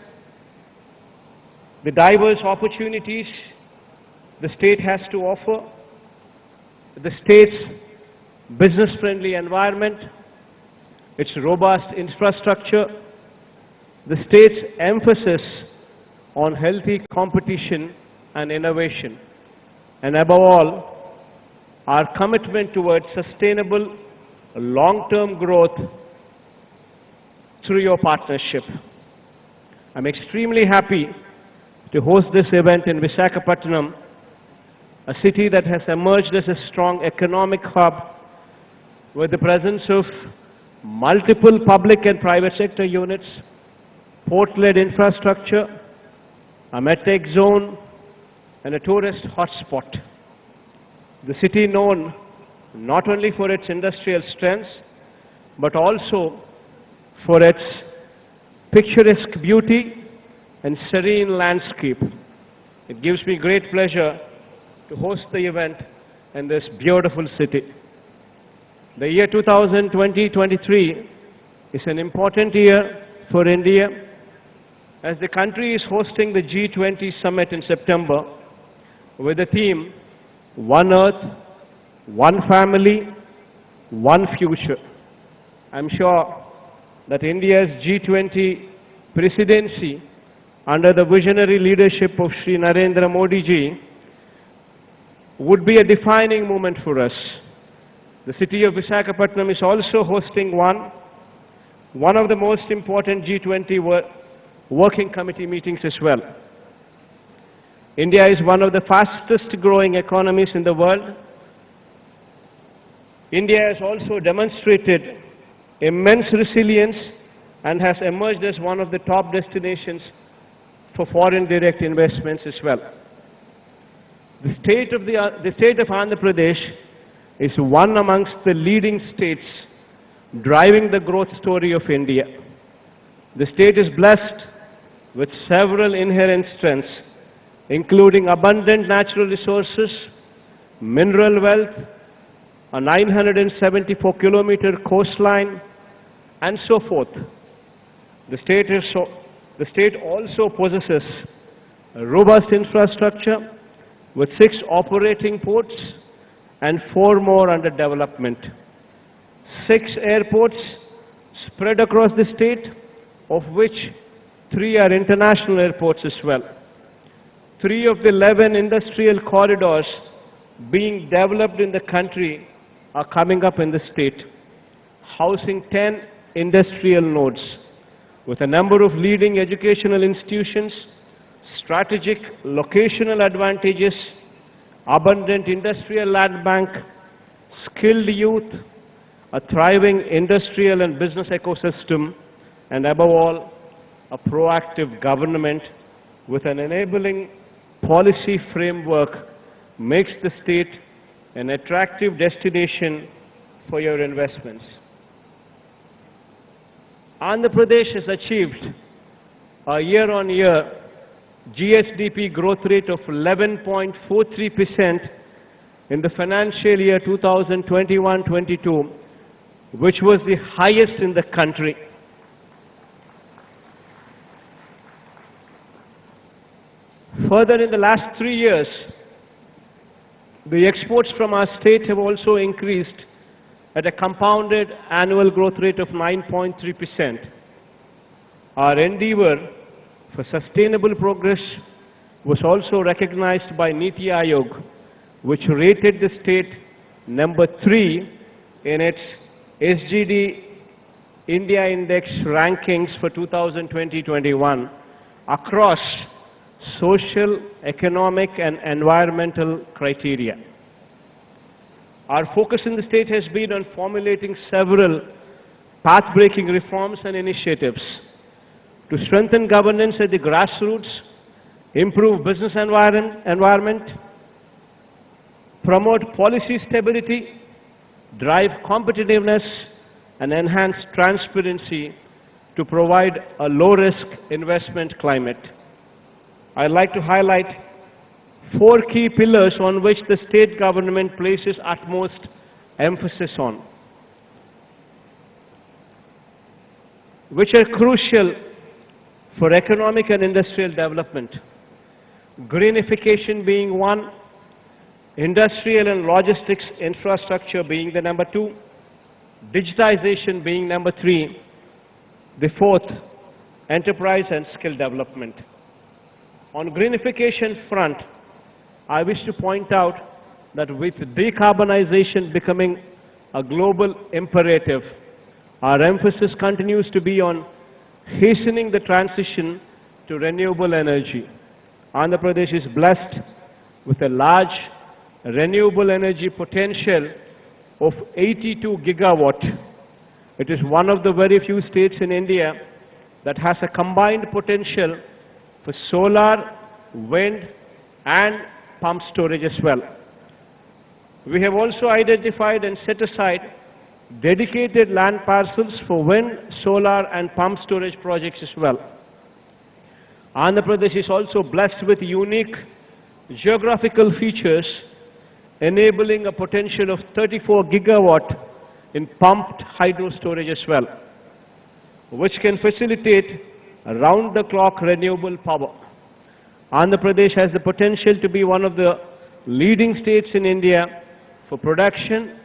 the diverse opportunities the state has to offer, the state's business-friendly environment, its robust infrastructure, the state's emphasis on healthy competition and innovation, and above all, our commitment towards sustainable long-term growth through your partnership. I'm extremely happy to host this event in Visakhapatnam, a city that has emerged as a strong economic hub with the presence of multiple public and private sector units, port-led infrastructure, a medtech zone, and a tourist hotspot. The city known not only for its industrial strengths, but also for its picturesque beauty and serene landscape. It gives me great pleasure to host the event in this beautiful city. The year 2020-23 is an important year for India, as the country is hosting the G20 summit in September with the theme, One Earth, One Family, One Future. I'm sure that India's G20 presidency under the visionary leadership of Shri Narendra Modi ji would be a defining moment for us. The city of Visakhapatnam is also hosting one of the most important G20 working committee meetings as well. India is one of the fastest growing economies in the world. India has also demonstrated immense resilience and has emerged as one of the top destinations for foreign direct investments as well. The state of Andhra Pradesh is one amongst the leading states driving the growth story of India. The state is blessed with several inherent strengths, including abundant natural resources, mineral wealth, a 974-kilometer coastline, and so forth. The state also possesses a robust infrastructure with 6 operating ports and 4 more under development. 6 airports spread across the state, of which 3 are international airports as well. 3 of the 11 industrial corridors being developed in the country are coming up in the state, housing 10 industrial nodes, with a number of leading educational institutions, strategic locational advantages, abundant industrial land bank, skilled youth, a thriving industrial and business ecosystem, and above all, a proactive government with an enabling policy framework makes the state an attractive destination for your investments. Andhra Pradesh has achieved a year-on-year GSDP growth rate of 11.43% in the financial year 2021-22, which was the highest in the country. Further, in the last 3 years, the exports from our state have also increased at a compounded annual growth rate of 9.3%. Our endeavor for sustainable progress was also recognized by Niti Aayog, which rated the state number 3 in its SGD India Index rankings for 2020-21 across social, economic, and environmental criteria. Our focus in the state has been on formulating several path-breaking reforms and initiatives to strengthen governance at the grassroots, improve business environment, promote policy stability, drive competitiveness, and enhance transparency to provide a low-risk investment climate. I'd like to highlight 4 key pillars on which the state government places utmost emphasis on, which are crucial for economic and industrial development. Greenification being one, industrial and logistics infrastructure being the number 2, digitization being number 3, the 4th, enterprise and skill development. On greenification front, I wish to point out that with decarbonization becoming a global imperative, our emphasis continues to be on hastening the transition to renewable energy. Andhra Pradesh is blessed with a large renewable energy potential of 82 gigawatt. It is one of the very few states in India that has a combined potential for solar, wind, and pump storage as well. We have also identified and set aside dedicated land parcels for wind, solar, and pump storage projects as well. Andhra Pradesh is also blessed with unique geographical features enabling a potential of 34 gigawatt in pumped hydro storage as well, which can facilitate round-the-clock renewable power. Andhra Pradesh has the potential to be one of the leading states in India for production,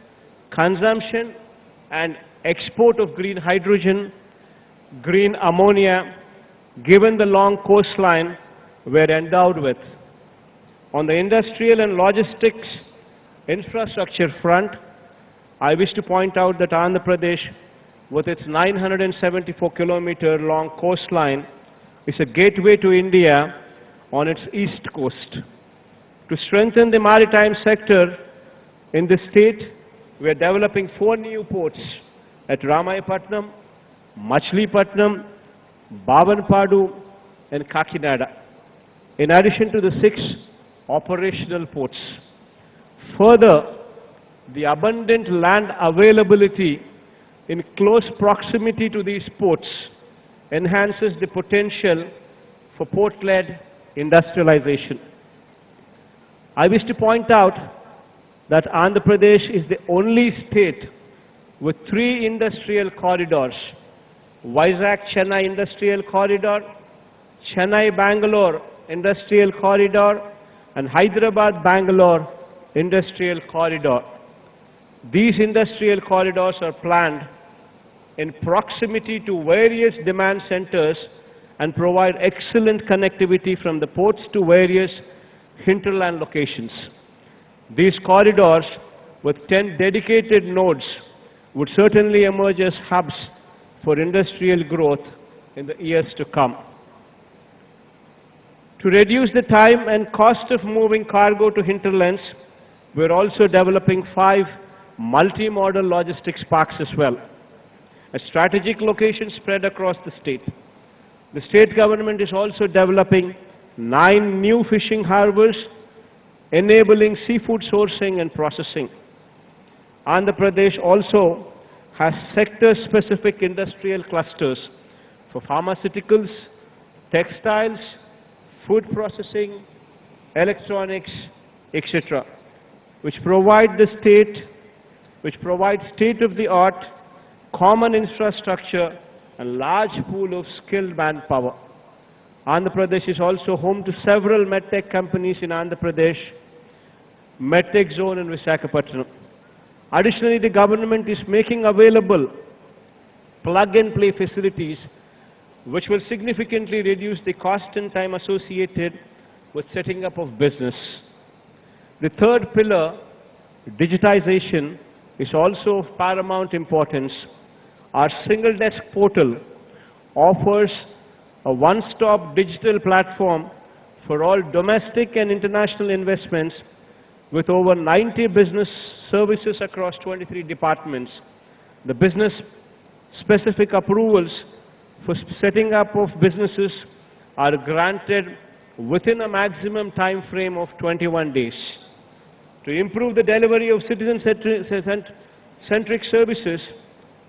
consumption, and export of green hydrogen, green ammonia, given the long coastline we're endowed with. On the industrial and logistics infrastructure front, I wish to point out that Andhra Pradesh, with its 974-kilometer long coastline, is a gateway to India on its east coast. To strengthen the maritime sector in the state, we are developing 4 new ports at Ramayapatnam, Machilipatnam, Bavanpadu, and Kakinada, in addition to the 6 operational ports. Further, the abundant land availability in close proximity to these ports enhances the potential for port-led industrialization. I wish to point out that Andhra Pradesh is the only state with 3 industrial corridors: Vizag-Chennai Industrial Corridor, Chennai-Bangalore Industrial Corridor, and Hyderabad-Bangalore Industrial Corridor. These industrial corridors are planned in proximity to various demand centers and provide excellent connectivity from the ports to various hinterland locations. These corridors, with 10 dedicated nodes, would certainly emerge as hubs for industrial growth in the years to come. To reduce the time and cost of moving cargo to hinterlands, we are also developing 5 multi-modal logistics parks as well, at strategic locations spread across the state. The state government is also developing 9 new fishing harbors, enabling seafood sourcing and processing. Andhra Pradesh also has sector-specific industrial clusters for pharmaceuticals, textiles, food processing, electronics, etc., which provide state-of-the-art common infrastructure and large pool of skilled manpower. Andhra Pradesh is also home to several medtech companies in Andhra Pradesh, medtech zone in Visakhapatnam. Additionally, the government is making available plug-and-play facilities which will significantly reduce the cost and time associated with setting up of business. The third pillar, digitization, is also of paramount importance. Our single desk portal offers a one-stop digital platform for all domestic and international investments, with over 90 business services across 23 departments. The business-specific approvals for setting up of businesses are granted within a maximum time frame of 21 days. To improve the delivery of citizen-centric services,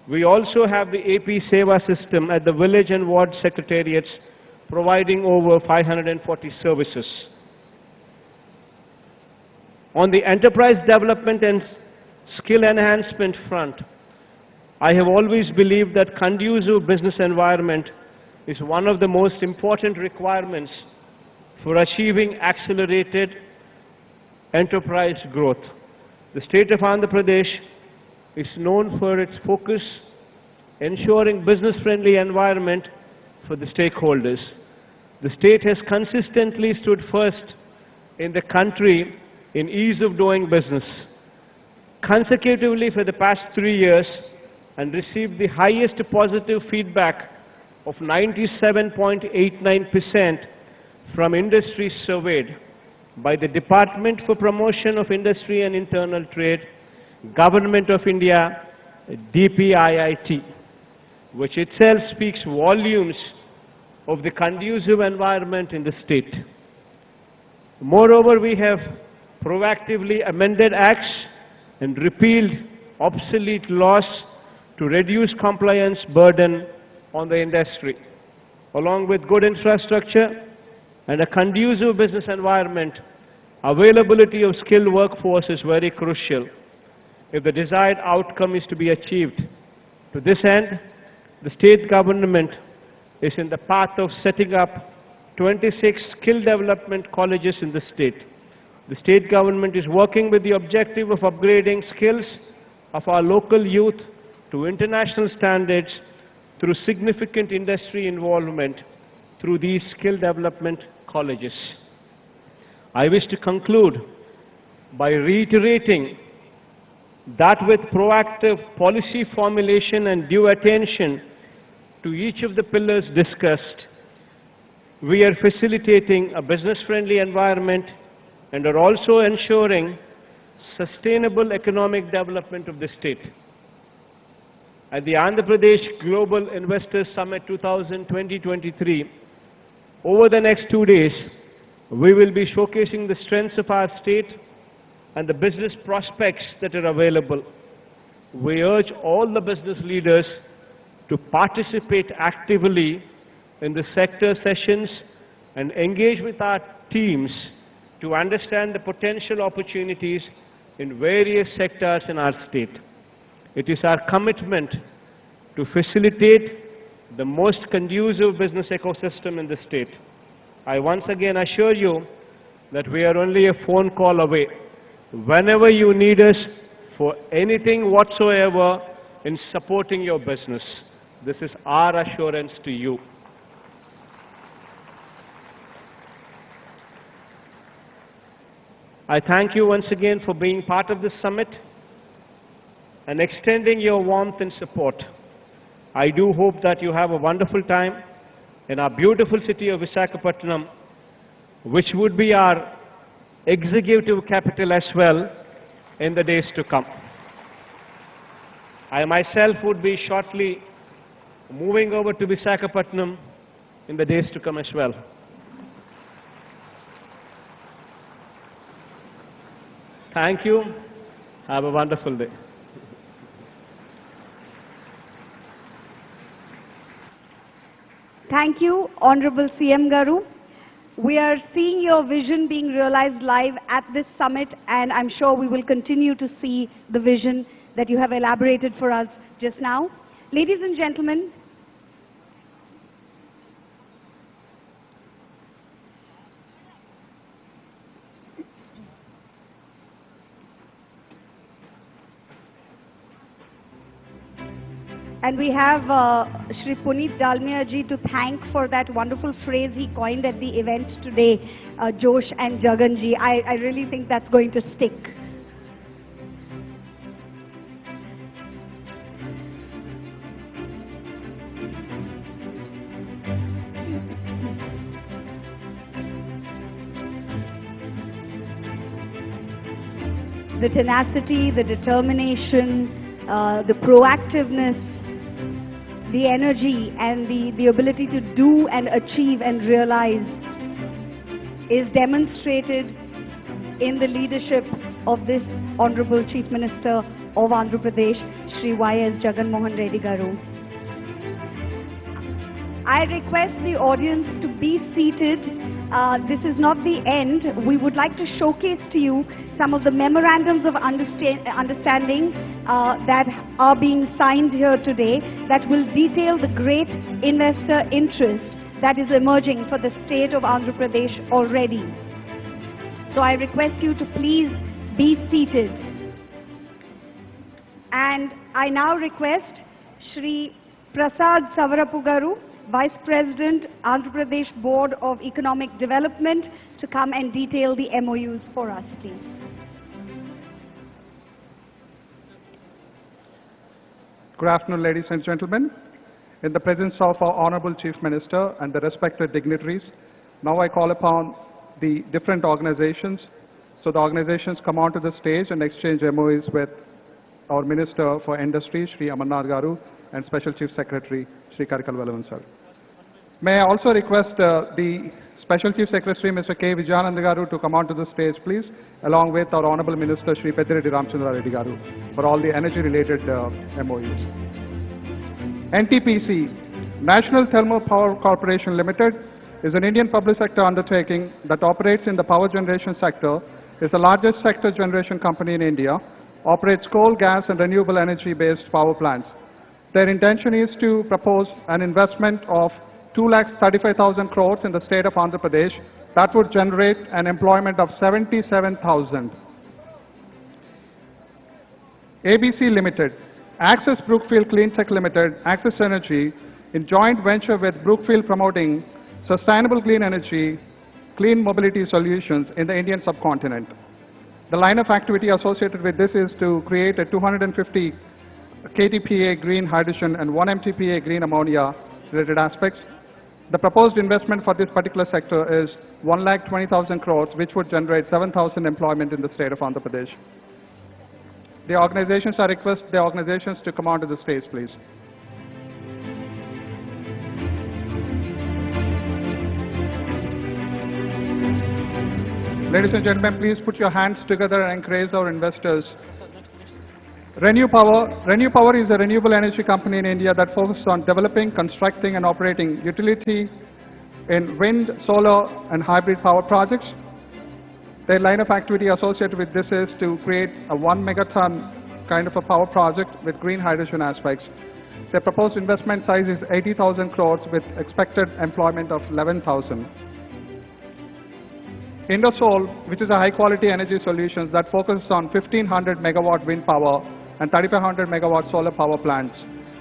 we also have the AP Seva system at the village and ward secretariats, providing over 540 services. On the enterprise development and skill enhancement front, I have always believed that conducive business environment is one of the most important requirements for achieving accelerated enterprise growth. The state of Andhra Pradesh is known for its focus ensuring business-friendly environment for the stakeholders. The state has consistently stood first in the country in ease of doing business, consecutively for the past 3 years, and received the highest positive feedback of 97.89% from industry surveyed by the Department for Promotion of Industry and Internal Trade, Government of India, DPIIT, which itself speaks volumes of the conducive environment in the state. Moreover, we have proactively amended acts and repealed obsolete laws to reduce compliance burden on the industry. Along with good infrastructure and a conducive business environment, availability of skilled workforce is very crucial if the desired outcome is to be achieved. To this end, the state government is in the path of setting up 26 skill development colleges in the state. The state government is working with the objective of upgrading skills of our local youth to international standards through significant industry involvement through these skill development colleges. I wish to conclude by reiterating that with proactive policy formulation and due attention to each of the pillars discussed, we are facilitating a business-friendly environment and are also ensuring sustainable economic development of the state. At the Andhra Pradesh Global Investors Summit 2020-23, over the next 2 days, we will be showcasing the strengths of our state and the business prospects that are available. We urge all the business leaders to participate actively in the sector sessions and engage with our teams to understand the potential opportunities in various sectors in our state. It is our commitment to facilitate the most conducive business ecosystem in the state. I once again assure you that we are only a phone call away. Whenever you need us for anything whatsoever in supporting your business, this is our assurance to you. I thank you once again for being part of this summit and extending your warmth and support. I do hope that you have a wonderful time in our beautiful city of Visakhapatnam, which would be our executive capital as well in the days to come. I myself would be shortly moving over to Visakhapatnam in the days to come as well. Thank you. Have a wonderful day. Thank you, Honorable CM Garu. We are seeing your vision being realized live at this summit, and I'm sure we will continue to see the vision that you have elaborated for us just now. Ladies and gentlemen, and we have Shri Puneet Dalmia ji to thank for that wonderful phrase he coined at the event today, Josh and Jagan ji. I really think that's going to stick. The tenacity, the determination, the proactiveness, the energy and the ability to do and achieve and realize is demonstrated in the leadership of this Honorable Chief Minister of Andhra Pradesh, Shri Y.S. Jagan Mohan Reddy Garu. I request the audience to be seated. This is not the end. We would like to showcase to you some of the memorandums of understanding that are being signed here today that will detail the great investor interest that is emerging for the state of Andhra Pradesh already. So I request you to please be seated. And I now request Shri Prasad Savarapu Garu, Vice President, Andhra Pradesh Board of Economic Development, to come and detail the MOUs for us, please. Good afternoon, ladies and gentlemen. In the presence of our Honorable Chief Minister and the respected dignitaries, now I call upon the different organizations. So the organizations come onto the stage and exchange MOUs with our Minister for Industry, Shri Amarnath Garu, and Special Chief Secretary, Shri Karikal Velavan sir. May I also request the Special Chief Secretary, Mr. K. Vijayananda Garu, to come onto the stage, please, along with our Honorable Minister, Shri Pediredi Ramchandra Reddy Garu, for all the energy-related MOUs. NTPC, National Thermal Power Corporation Limited, is an Indian public sector undertaking that operates in the power generation sector, is the largest sector generation company in India, operates coal, gas, and renewable energy-based power plants. Their intention is to propose an investment of 2,35,000 crores in the state of Andhra Pradesh. That would generate an employment of 77,000. ABC Limited, Access Brookfield Clean Tech Limited, Access Energy, in joint venture with Brookfield, promoting sustainable clean energy, clean mobility solutions in the Indian subcontinent. The line of activity associated with this is to create a 250 KTPA green hydrogen and 1 MTPA green ammonia related aspects. The proposed investment for this particular sector is 1,20,000 crores, which would generate 7,000 employment in the state of Andhra Pradesh. The organizations are request the organizations to come onto the stage, please. Ladies and gentlemen, please put your hands together and encourage our investors. Renew Power is a renewable energy company in India that focuses on developing, constructing and operating utility in wind, solar and hybrid power projects. Their line of activity associated with this is to create a 1 megaton kind of a power project with green hydrogen aspects. Their proposed investment size is 80,000 crores with expected employment of 11,000. Indosol, which is a high-quality energy solutions that focuses on 1,500 megawatt wind power and 3,500 megawatt solar power plants,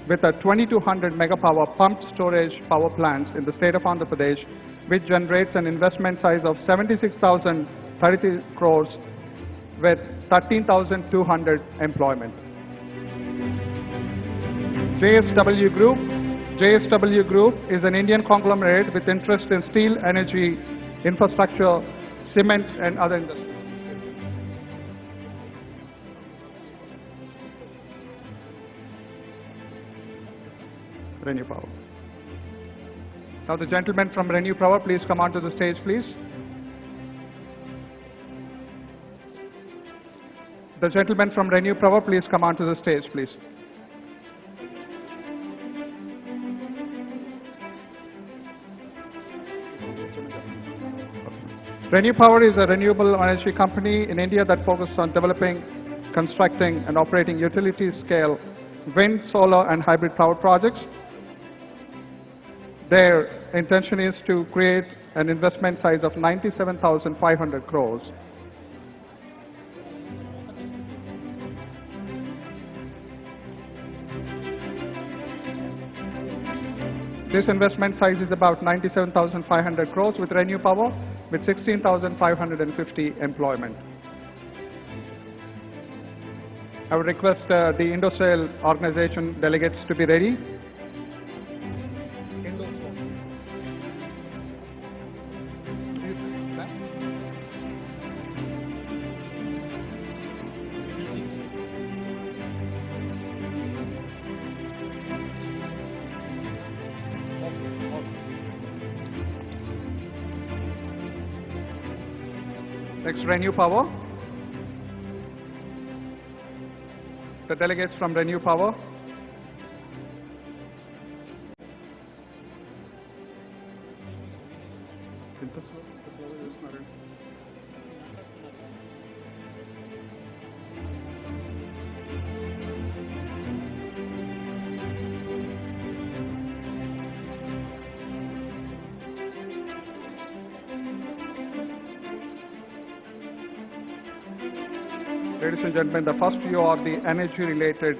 with a 2,200 megapower pumped storage power plants in the state of Andhra Pradesh, which generates an investment size of 76,033 crores with 13,200 employment. JSW Group. JSW Group is an Indian conglomerate with interest in steel, energy, infrastructure, cement and other industries. Renew Power. Now the gentleman from Renew Power, please come onto the stage, please. The gentleman from Renew Power, please come onto the stage, please. Renew Power is a renewable energy company in India that focuses on developing, constructing and operating utility-scale wind, solar and hybrid power projects. Their intention is to create an investment size of 97,500 crores. This investment size is about 97,500 crores with Renew Power, with 16,550 employment. I would request the Indosol organization delegates to be ready. Next, Renew Power. The delegates from Renew Power. Ladies and gentlemen, the first view of the energy-related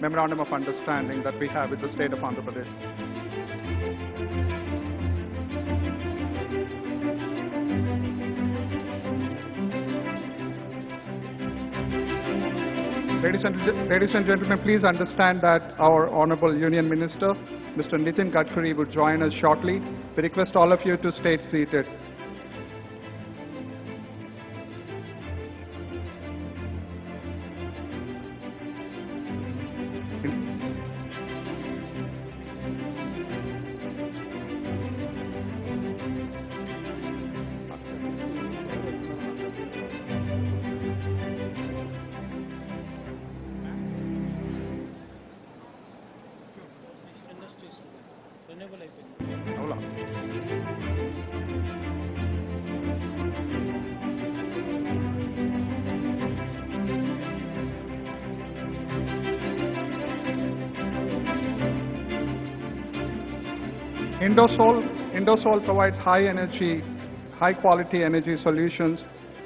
memorandum of understanding that we have with the state of Andhra Pradesh. Ladies and gentlemen, please understand that our Honorable Union Minister, Mr. Nitin Gadkari, would join us shortly. We request all of you to stay seated. Indosol provides high quality energy solutions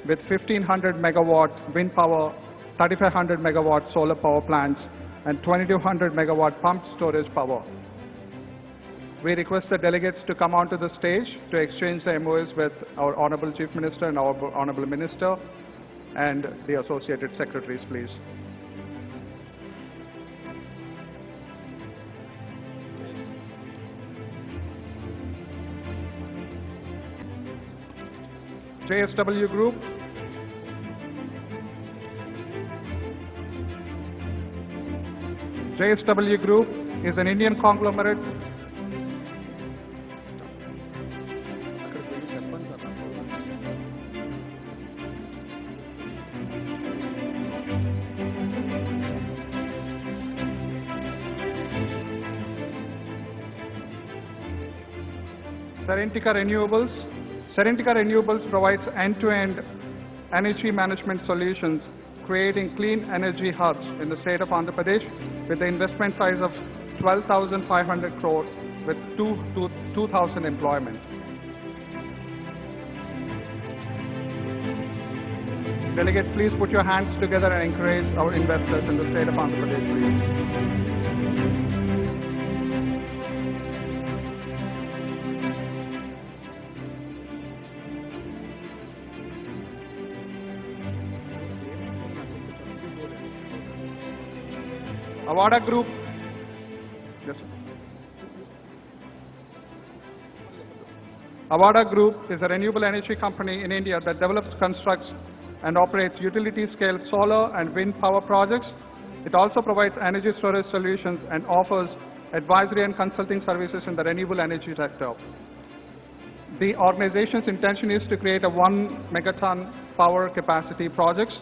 with 1,500 megawatt wind power, 3,500 megawatt solar power plants, and 2,200 megawatt pumped storage power. We request the delegates to come onto the stage to exchange the MOUs with our Honorable Chief Minister and our Honorable Minister and the associated secretaries, please. JSW Group. JSW Group is an Indian conglomerate. Serentica Renewables provides end-to-end energy management solutions, creating clean energy hubs in the state of Andhra Pradesh with the investment size of 12,500 crores with 2,000 employment. Delegates, please put your hands together and encourage our investors in the state of Andhra Pradesh, please. Avada Group, yes, sir. Avada Group is a renewable energy company in India that develops, constructs, and operates utility-scale solar and wind power projects. It also provides energy storage solutions and offers advisory and consulting services in the renewable energy sector. The organization's intention is to create a 1 megaton power capacity projects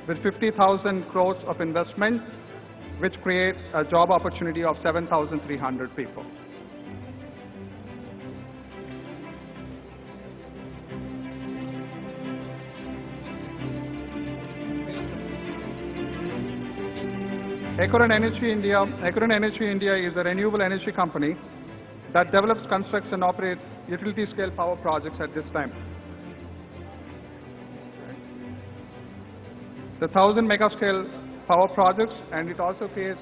with 50,000 crores of investment, which creates a job opportunity of 7,300 people. Acorn Energy India is a renewable energy company that develops, constructs, and operates utility-scale power projects at this time. The 1,000 mega-scale power projects, and it also creates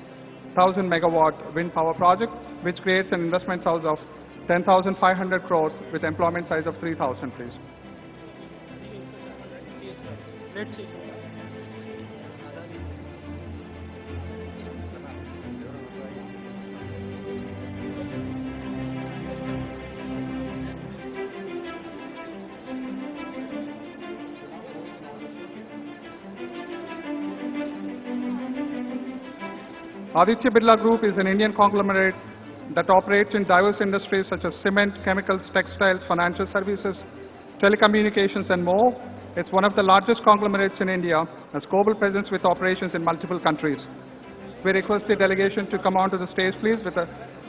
1,000 megawatt wind power project, which creates an investment size of 10,500 crores with employment size of 3,000, please. Let's see. Aditya Birla Group is an Indian conglomerate that operates in diverse industries such as cement, chemicals, textiles, financial services, telecommunications, and more. It's one of the largest conglomerates in India, has global presence with operations in multiple countries. We request the delegation to come onto the stage, please.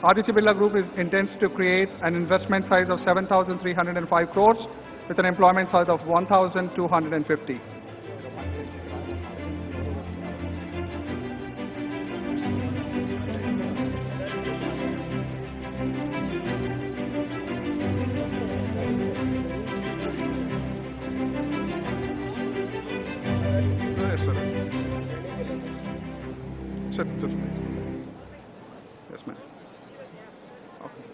Aditya Birla Group intends to create an investment size of 7,305 crores with an employment size of 1,250. Yes, ma'am. Okay.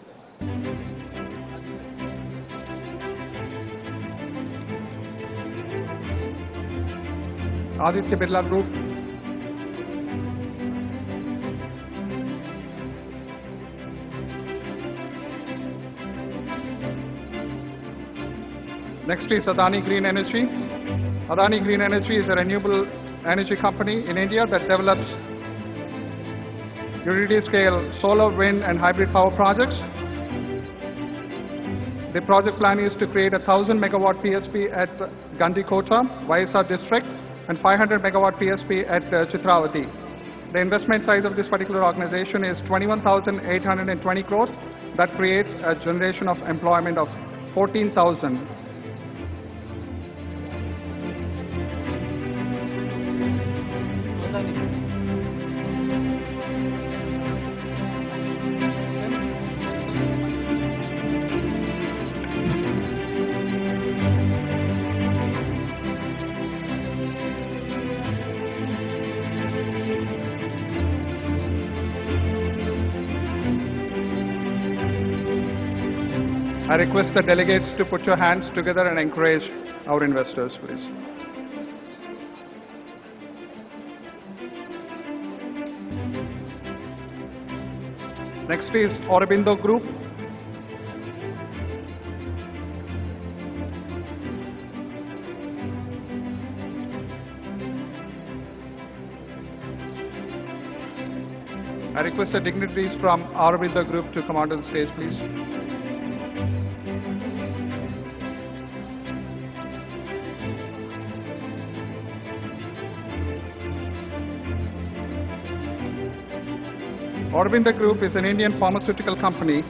Aditya Birla Group. Next is Adani Green Energy. Adani Green Energy is a renewable energy company in India that develops utility-scale solar, wind, and hybrid power projects. The project plan is to create a 1,000 megawatt PSP at Gandikota, YSR district, and 500 megawatt PSP at Chitravati. The investment size of this particular organization is 21,820 crores. That creates a generation of employment of 14,000. I request the delegates to put your hands together and encourage our investors, please. Next is Aurobindo Group. I request the dignitaries from Aurobindo Group to come onto the stage, please. Aurobindo Group is an Indian pharmaceutical company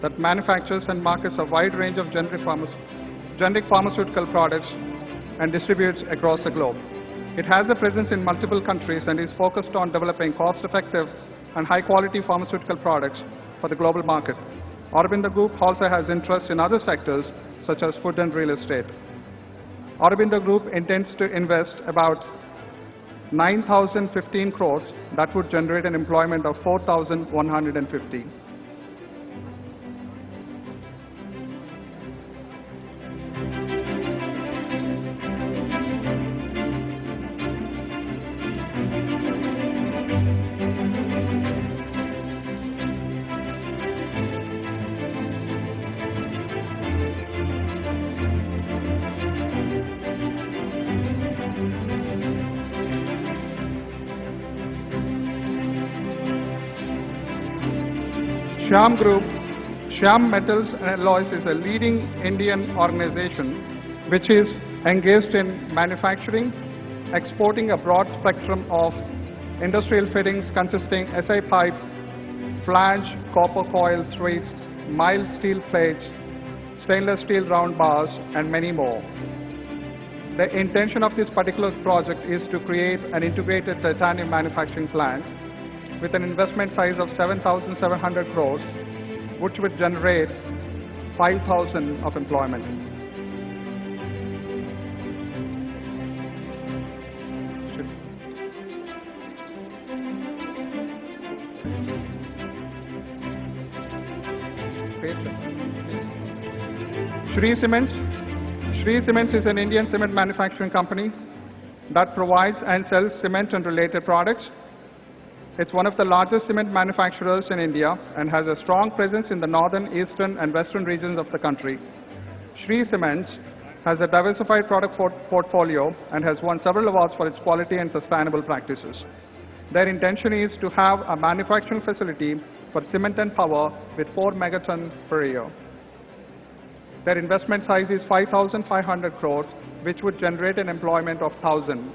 that manufactures and markets a wide range of generic pharmaceutical products and distributes across the globe. It has a presence in multiple countries and is focused on developing cost-effective and high-quality pharmaceutical products for the global market. Aurobindo Group also has interest in other sectors such as food and real estate. Aurobindo Group intends to invest about 9,015 crores that would generate an employment of 4,150. Shyam Group, Shyam Metals and Alloys is a leading Indian organization which is engaged in manufacturing, exporting a broad spectrum of industrial fittings consisting SI pipe, flange, copper coil threads, mild steel plates, stainless steel round bars, and many more. The intention of this particular project is to create an integrated titanium manufacturing plant with an investment size of 7,700 crores, which would generate 5,000 of employment. Shree Cements. Shree Cements is an Indian cement manufacturing company that provides and sells cement and related products. It's one of the largest cement manufacturers in India and has a strong presence in the northern, eastern, and western regions of the country. Shree Cements has a diversified product portfolio and has won several awards for its quality and sustainable practices. Their intention is to have a manufacturing facility for cement and power with 4 megatons per year. Their investment size is 5,500 crores, which would generate an employment of 1,000.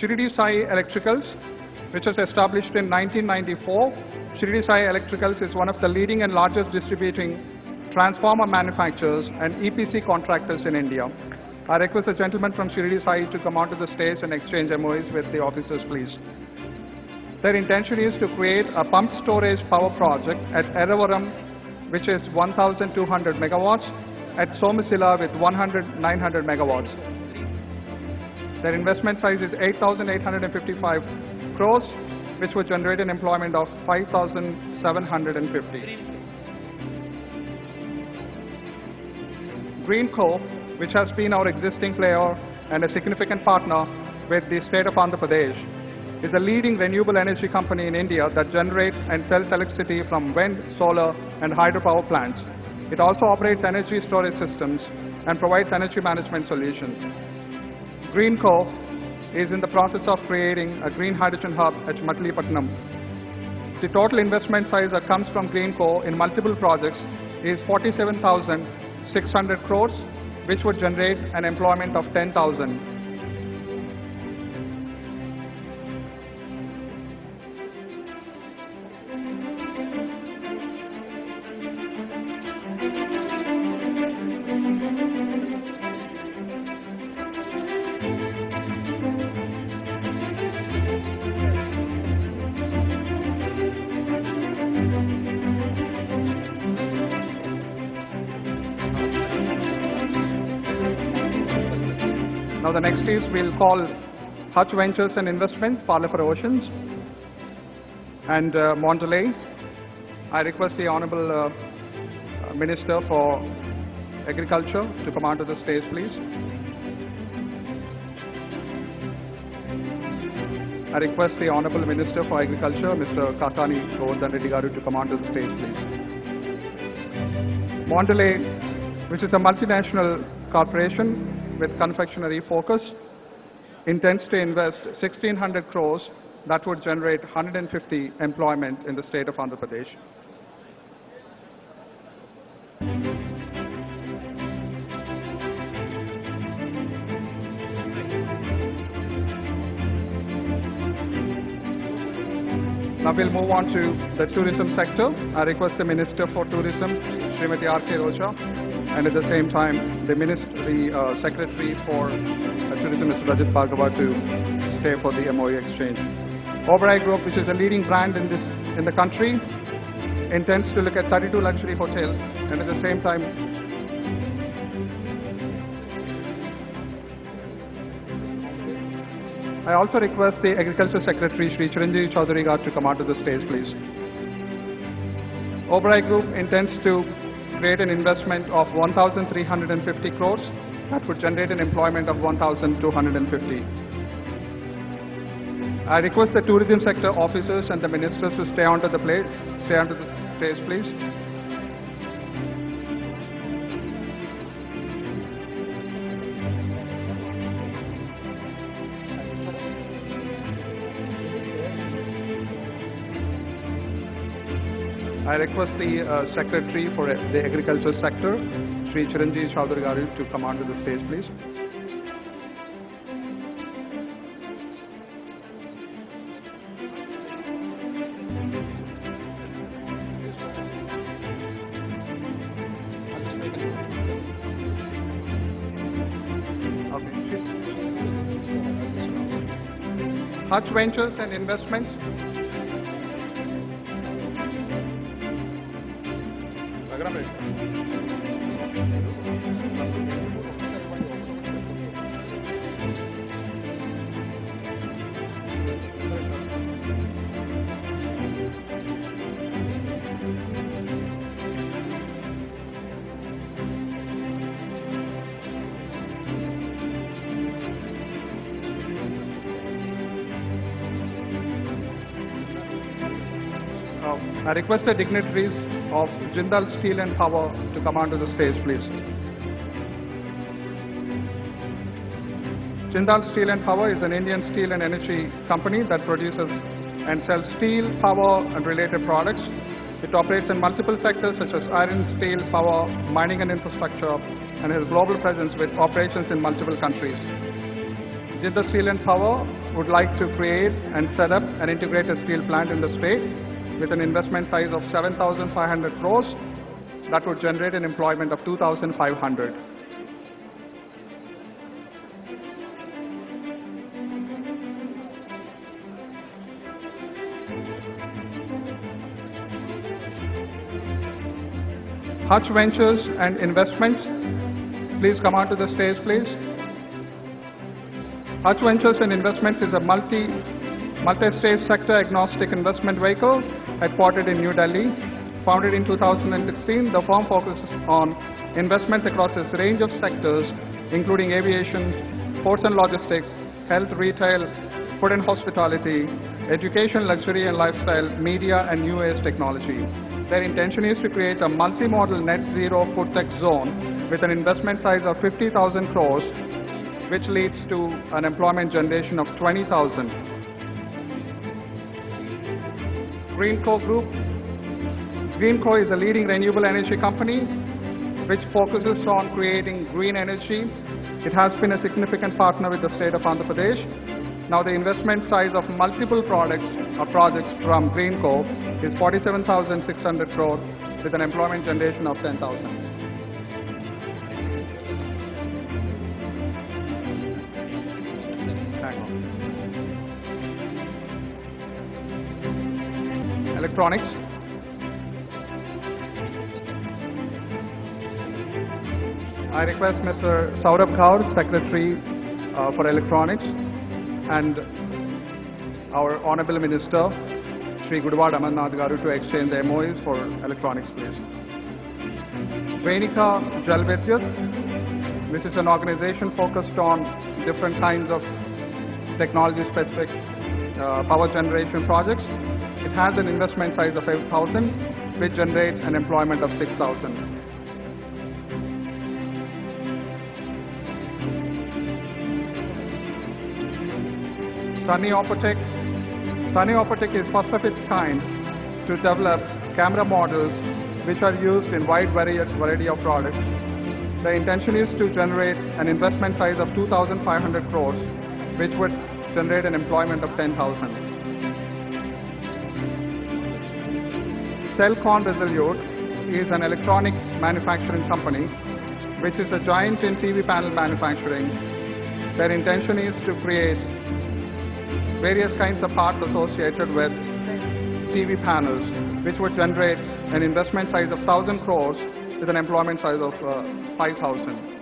Shirdi Sai Electricals, which was established in 1994. Shirdi Sai Electricals is one of the leading and largest distributing transformer manufacturers and EPC contractors in India. I request the gentleman from Shirdi Sai to come onto the stage and exchange MOUs with the officers, please. Their intention is to create a pumped storage power project at Eravaram, which is 1,200 megawatts, at Somasila with 900 megawatts. Their investment size is 8,855 crores, which would generate an employment of 5,750. Greenco, which has been our existing player and a significant partner with the state of Andhra Pradesh, is a leading renewable energy company in India that generates and sells electricity from wind, solar, and hydropower plants. It also operates energy storage systems and provides energy management solutions. Greenco is in the process of creating a green hydrogen hub at Visakhapatnam. The total investment size that comes from Greenco in multiple projects is 47,600 crores, which would generate an employment of 10,000. Now the next is we'll call Hutch Ventures and Investments, Parlor for Oceans, and Mondelez. I request the Honorable Minister for Agriculture to come onto the stage, please. I request the Honorable Minister for Agriculture, Mr. Kakani Govardhan Reddy Garu, to come onto the stage, please. Mondelez, which is a multinational corporation with confectionery focus, intends to invest 1,600 crores that would generate 150 employment in the state of Andhra Pradesh. Now we'll move on to the tourism sector. I request the Minister for Tourism, Srimati R.K. Rocha, and at the same time the Secretary for Tourism, Mr. Rajat Bhargava, to stay for the MOU exchange. Oberoi Group, which is a leading brand in the country, intends to look at 32 luxury hotels, and at the same time I also request the Agriculture Secretary, Shri Chiranjeevi Chaudhary Garu, to come onto the stage, please. Oberoi Group intends to create an investment of 1,350 crores that would generate an employment of 1,250. I request the tourism sector officers and the ministers to stay onto the stage, please. I request the Secretary for the Agriculture Sector, Shri Chiranjeevi Chaudhary Garu, to come onto the stage, please. Hutch Ventures and Investments. I request the dignitaries of Jindal Steel and Power to come onto the stage, please. Jindal Steel and Power is an Indian steel and energy company that produces and sells steel, power and related products. It operates in multiple sectors such as iron, steel, power, mining and infrastructure, and has global presence with operations in multiple countries. Jindal Steel and Power would like to create and set up an integrated steel plant in the state with an investment size of 7,500 crores that would generate an employment of 2,500. Hutch Ventures and Investments, please come onto the stage, please. Hutch Ventures and Investments is a multi-state sector agnostic investment vehicle headquartered in New Delhi. Founded in 2016, the firm focuses on investments across a range of sectors, including aviation, ports and logistics, health, retail, food and hospitality, education, luxury and lifestyle, media, and new age technology. Their intention is to create a multi-modal net zero food tech zone with an investment size of 50,000 crores, which leads to an employment generation of 20,000. Greenco Group. Greenco is a leading renewable energy company which focuses on creating green energy. It has been a significant partner with the state of Andhra Pradesh. Now the investment size of multiple projects from Greenco is 47,600 crores with an employment generation of 10,000. Electronics. I request Mr. Saurabh Kaur, Secretary for Electronics, and our Honorable Minister, Shri Gudwad Amarnath Garu, to exchange the MOUs for electronics, please. Venika Jal Vidyut, which is an organization focused on different kinds of technology-specific power generation projects. It has an investment size of 8,000, which generates an employment of 6,000. Sunny Opotech. Sunny Opotech is first of its kind to develop camera models which are used in wide variety of products. The intention is to generate an investment size of 2,500 crores, which would generate an employment of 10,000. Cellcon Resolute is an electronics manufacturing company which is a giant in TV panel manufacturing. Their intention is to create various kinds of parts associated with TV panels, which would generate an investment size of 1,000 crores with an employment size of 5,000.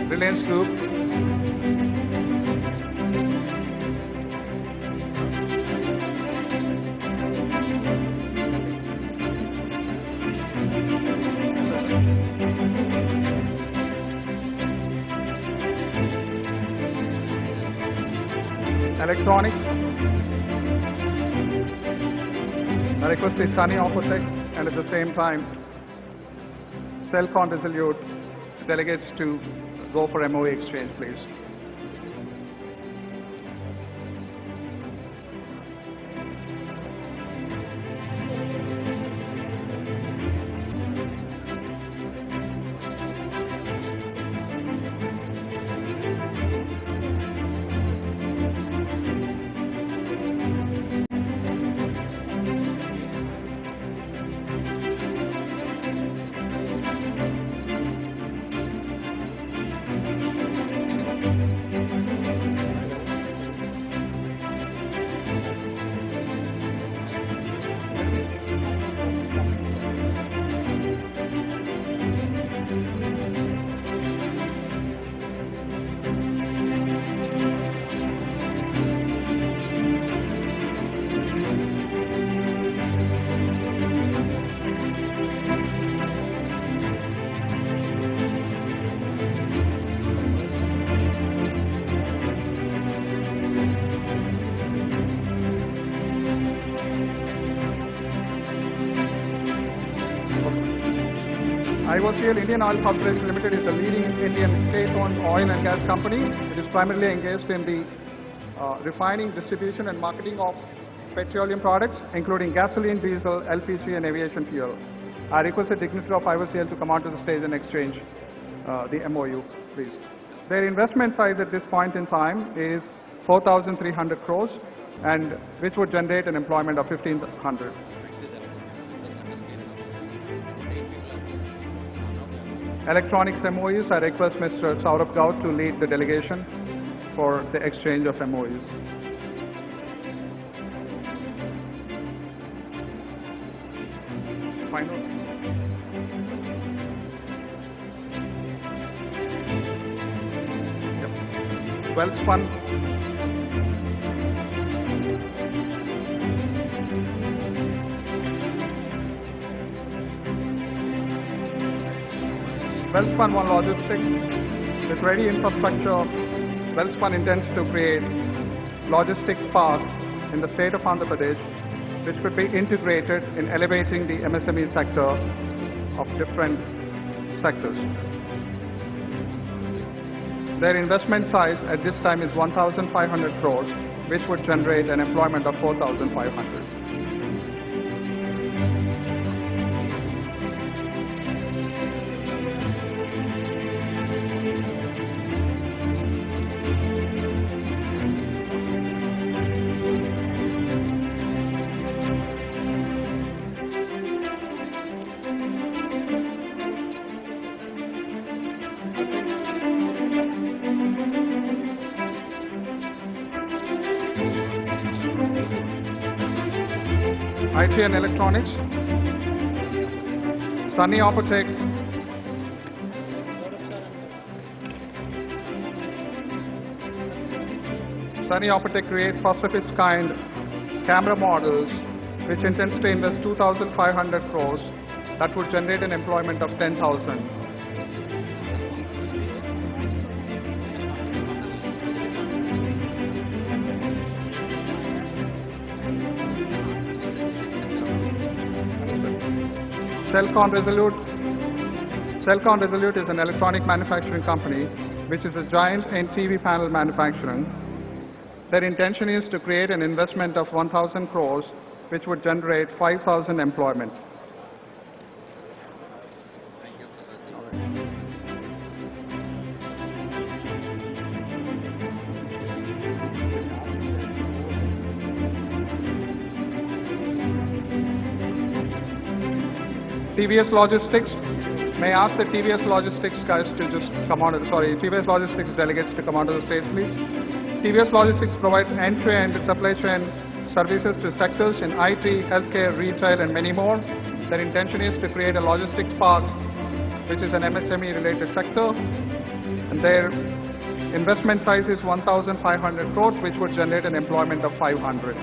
Reliance Group. Electronics. I request the Sunny Opotech and at the same time Cellcon Resolute delegates to go for MOE exchange, please. IOCL Indian Oil Corporation Limited is the leading Indian state-owned oil and gas company. It is primarily engaged in the refining, distribution and marketing of petroleum products, including gasoline, diesel, LPG and aviation fuel. I request the dignitary of IOCL to come onto the stage and exchange the MOU, please. Their investment size at this point in time is 4,300 crores, and which would generate an employment of 1,500. Electronics MOUs, I request Mr. Saurabh Gaut to lead the delegation for the exchange of MOUs. Final. Yep. Wealth Fund. Wealth Fund One Logistics. With ready infrastructure, Wealth Fund intends to create logistics parks in the state of Andhra Pradesh, which could be integrated in elevating the MSME sector of different sectors. Their investment size at this time is 1,500 crores, which would generate an employment of 4,500. IT and Electronics, Sunny Opotech, Sunny Optech create first of its kind camera models, which intends to invest 2,500 crores that would generate an employment of 10,000. Cellcon Resolute is an electronic manufacturing company which is a giant in TV panel manufacturing. Their intention is to create an investment of 1,000 crores which would generate 5,000 employment. TVS Logistics. May I ask the TVS Logistics guys to just come on to TVS Logistics delegates to come onto the stage, please. TVS Logistics provides end-to-end supply chain services to sectors in IT, healthcare, retail, and many more. Their intention is to create a logistics park, which is an MSME-related sector. And their investment size is 1,500 crores, which would generate an employment of 500.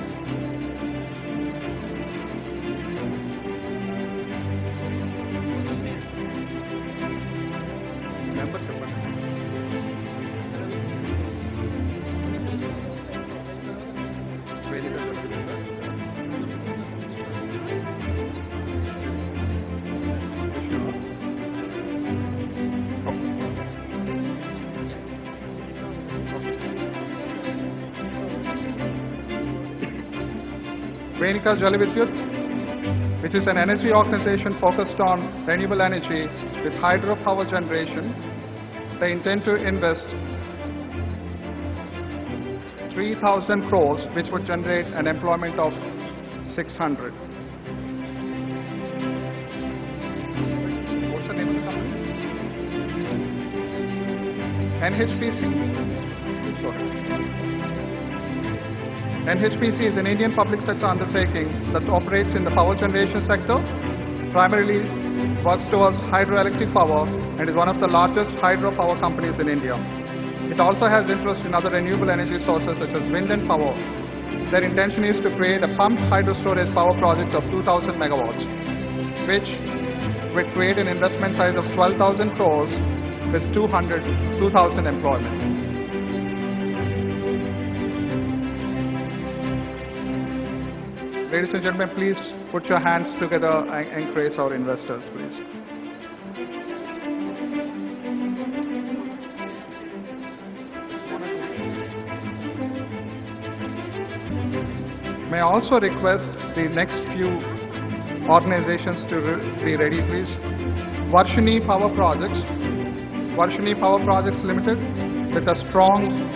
Jalavidyut, which is an energy organization focused on renewable energy with hydropower generation. They intend to invest 3,000 crores, which would generate an employment of 600. What's the name of the company? NHPC. NHPC is an Indian public sector undertaking that operates in the power generation sector, primarily works towards hydroelectric power, and is one of the largest hydropower companies in India. It also has interest in other renewable energy sources such as wind and power. Their intention is to create a pumped hydro storage power project of 2,000 megawatts, which would create an investment size of 12,000 crores with 2,000 employment. Ladies and gentlemen, please put your hands together and encourage our investors, please. May I also request the next few organizations to be ready, please. Varshini Power Projects. Varshini Power Projects Limited, with a strong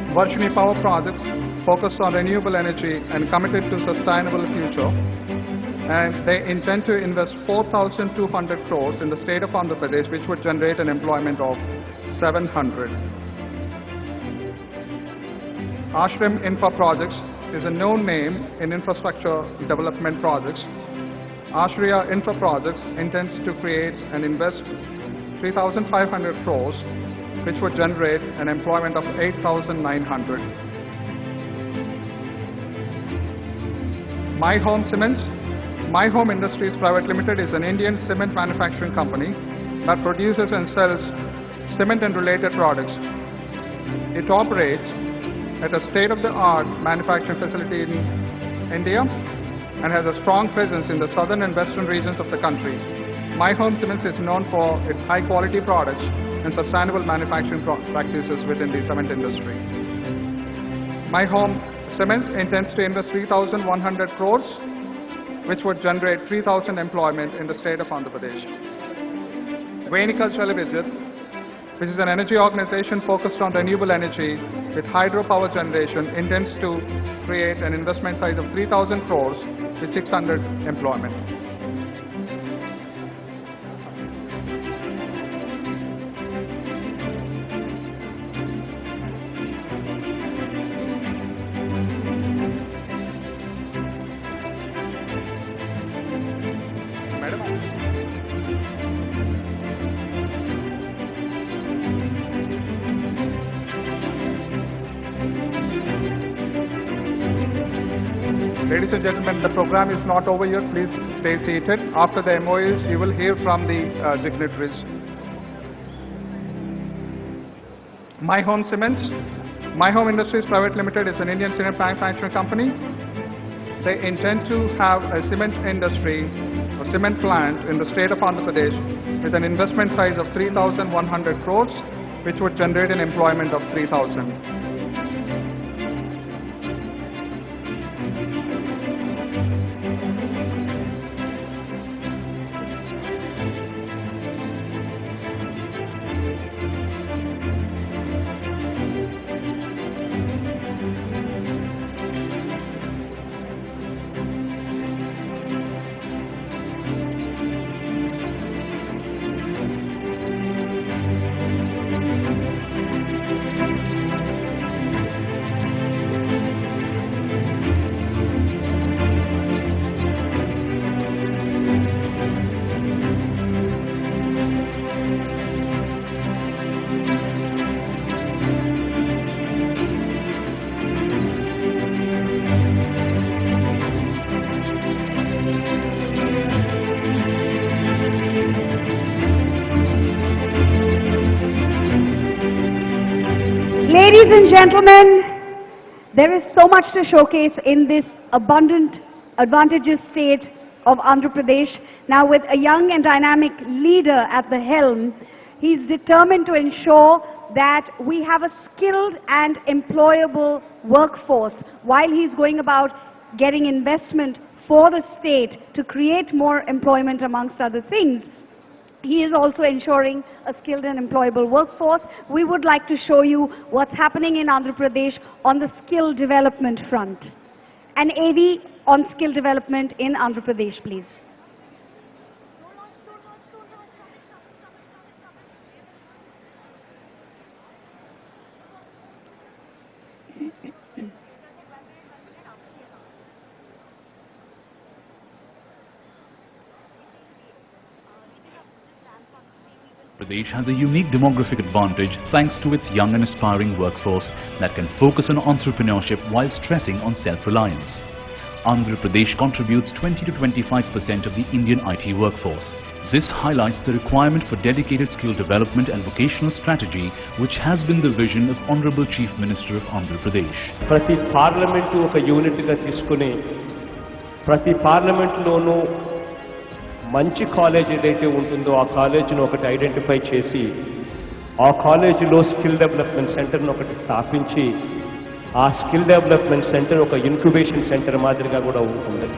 Varshini Power Projects focused on renewable energy and committed to sustainable future. And they intend to invest 4,200 crores in the state of Andhra Pradesh, which would generate an employment of 700. Ashram Infra Projects is a known name in infrastructure development projects. Ashriya Infra Projects intends to create and invest 3,500 crores, which would generate an employment of 8,900. My Home Cements. My Home Industries Private Limited is an Indian cement manufacturing company that produces and sells cement and related products. It operates at a state-of-the-art manufacturing facility in India and has a strong presence in the southern and western regions of the country. My Home Cements is known for its high-quality products and sustainable manufacturing practices within the cement industry. My Home Cements intends to invest 3,100 crores, which would generate 3,000 employment in the state of Andhra Pradesh. Venika Jalavidyut, which is an energy organization focused on renewable energy with hydropower generation, intends to create an investment size of 3,000 crores with 600 employment. Ladies and gentlemen, the program is not over yet. Please stay seated. After the MOUs, you will hear from the dignitaries. My Home Cements. My Home Industries Private Limited is an Indian cement manufacturing company. They intend to have a cement industry, a cement plant in the state of Andhra Pradesh with an investment size of 3,100 crores, which would generate an employment of 3,000. Ladies and gentlemen, there is so much to showcase in this abundant, advantageous state of Andhra Pradesh. Now with a young and dynamic leader at the helm, he's determined to ensure that we have a skilled and employable workforce while he's going about getting investment for the state to create more employment amongst other things. He is also ensuring a skilled and employable workforce. We would like to show you what's happening in Andhra Pradesh on the skill development front. An AD on skill development in Andhra Pradesh, please. Pradesh has a unique demographic advantage thanks to its young and aspiring workforce that can focus on entrepreneurship while stressing on self-reliance. Andhra Pradesh contributes 20 to 25% of the Indian IT workforce. This highlights the requirement for dedicated skill development and vocational strategy, which has been the vision of Honorable Chief Minister of Andhra Pradesh. ప్రతి parliament ఒక యూనిట్గా తీసుకుని ప్రతి పార్లమెంటులోనూ మంచి college ఏదైతే ఉంటుందో ఆ కాలేజీని ఒకటి ఐడెంటిఫై చేసి ఆ కాలేజీలో స్కిల్ డెవలప్మెంట్ సెంటర్ను ఒకటి స్థాపించి ఆ స్కిల్ డెవలప్మెంట్ సెంటర్ ఒక ఇంక్యుబేషన్ సెంటర్ మాదిరిగా కూడా ఉంటుంది.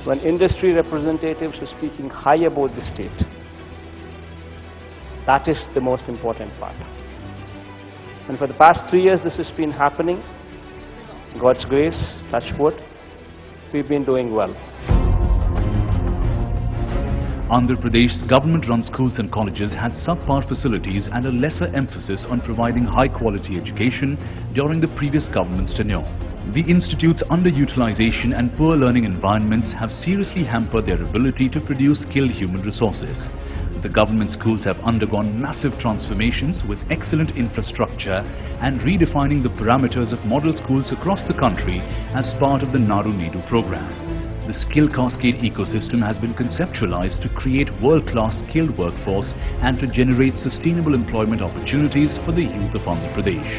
When industry representatives are speaking high about the state, that is the most important part. And for the past 3 years this has been happening. God's grace, touch wood, we've been doing well. Andhra Pradesh's government-run schools and colleges had subpar facilities and a lesser emphasis on providing high-quality education during the previous government's tenure. The institute's underutilization and poor learning environments have seriously hampered their ability to produce skilled human resources. The government schools have undergone massive transformations with excellent infrastructure and redefining the parameters of model schools across the country as part of the Naru Nedu program. The skill cascade ecosystem has been conceptualized to create world-class skilled workforce and to generate sustainable employment opportunities for the youth of Andhra Pradesh.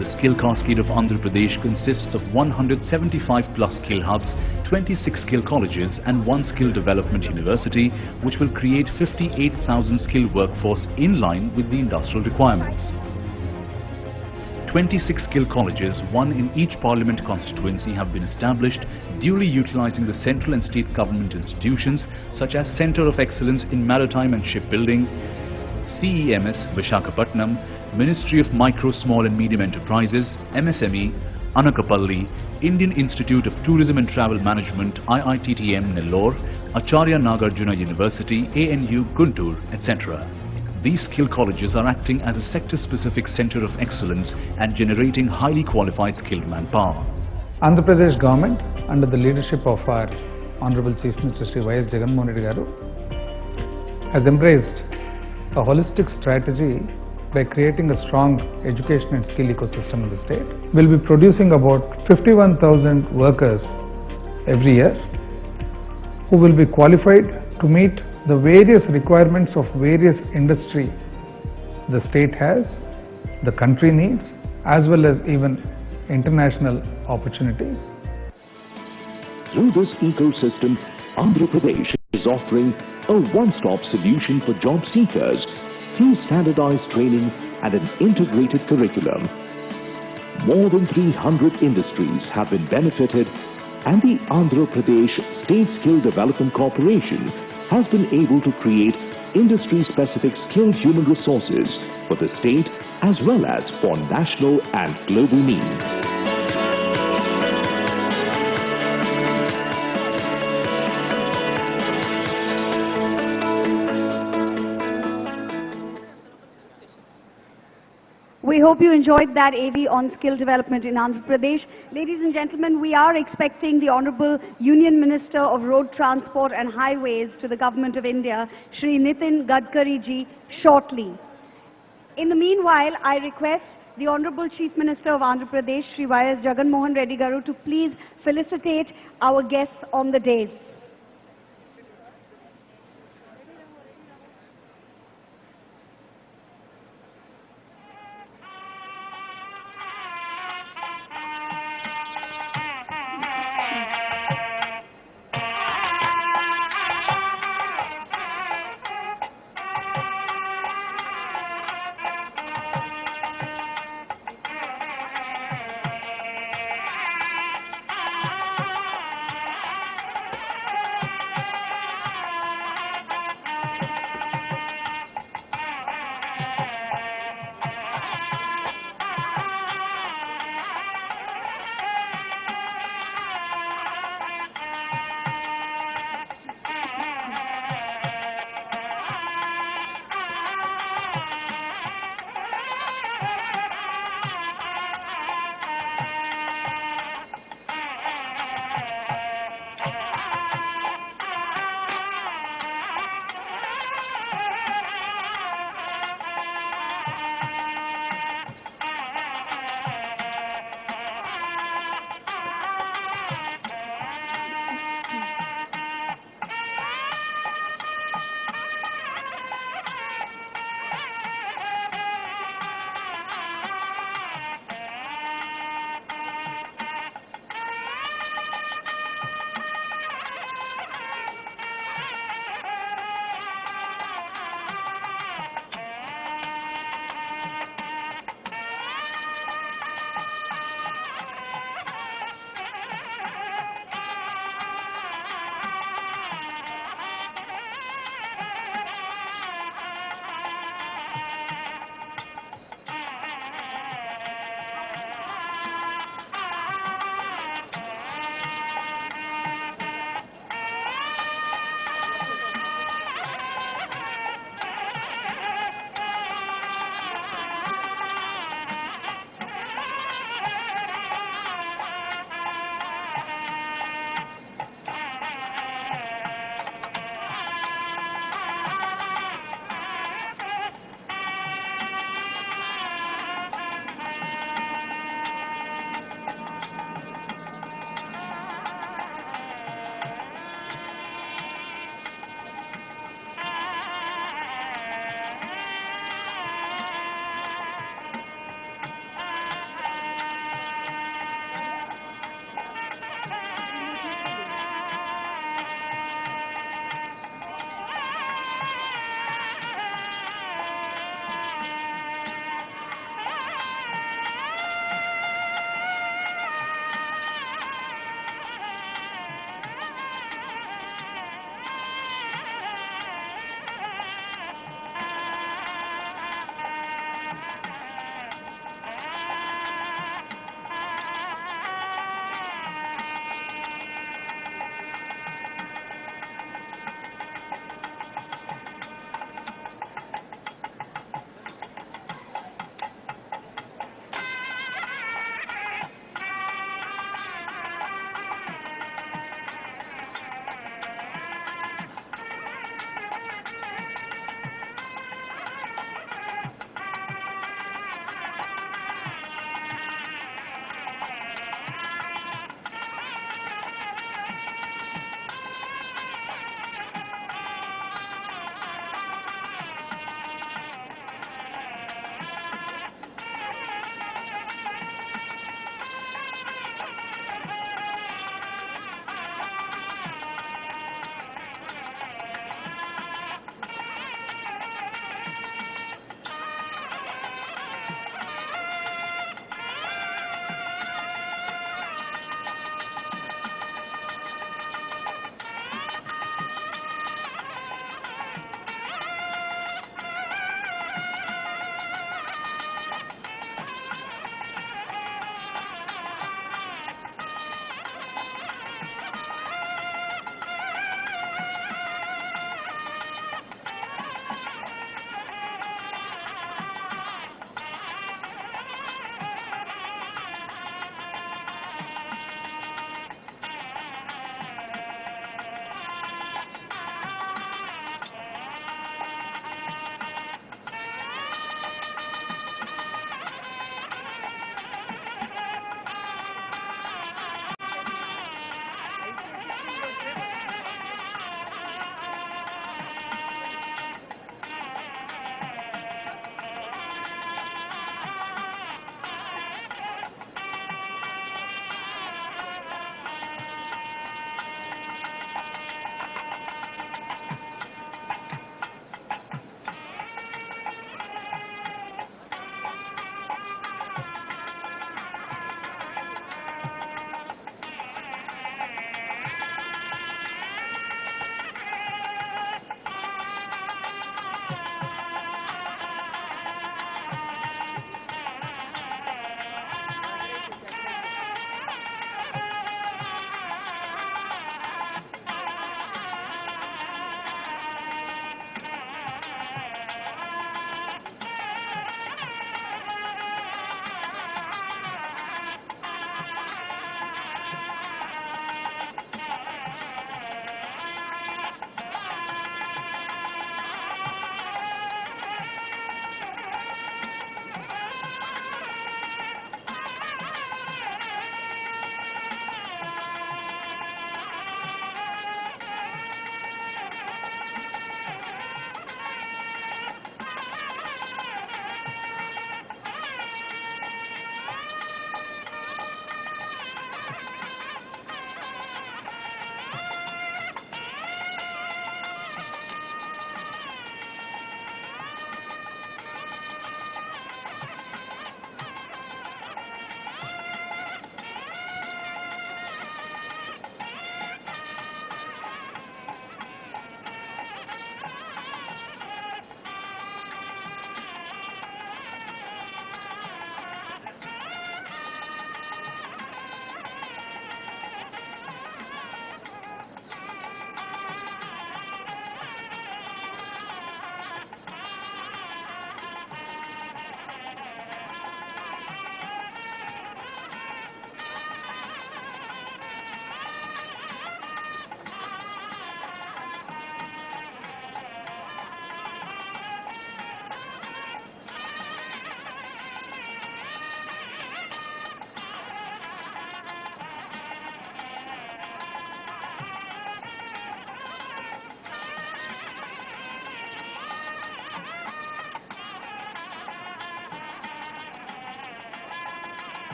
The skill cascade of Andhra Pradesh consists of 175 plus skill hubs, 26 skill colleges and 1 skill development university, which will create 58,000 skilled workforce in line with the industrial requirements. 26 skill colleges, 1 in each parliament constituency, have been established, duly utilizing the central and state government institutions such as Center of Excellence in Maritime and Shipbuilding, CEMS, Visakhapatnam, Ministry of Micro, Small and Medium Enterprises, MSME, Anakapalli, Indian Institute of Tourism and Travel Management, IITTM, Nellore, Acharya Nagarjuna University, ANU, Guntur, etc. These skill colleges are acting as a sector-specific center of excellence and generating highly qualified skilled manpower. Andhra Pradesh government, under the leadership of our Honorable Chief Minister Sri Y.S. Jagannath Reddy Garu, has embraced a holistic strategy by creating a strong education and skill ecosystem in the state. We'll be producing about 51,000 workers every year, who will be qualified to meet the various requirements of various industry the state has, the country needs, as well as even international opportunities. Through this ecosystem, Andhra Pradesh is offering a one-stop solution for job seekers through standardized training and an integrated curriculum. More than 300 industries have been benefited, and the Andhra Pradesh State Skill Development Corporation has been able to create industry-specific skilled human resources for the state as well as for national and global needs. We hope you enjoyed that AV on skill development in Andhra Pradesh. Ladies and gentlemen, we are expecting the Honorable Union Minister of Road Transport and Highways to the Government of India, Shri Nitin Gadkari ji, shortly. In the meanwhile, I request the Honorable Chief Minister of Andhra Pradesh, Shri Y.S. Jagan Mohan Reddy Garu, to please felicitate our guests on the dais.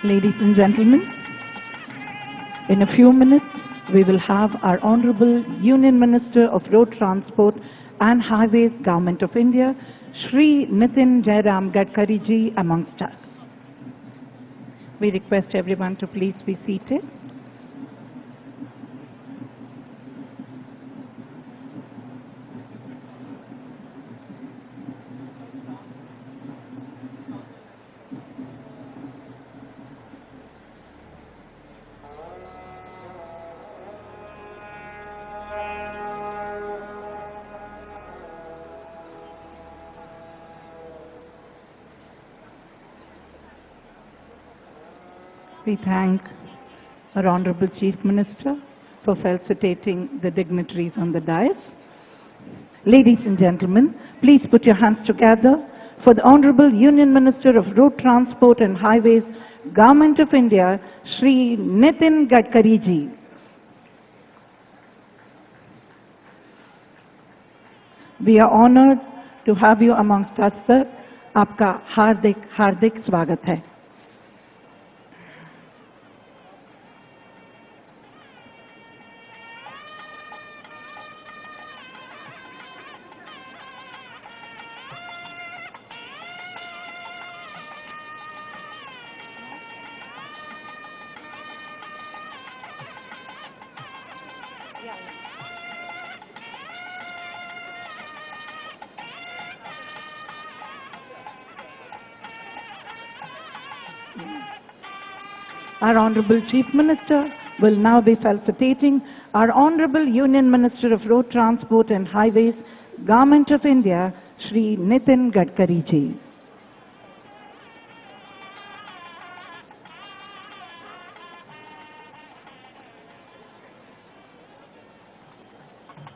Ladies and gentlemen, in a few minutes, we will have our Honorable Union Minister of Road Transport and Highways, Government of India, Shri Nitin Jairam Gadkari ji amongst us. We request everyone to please be seated. We thank our Honorable Chief Minister for felicitating the dignitaries on the dais. Ladies and gentlemen, please put your hands together for the Honorable Union Minister of Road Transport and Highways, Government of India, Shri Nitin Gadkari ji. We are honored to have you amongst us, sir. आपका हार्दिक हार्दिक स्वागत है. Our Honorable Chief Minister will now be felicitating our Honorable Union Minister of Road Transport and Highways, Government of India, Shri Nitin Gadkari ji.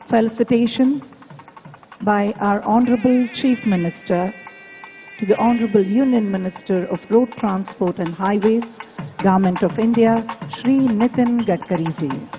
Felicitation by our Honorable Chief Minister to the Honorable Union Minister of Road Transport and Highways, Government of India, Shri Nitin Gadkari ji.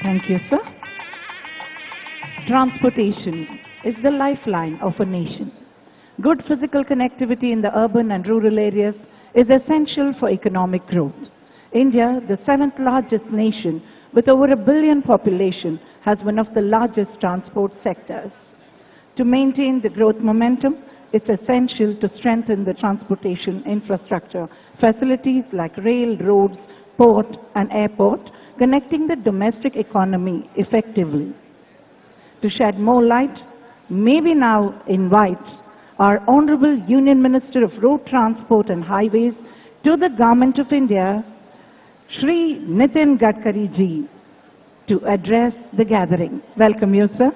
Thank you, sir. Transportation is the lifeline of a nation. Good physical connectivity in the urban and rural areas is essential for economic growth. India, the 7th largest nation with over 1 billion population, has one of the largest transport sectors. To maintain the growth momentum, it's essential to strengthen the transportation infrastructure, facilities like rail, roads, port and airport, connecting the domestic economy effectively. To shed more light, may we now invite our Honorable Union Minister of Road Transport and Highways to the Government of India, Shri Nitin Gadkari ji, to address the gathering. Welcome you, sir.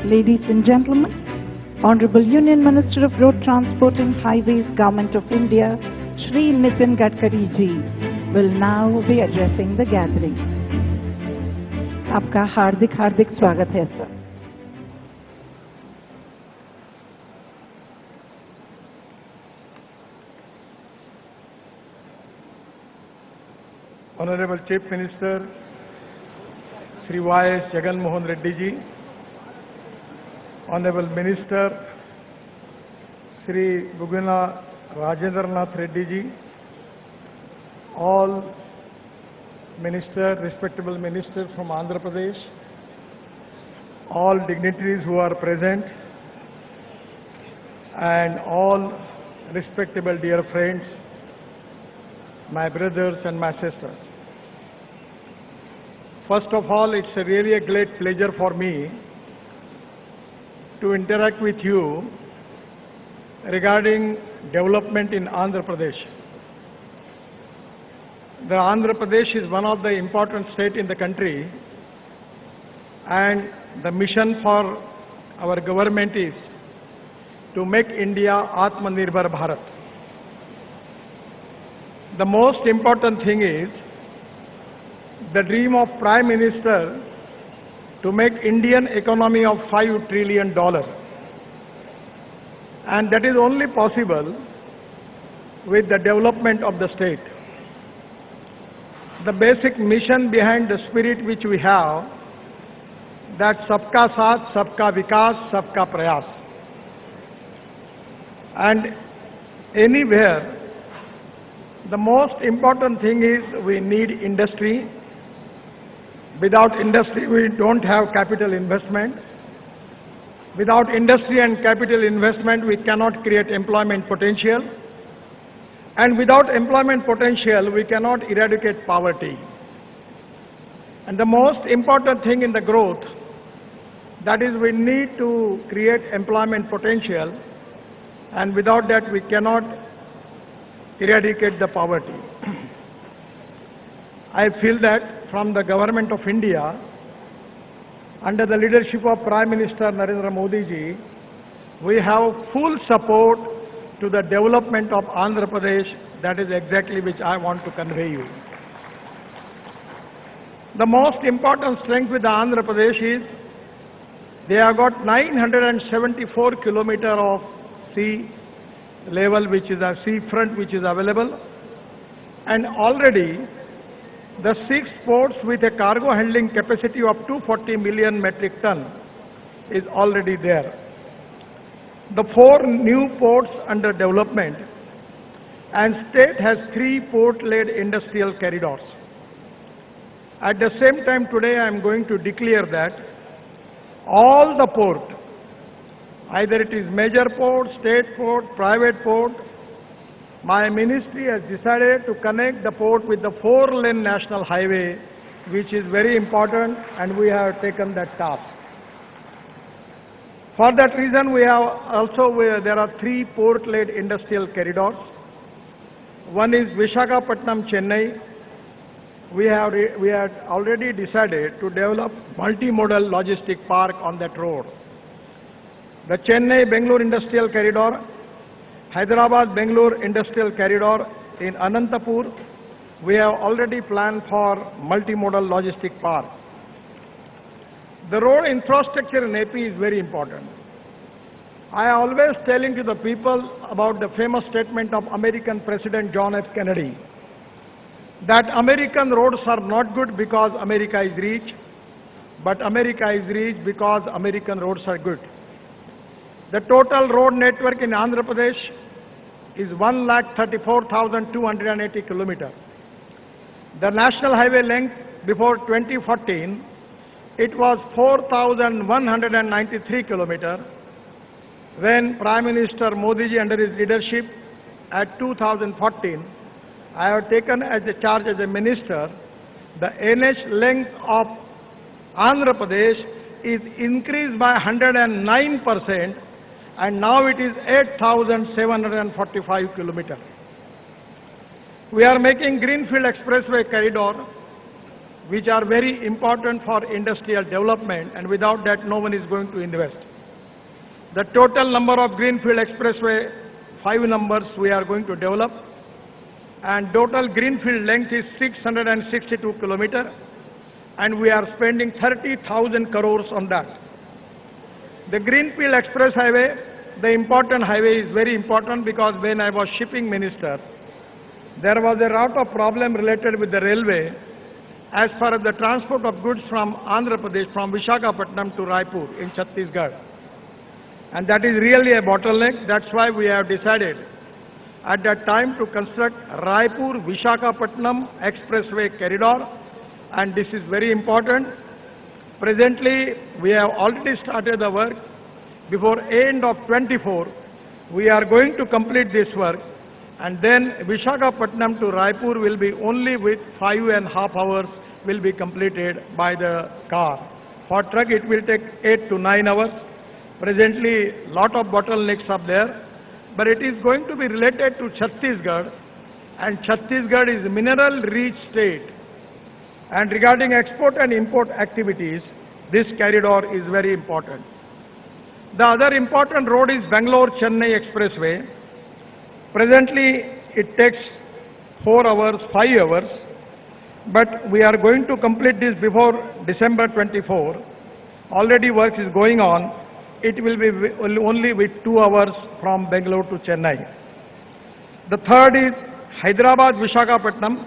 Ladies and gentlemen, Honorable Union Minister of Road Transport and Highways, Government of India, Shri Nitin Gadkari ji, will now be addressing the gathering. आपका हार्दिक हार्दिक स्वागत है, sir. Honorable Chief Minister, Sri Y.S. Jagan Mohan Reddy ji, Honorable Minister, Sri Buguna Rajendranath Reddy ji, all ministers, respectable ministers from Andhra Pradesh, all dignitaries who are present, and all respectable dear friends, my brothers and my sisters. First of all, it's really a great pleasure for me to interact with you regarding development in Andhra Pradesh. The Andhra Pradesh is one of the important states in the country, and the mission for our government is to make India Atmanirbhar Bharat. The most important thing is the dream of Prime Minister to make Indian economy of $5 trillion. And that is only possible with the development of the state. The basic mission behind the spirit which we have, that Sabka Saath, Sabka Vikas, Sabka Prayas. And anywhere, the most important thing is we need industry. Without industry, we don't have capital investment. Without industry and capital investment, we cannot create employment potential. And without employment potential, we cannot eradicate poverty. And the most important thing in the growth, that is, we need to create employment potential, and without that we cannot eradicate the poverty. I feel that from the government of India, under the leadership of Prime Minister Narendra Modi ji, we have full support to the development of Andhra Pradesh. That is exactly which I want to convey you. The most important strength with the Andhra Pradesh is they have got 974 kilometers of sea level, which is a sea front which is available, and already the 6 ports with a cargo handling capacity of 240 million metric ton is already there. The 4 new ports under development, and state has 3 port-led industrial corridors. At the same time, today I am going to declare that all the port, either it is major port, state port, private port, my ministry has decided to connect the port with the 4-lane national highway, which is very important, and we have taken that task. For that reason, we have also, there are 3 port-led industrial corridors. One is Visakhapatnam, Chennai. We had already decided to develop multimodal logistic park on that road. The Chennai-Bangalore Industrial Corridor, Hyderabad-Bangalore Industrial Corridor in Anantapur, we have already planned for multimodal logistic park. The road infrastructure in AP is very important. I am always telling to the people about the famous statement of American President John F. Kennedy, that American roads are not good because America is rich, but America is rich because American roads are good. The total road network in Andhra Pradesh is 1,34,280 kilometers. The national highway length before 2014, it was 4,193 kilometers. When Prime Minister Modi ji under his leadership at 2014, I have taken as a charge as a minister, the NH length of Andhra Pradesh is increased by 109%, and now it is 8,745 kilometers. We are making Greenfield Expressway corridor, which are very important for industrial development, and without that no one is going to invest. The total number of Greenfield Expressway, 5 numbers we are going to develop, and total Greenfield length is 662 kilometers, and we are spending 30,000 crores on that. The Greenfield Express Highway, the important highway, is very important because when I was shipping minister, there was a lot of problem related with the railway as far as the transport of goods from Andhra Pradesh, from Visakhapatnam to Raipur in Chhattisgarh. And that is really a bottleneck. That's why we have decided at that time to construct Raipur-Visakhapatnam Expressway corridor, and this is very important. Presently, we have already started the work. Before end of 24, we are going to complete this work, and then Visakhapatnam to Raipur will be only with 5.5 hours will be completed by the car. For truck, it will take 8 to 9 hours. Presently, lot of bottlenecks are there, but it is going to be related to Chhattisgarh, and Chhattisgarh is a mineral-rich state. And regarding export and import activities, this corridor is very important. The other important road is Bangalore-Chennai Expressway. Presently, it takes 4 hours, 5 hours, but we are going to complete this before December 24. Already work is going on. It will be only with 2 hours from Bangalore to Chennai. The third is Hyderabad Visakhapatnam.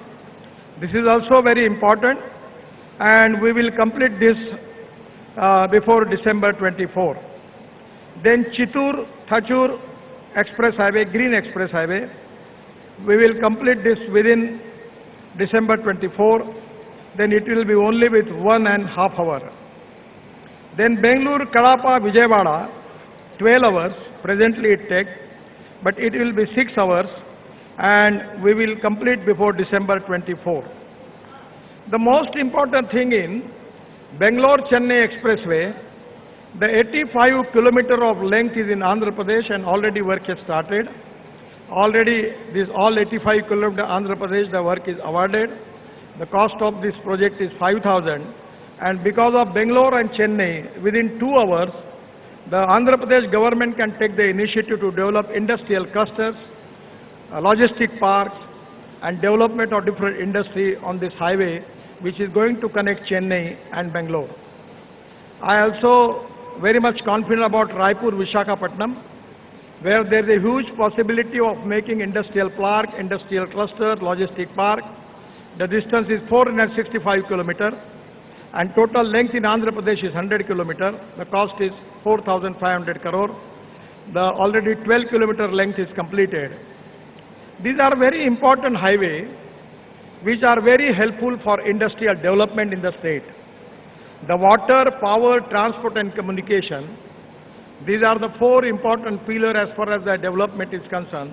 This is also very important, and we will complete this before December 24. Then Chittoor Thachur Express Highway, Green Express Highway, we will complete this within December 24. Then it will be only with 1.5 hours. Then Bangalore Kadapa Vijayawada, 12 hours, presently it takes, but it will be 6 hours, and we will complete before December 24. The most important thing in Bangalore-Chennai Expressway, the 85 kilometer of length is in Andhra Pradesh, and already work has started. Already this all 85 kilometer Andhra Pradesh, the work is awarded. The cost of this project is 5,000, and because of Bangalore and Chennai, within 2 hours, the Andhra Pradesh government can take the initiative to develop industrial clusters, logistic parks, and development of different industry on this highway, which is going to connect Chennai and Bangalore. I also very much confident about Raipur Visakhapatnam, where there is a huge possibility of making industrial park, industrial cluster, logistic park. The distance is 465 kilometers, and total length in Andhra Pradesh is 100 kilometers. The cost is 4,500 crore. The already 12 kilometer length is completed. These are very important highways which are very helpful for industrial development in the state. The water, power, transport and communication, these are the 4 important pillars as far as the development is concerned.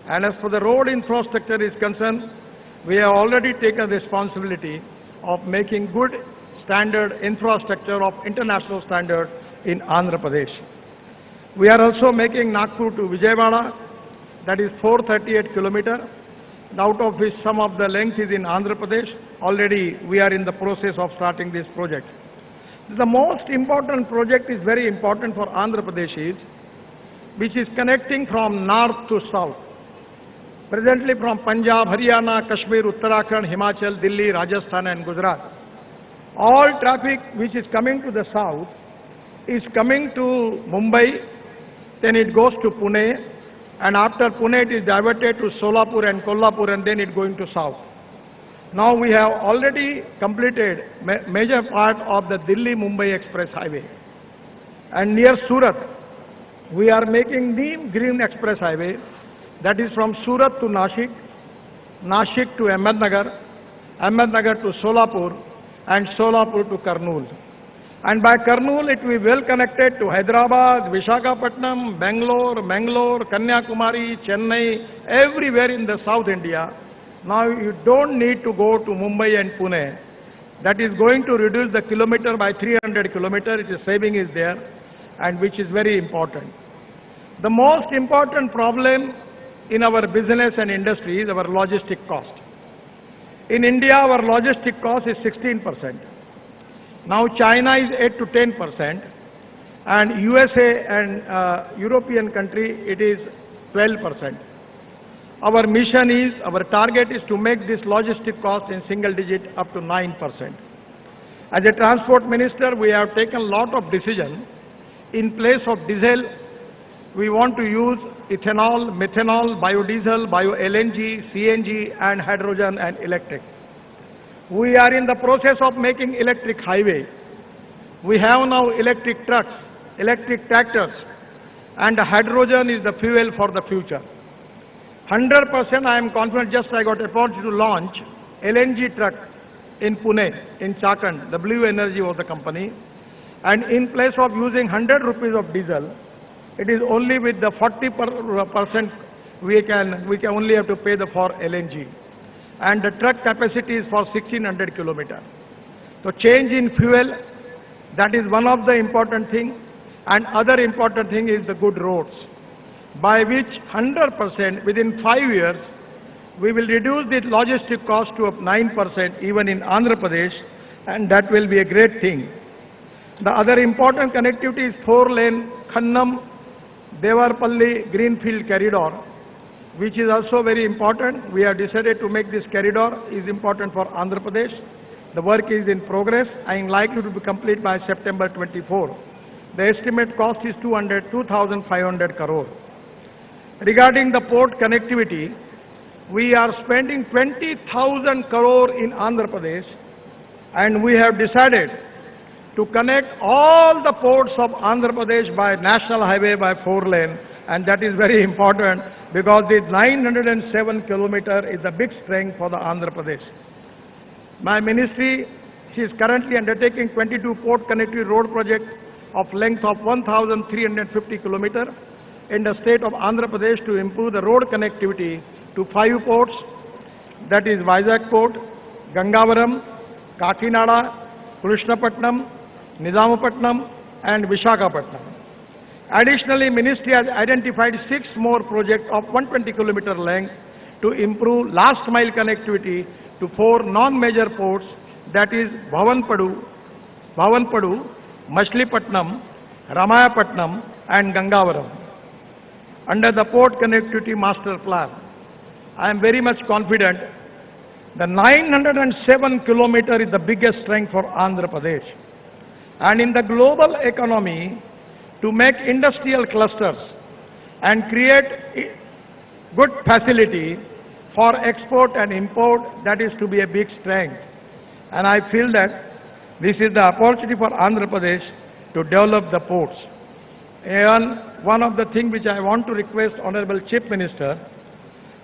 And as for the road infrastructure is concerned, we have already taken responsibility of making good standard infrastructure of international standard in Andhra Pradesh. We are also making Nagpur to Vijayawada, that is 438 kilometers, out of which some of the length is in Andhra Pradesh. Already we are in the process of starting this project. The most important project is very important for Andhra Pradesh, which is connecting from north to south. Presently from Punjab, Haryana, Kashmir, Uttarakhand, Himachal, Delhi, Rajasthan and Gujarat. All traffic which is coming to the south is coming to Mumbai, then it goes to Pune, and after Pune it is diverted to Solapur and Kolhapur, and then it going to south. Now we have already completed major part of the Delhi-Mumbai Express Highway. And near Surat, we are making the Green Express Highway, that is from Surat to Nashik, Nashik to Ahmednagar, Ahmednagar to Solapur, and Solapur to Kurnool. And by Kurnool, it will be well connected to Hyderabad, Visakhapatnam, Bangalore, Kanyakumari, Chennai, everywhere in the South India. Now you don't need to go to Mumbai and Pune. That is going to reduce the kilometer by 300 kilometers. It is saving is there, and which is very important. The most important problem in our business and industry is our logistic cost. In India, our logistic cost is 16%. Now China is 8 to 10%, and USA and European country, it is 12%. Our mission is, our target is to make this logistic cost in single digit up to 9%. As a transport minister, we have taken a lot of decision. In place of diesel, we want to use ethanol, methanol, biodiesel, bio-LNG, CNG and hydrogen and electric. We are in the process of making electric highway. We have now electric trucks, electric tractors, and hydrogen is the fuel for the future. 100% I am confident. Just I got a opportunity to launch LNG truck in Pune, in Chakan. The Blue Energy was the company. And in place of using 100 rupees of diesel, it is only with the 40% we can only have to pay for LNG. And the truck capacity is for 1600 kilometers. So change in fuel, that is one of the important thing. And other important thing is the good roads, by which 100% within 5 years, we will reduce the logistic cost to 9% even in Andhra Pradesh, and that will be a great thing. The other important connectivity is 4-lane Khannam Devarpalli Greenfield Corridor, which is also very important. We have decided to make this corridor is important for Andhra Pradesh. The work is in progress and likely to be complete by September 24. The estimate cost is 2,500 crore. Regarding the port connectivity, we are spending 20,000 crore in Andhra Pradesh, and we have decided to connect all the ports of Andhra Pradesh by national highway by 4-lane, and that is very important because the 907 kilometer is a big strength for the Andhra Pradesh. My ministry is currently undertaking 22 port connectivity road projects of length of 1,350 kilometers in the state of Andhra Pradesh to improve the road connectivity to 5 ports, that is Vizag Port, Gangavaram, Kakinada, Krishnapatnam, Nizamapatnam and Visakhapatnam. Additionally, Ministry has identified 6 more projects of 120 kilometer length to improve last mile connectivity to 4 non-major ports, that is Bhavanpadu, Machilipatnam, Ramayapatnam and Gangavaram. Under the Port Connectivity Master Plan, I am very much confident the 907 kilometer is the biggest strength for Andhra Pradesh. And in the global economy, to make industrial clusters and create good facility for export and import, that is to be a big strength. And I feel that this is the opportunity for Andhra Pradesh to develop the ports. And one of the things which I want to request Honorable Chief Minister,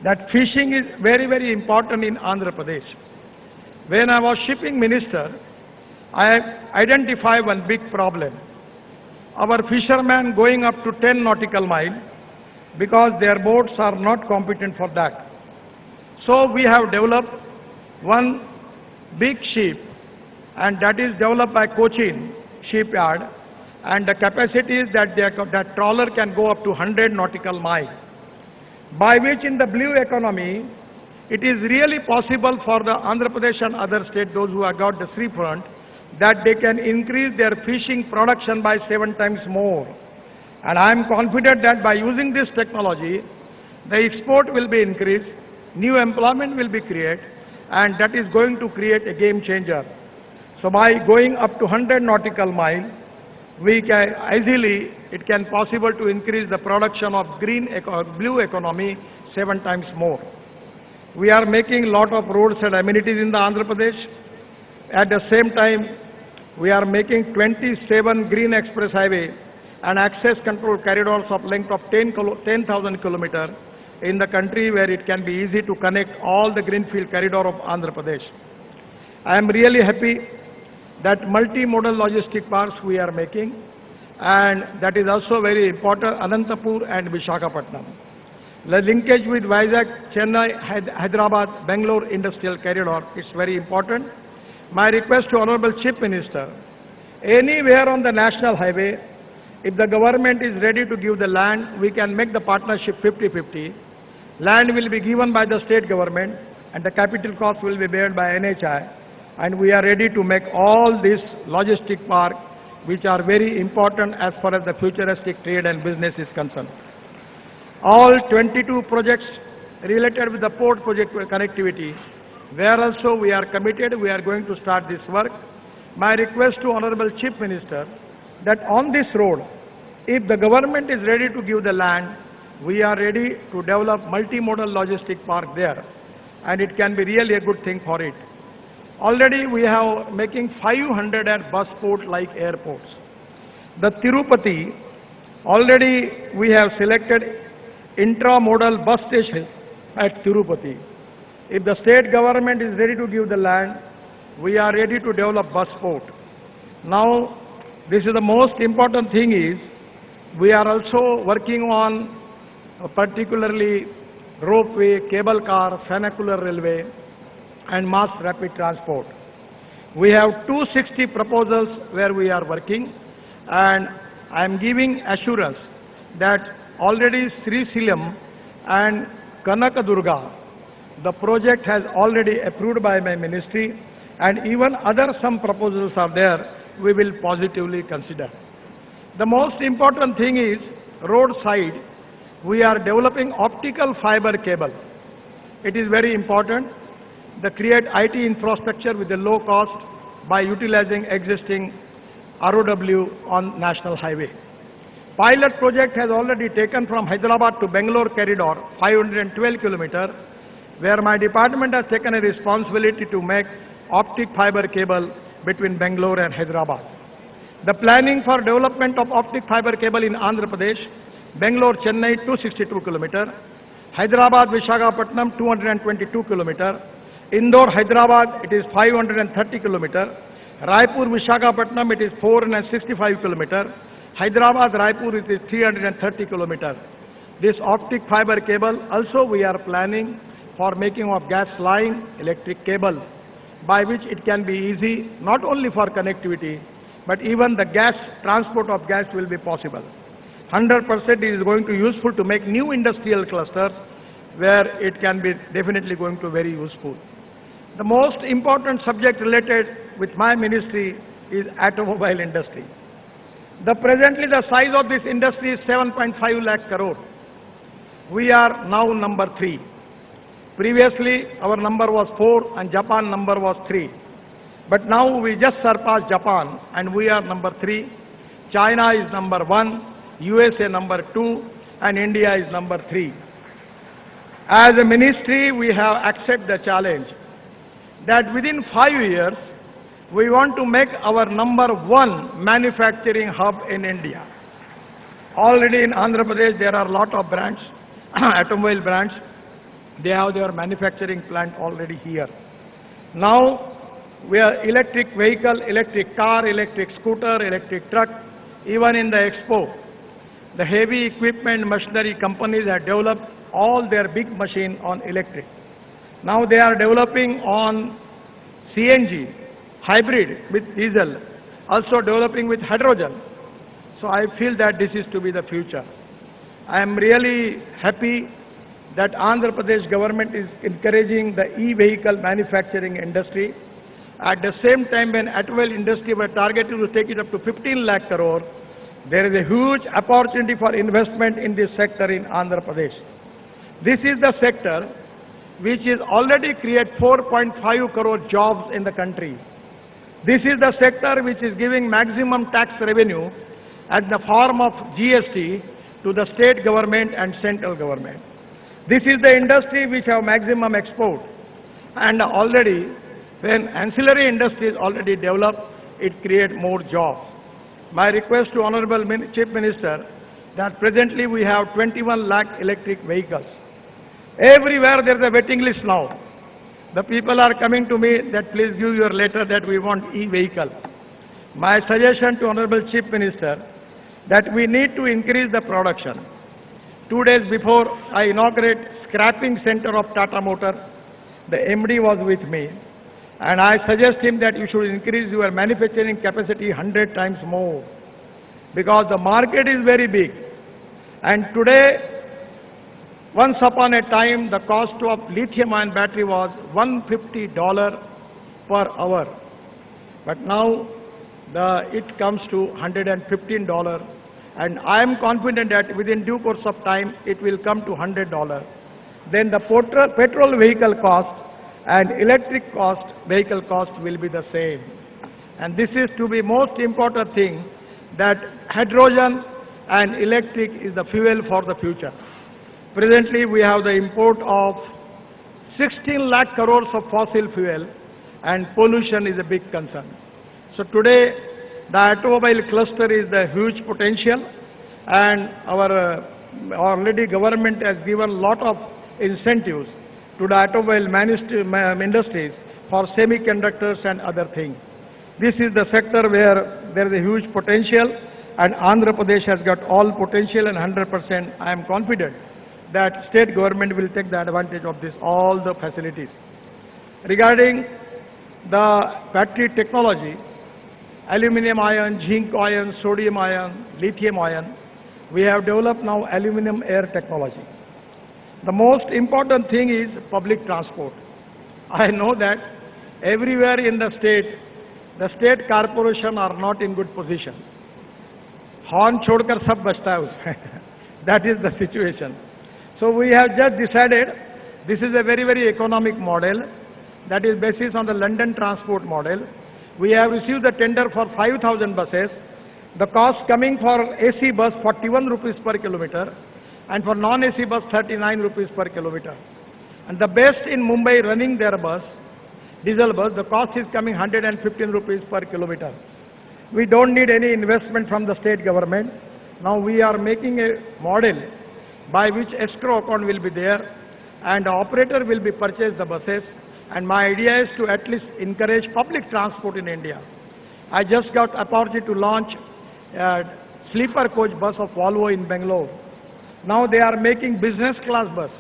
that fishing is very, very important in Andhra Pradesh. When I was shipping minister, I identified one big problem. Our fishermen going up to 10 nautical miles because their boats are not competent for that. So we have developed one big ship, and that is developed by Cochin shipyard, and the capacity is that that trawler can go up to 100 nautical miles, by which in the blue economy, it is really possible for the Andhra Pradesh and other states, those who have got the sea front, that they can increase their fishing production by 7 times more. And I am confident that by using this technology, the export will be increased, new employment will be created, and that is going to create a game changer. So by going up to 100 nautical miles, we can easily, it can possible to increase the production of blue economy 7 times more. We are making lot of roads and amenities in the Andhra Pradesh. At the same time, we are making 27 green express highway and access control corridors of length of 10,000 kilometers in the country, where it can be easy to connect all the greenfield corridor of Andhra Pradesh. I am really happy that multimodal logistic parks we are making, and that is also very important, Anantapur and Visakhapatnam. The linkage with Vizag, Chennai, Hyderabad, Bangalore industrial corridor is very important. My request to Honorable Chief Minister, anywhere on the national highway, if the government is ready to give the land, we can make the partnership 50-50. Land will be given by the state government and the capital cost will be borne by NHI. And we are ready to make all these logistic parks, which are very important as far as the futuristic trade and business is concerned. All 22 projects related with the port project connectivity, where also we are committed, we are going to start this work. My request to Honorable Chief Minister, that on this road, if the government is ready to give the land, we are ready to develop multimodal logistic park there, and it can be really a good thing for it. Already we have making 500 at bus port like airports. The Tirupati, already we have selected intramodal bus station at Tirupati. If the state government is ready to give the land, we are ready to develop bus port. Now, this is the most important thing is, we are also working on particularly ropeway, cable car, funicular railway, and mass rapid transport. We have 260 proposals where we are working, and I am giving assurance that already Sri Silam and Kanakadurga, the project has already approved by my ministry, and even other some proposals are there, we will positively consider. The most important thing is roadside. we are developing optical fiber cable. It is very important to create IT infrastructure with a low cost by utilizing existing ROW on national highway. Pilot project has already taken from Hyderabad to Bangalore corridor, 512 kilometers, where my department has taken a responsibility to make optic fiber cable between Bangalore and Hyderabad. The planning for development of optic fiber cable in Andhra Pradesh, Bangalore, Chennai, 262 kilometers, Hyderabad, Visakhapatnam, 222 kilometers, Indore, Hyderabad, it is 530 kilometers, Raipur, Visakhapatnam, it is 465 kilometers, Hyderabad, Raipur, it is 330 kilometers. This optic fiber cable also we are planning for making of gas line, electric cable, by which it can be easy not only for connectivity, but even the gas, transport of gas will be possible. 100% is going to be useful to make new industrial clusters where it can be definitely going to be very useful. The most important subject related with my ministry is automobile industry. Presently the size of this industry is 7.5 lakh crore. We are now number 3. Previously our number was 4 and Japan number was 3. But now we just surpassed Japan and we are number 3. China is number 1, USA number 2 and India is number 3. As a ministry we have accepted the challenge that within 5 years we want to make our number 1 manufacturing hub in India. Already in Andhra Pradesh there are a lot of brands, automobile brands. They have their manufacturing plant already here. Now we are electric vehicle, electric car, electric scooter, electric truck. Even in the expo, the heavy equipment machinery companies have developed all their big machine on electric. Now they are developing on CNG, hybrid with diesel, also developing with hydrogen. So I feel that this is to be the future. I am really happy that Andhra Pradesh government is encouraging the e-vehicle manufacturing industry. At the same time, when automobile industry were targeted to take it up to 15 lakh crore, there is a huge opportunity for investment in this sector in Andhra Pradesh. This is the sector which is already create 4.5 crore jobs in the country. This is the sector which is giving maximum tax revenue at the form of GST to the state government and central government. This is the industry which have maximum export, and already when ancillary industry is already developed, it creates more jobs. My request to Honorable Chief Minister that presently we have 21 lakh electric vehicles. Everywhere there is a waiting list now. The people are coming to me that please give your letter that we want e-vehicle. My suggestion to Honorable Chief Minister that we need to increase the production. 2 days before I inaugurate scrapping center of Tata Motor, the MD was with me, and I suggest him that you should increase your manufacturing capacity 100 times more, because the market is very big. And today, once upon a time, the cost of lithium-ion battery was $150 per hour, but now it comes to $115. And I am confident that within due course of time, it will come to $100. Then the petrol vehicle cost and electric vehicle cost will be the same. And this is to be most important thing, that hydrogen and electric is the fuel for the future. Presently, we have the import of 16 lakh crores of fossil fuel, and pollution is a big concern. So today, the automobile cluster is the huge potential, and our already government has given a lot of incentives to the automobile industries for semiconductors and other things. This is the sector where there is a huge potential, and Andhra Pradesh has got all potential, and 100% I am confident that state government will take the advantage of this, all the facilities. Regarding the battery technology, aluminum ion, zinc ion, sodium ion, lithium ion, we have developed now aluminum air technology. The most important thing is public transport. I know that everywhere in the state corporation are not in good position. Horn छोड़कर सब बचता है उसमें. That is the situation. So we have just decided this is a very, very economic model that is based on the London transport model. We have received the tender for 5,000 buses. The cost coming for AC bus 41 rupees per kilometer and for non-AC bus 39 rupees per kilometer. And the best in Mumbai running their bus, diesel bus, the cost is coming 115 rupees per kilometer. We don't need any investment from the state government. Now we are making a model by which escrow account will be there and the operator will be purchased the buses, and my idea is to at least encourage public transport in India. I just got opportunity to launch a sleeper coach bus of Volvo in Bangalore. Now they are making business class bus.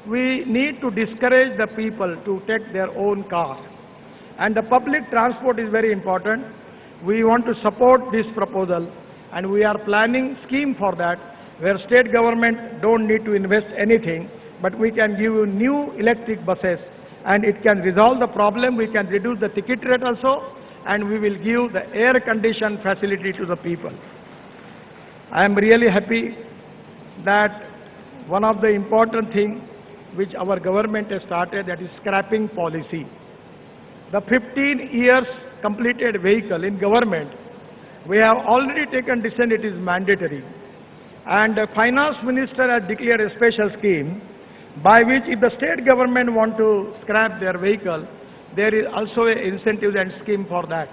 We need to discourage the people to take their own car. And the public transport is very important. We want to support this proposal and we are planning scheme for that where state government don't need to invest anything, but we can give you new electric buses and it can resolve the problem. We can reduce the ticket rate also and we will give the air condition facility to the people. I am really happy that one of the important things which our government has started, that is scrapping policy. The 15 years completed vehicle in government, we have already taken decision it is mandatory. And the finance minister has declared a special scheme by which if the state government want to scrap their vehicle, there is also an incentive and scheme for that.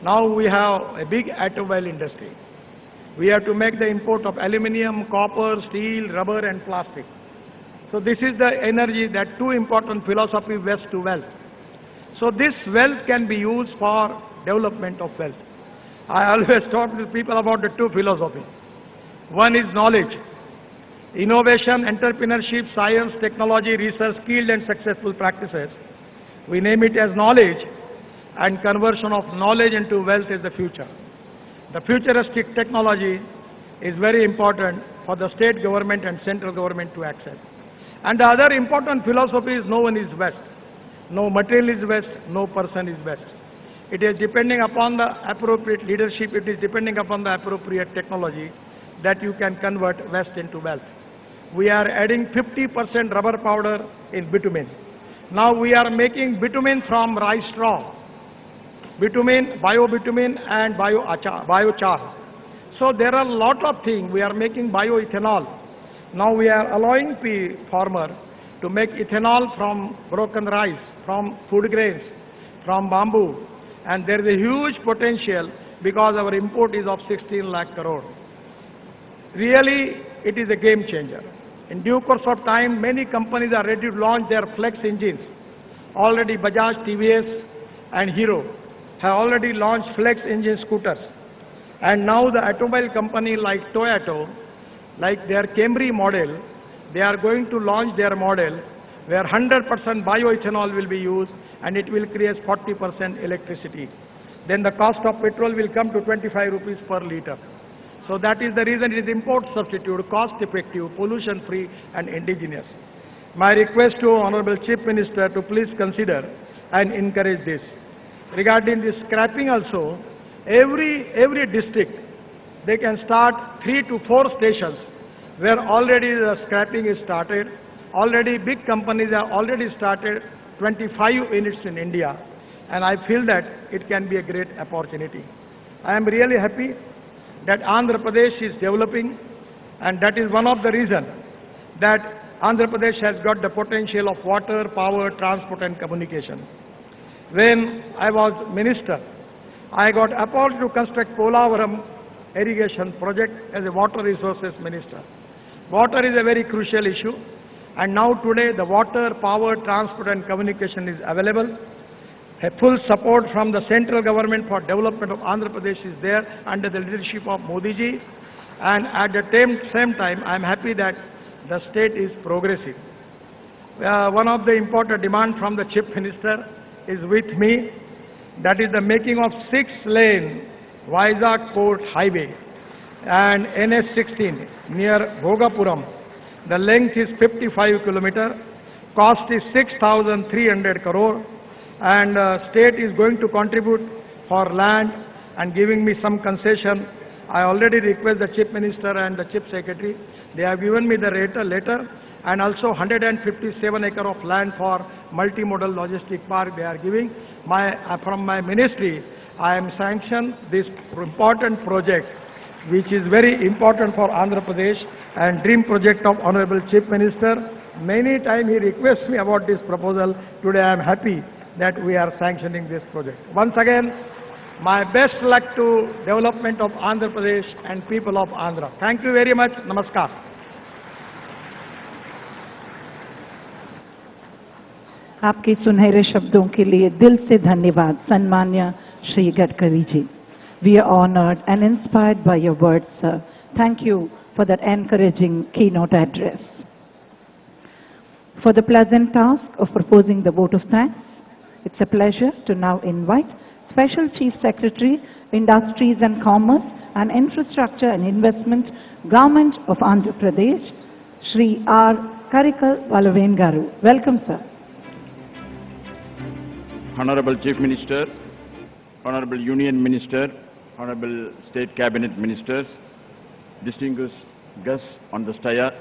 Now we have a big automobile industry. We have to make the import of aluminium, copper, steel, rubber and plastic. So this is the energy, that two important philosophy, waste to wealth. So this wealth can be used for development of wealth. I always talk to people about the two philosophies. One is knowledge, innovation, entrepreneurship, science, technology, research, skilled and successful practices. We name it as knowledge, and conversion of knowledge into wealth is the future. The futuristic technology is very important for the state government and central government to access. And the other important philosophy is no one is West. No material is West, no person is West. It is depending upon the appropriate leadership, it is depending upon the appropriate technology that you can convert West into wealth. We are adding 50% rubber powder in bitumen. Now we are making bitumen from rice straw. Bitumen, bio-bitumen and biochar. So there are a lot of things. We are making bioethanol. Now we are allowing farmer to make ethanol from broken rice, from food grains, from bamboo. And there is a huge potential because our import is of 16 lakh crore. Really, it is a game changer. In due course of time, many companies are ready to launch their flex engines. Already Bajaj, TVS and Hero have already launched flex engine scooters. And now the automobile company like Toyota, like their Camry model, they are going to launch their model where 100% bioethanol will be used and it will create 40% electricity. Then the cost of petrol will come to 25 rupees per liter. So that is the reason it is import substitute, cost effective, pollution free and indigenous. My request to Honorable Chief Minister to please consider and encourage this. Regarding this scrapping also, every district, they can start 3 to 4 stations where already the scrapping is started. Already big companies have already started 25 units in India, and I feel that it can be a great opportunity. I am really happy that Andhra Pradesh is developing, and that is one of the reasons that Andhra Pradesh has got the potential of water, power, transport and communication. When I was minister, I got appointed to construct Polavaram irrigation project as a water resources minister. Water is a very crucial issue, and now today the water, power, transport and communication is available. A full support from the central government for development of Andhra Pradesh is there under the leadership of Modi ji, and at the same time I am happy that the state is progressive. One of the important demands from the Chief Minister is with me, that is the making of 6-lane Vizag Port Highway and NH16 near Bhogapuram. The length is 55 km, cost is 6,300 crore, and state is going to contribute for land and giving me some concession. I already request the Chief Minister and the Chief Secretary. They have given me the letter and also 157 acre of land for multimodal logistic park they are giving. From my ministry, I am sanctioned this important project, which is very important for Andhra Pradesh and dream project of Honorable Chief Minister. Many times he requests me about this proposal. Today I am happy that we are sanctioning this project. Once again, my best luck to development of Andhra Pradesh and people of Andhra. Thank you very much. Namaskar. आपके सुनहरे शब्दों के लिए दिल से धन्यवाद सन्मान्य Shri Gadkari ji. We are honored and inspired by your words, sir. Thank you for that encouraging keynote address. For the pleasant task of proposing the vote of thanks, it's a pleasure to now invite Special Chief Secretary, Industries and Commerce and Infrastructure and Investment, Government of Andhra Pradesh, Shri R. Karikal Valaven Garu. Welcome, sir. Honorable Chief Minister, Honorable Union Minister, Honorable State Cabinet Ministers, distinguished guests on the staya,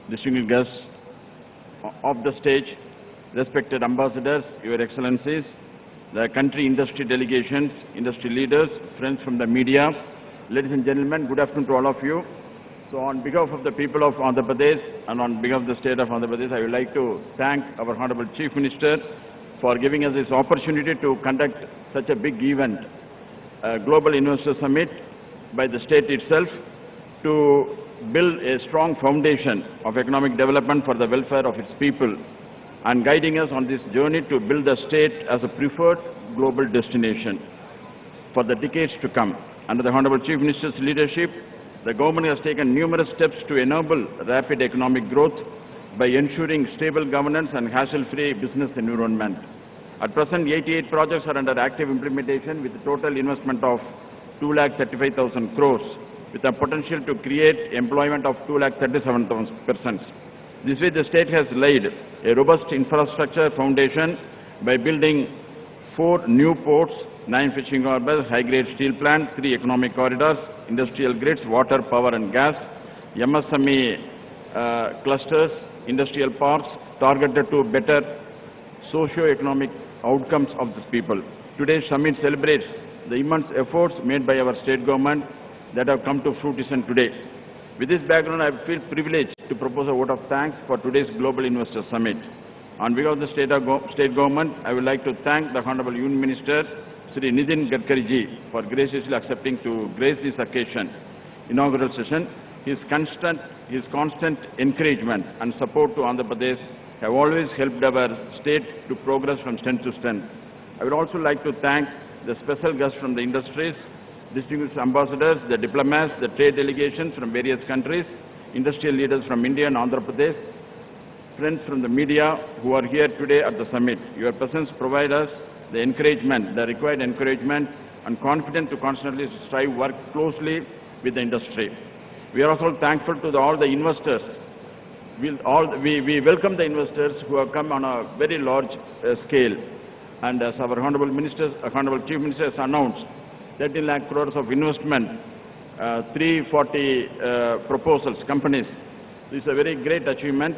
distinguished guests of the stage, respected ambassadors, Your Excellencies, the country industry delegations, industry leaders, friends from the media, ladies and gentlemen, good afternoon to all of you. So on behalf of the people of Andhra Pradesh and on behalf of the state of Andhra Pradesh, I would like to thank our Honorable Chief Minister for giving us this opportunity to conduct such a big event, a Global Investor Summit by the state itself, to build a strong foundation of economic development for the welfare of its people and guiding us on this journey to build the state as a preferred global destination for the decades to come. Under the Honorable Chief Minister's leadership, the government has taken numerous steps to enable rapid economic growth by ensuring stable governance and hassle-free business environment. At present, 88 projects are under active implementation with a total investment of 2,35,000 crores, with a potential to create employment of 2,37,000 persons. This way, the state has laid a robust infrastructure foundation by building 4 new ports, 9 fishing harbors, high-grade steel plants, 3 economic corridors, industrial grids, water, power and gas, MSME clusters, industrial parks, targeted to better socio-economic outcomes of the people. Today's summit celebrates the immense efforts made by our state government that have come to fruition today. With this background, I feel privileged to propose a vote of thanks for today's Global Investor Summit. On behalf of the state government, I would like to thank the Honorable Union Minister, Shri Nidhi Gadkari ji, for graciously accepting to grace this occasion, inaugural session. His constant encouragement and support to Andhra Pradesh have always helped our state to progress from strength to strength. I would also like to thank the special guests from the industries, distinguished ambassadors, the diplomats, the trade delegations from various countries, industrial leaders from India and Andhra Pradesh, friends from the media who are here today at the summit. Your presence provides us the encouragement, the required encouragement and confidence to constantly strive work closely with the industry. We are also thankful to all the investors. We welcome the investors who have come on a very large scale. And as our Honorable Chief Minister has announced, 13 lakh crores of investment, 340 proposals, companies. This is a very great achievement,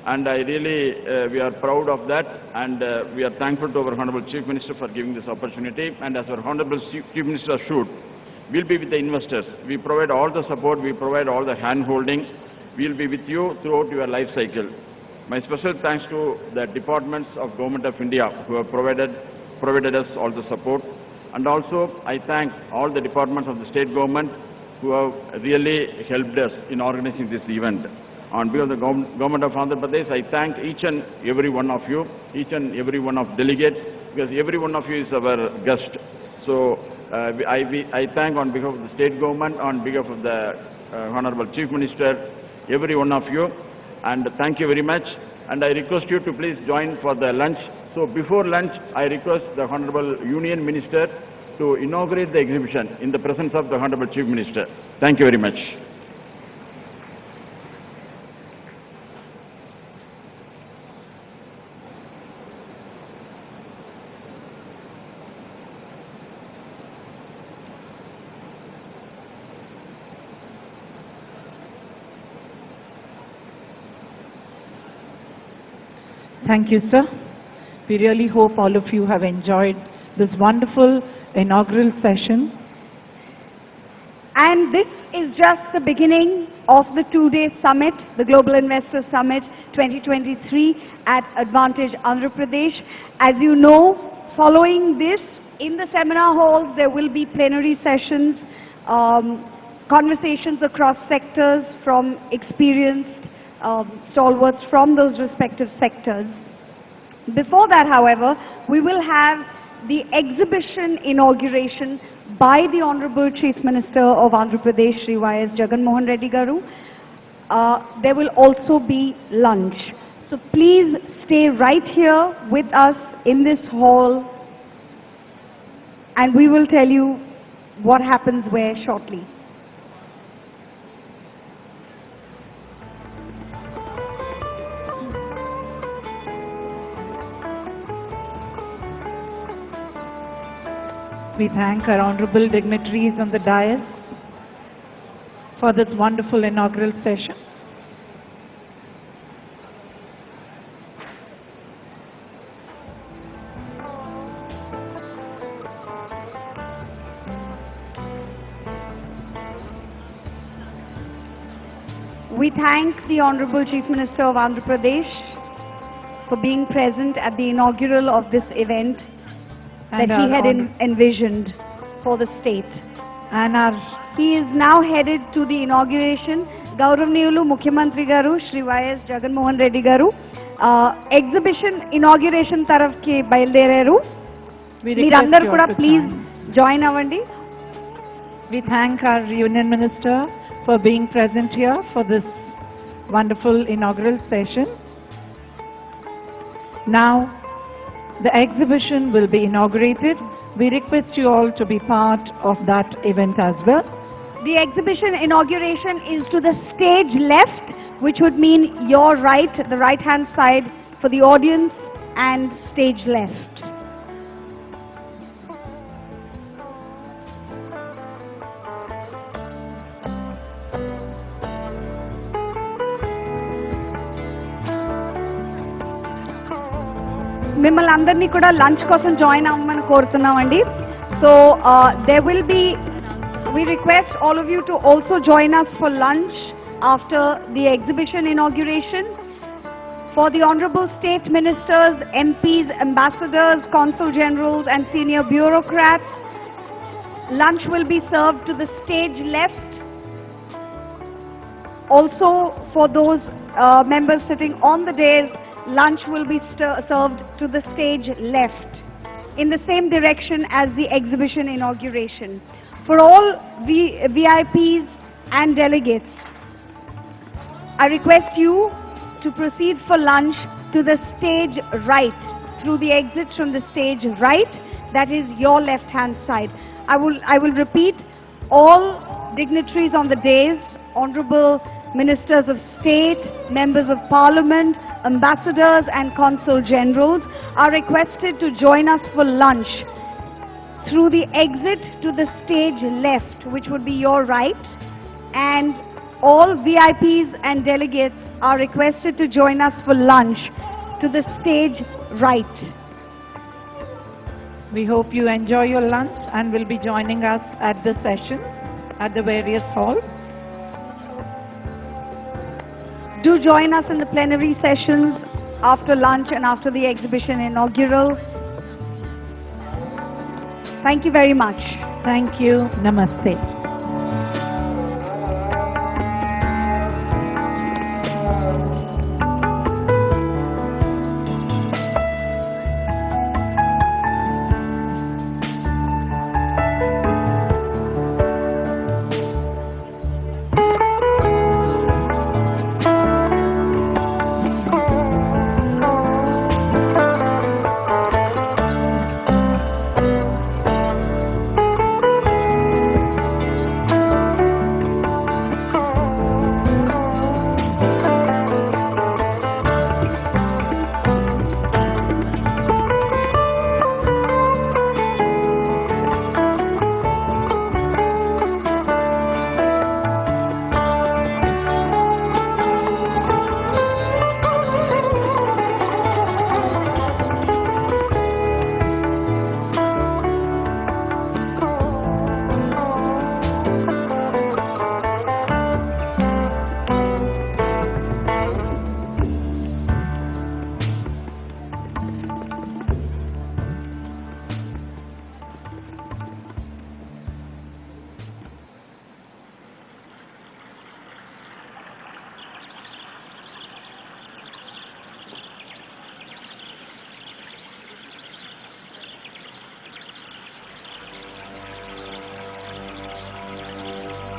and we are proud of that, and we are thankful to our Honorable Chief Minister for giving this opportunity. And as our Honorable Chief Minister assured, we'll be with the investors. We provide all the support, we provide all the hand-holding. We'll be with you throughout your life cycle. My special thanks to the departments of Government of India who have provided us all the support. And also, I thank all the departments of the state government who have really helped us in organizing this event. On behalf of the Government of Andhra Pradesh, I thank each and every one of you, each and every one of delegates, because every one of you is our guest. So, I thank on behalf of the state government, on behalf of the Honorable Chief Minister, every one of you, and thank you very much. And I request you to please join for the lunch. So before lunch, I request the Honorable Union Minister to inaugurate the exhibition in the presence of the Honorable Chief Minister. Thank you very much. Thank you, sir. We really hope all of you have enjoyed this wonderful inaugural session. And this is just the beginning of the two-day summit, the Global Investor Summit 2023 at Advantage, Andhra Pradesh. As you know, following this, in the seminar halls, there will be plenary sessions, conversations across sectors from experienced stalwarts from those respective sectors. Before that, however, we will have the exhibition inauguration by the Honorable Chief Minister of Andhra Pradesh, Shri Y.S. Jagan Mohan Reddy Garu. There will also be lunch. So please stay right here with us in this hall, and we will tell you what happens where shortly. We thank our honorable dignitaries on the dais for this wonderful inaugural session. We thank the Honorable Chief Minister of Andhra Pradesh for being present at the inaugural of this event that he had envisioned for the state. And he is now headed to the inauguration. Gauravniyulu Mukhyamantri Garu, Shri Y.S. Jagan Mohan Reddy Garu, exhibition inauguration tarafki bayilderaru. Meerandaru kuda please join avandi. We thank our Union Minister for being present here for this wonderful inaugural session. Now, the exhibition will be inaugurated. We request you all to be part of that event as well. The exhibition inauguration is to the stage left, which would mean your right, the right-hand side for the audience, and stage left. మిమ్మల్ని అందరినీ కూడా lunch కోసం join అవ్వమని కోరుతున్నామండి. So there will be, we request all of you to also join us for lunch after the exhibition inauguration. For the honorable state ministers, MPs, ambassadors, consul generals and senior bureaucrats, lunch will be served to the stage left. Also for those members sitting on the dais, lunch will be served to the stage left in the same direction as the exhibition inauguration. For all VIPs and delegates, I request you to proceed for lunch to the stage right, through the exit from the stage right, that is your left hand side. I will repeat, all dignitaries on the dais, honorable ministers of state, members of parliament, ambassadors and consul generals are requested to join us for lunch through the exit to the stage left, which would be your right, and all VIPs and delegates are requested to join us for lunch to the stage right. We hope you enjoy your lunch and will be joining us at the session at the various halls. Do join us in the plenary sessions after lunch and after the exhibition inaugural. Thank you very much. Thank you. Namaste.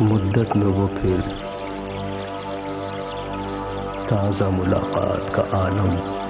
मुद्दत में वो फिर ताज़ा मुलाकात का आलम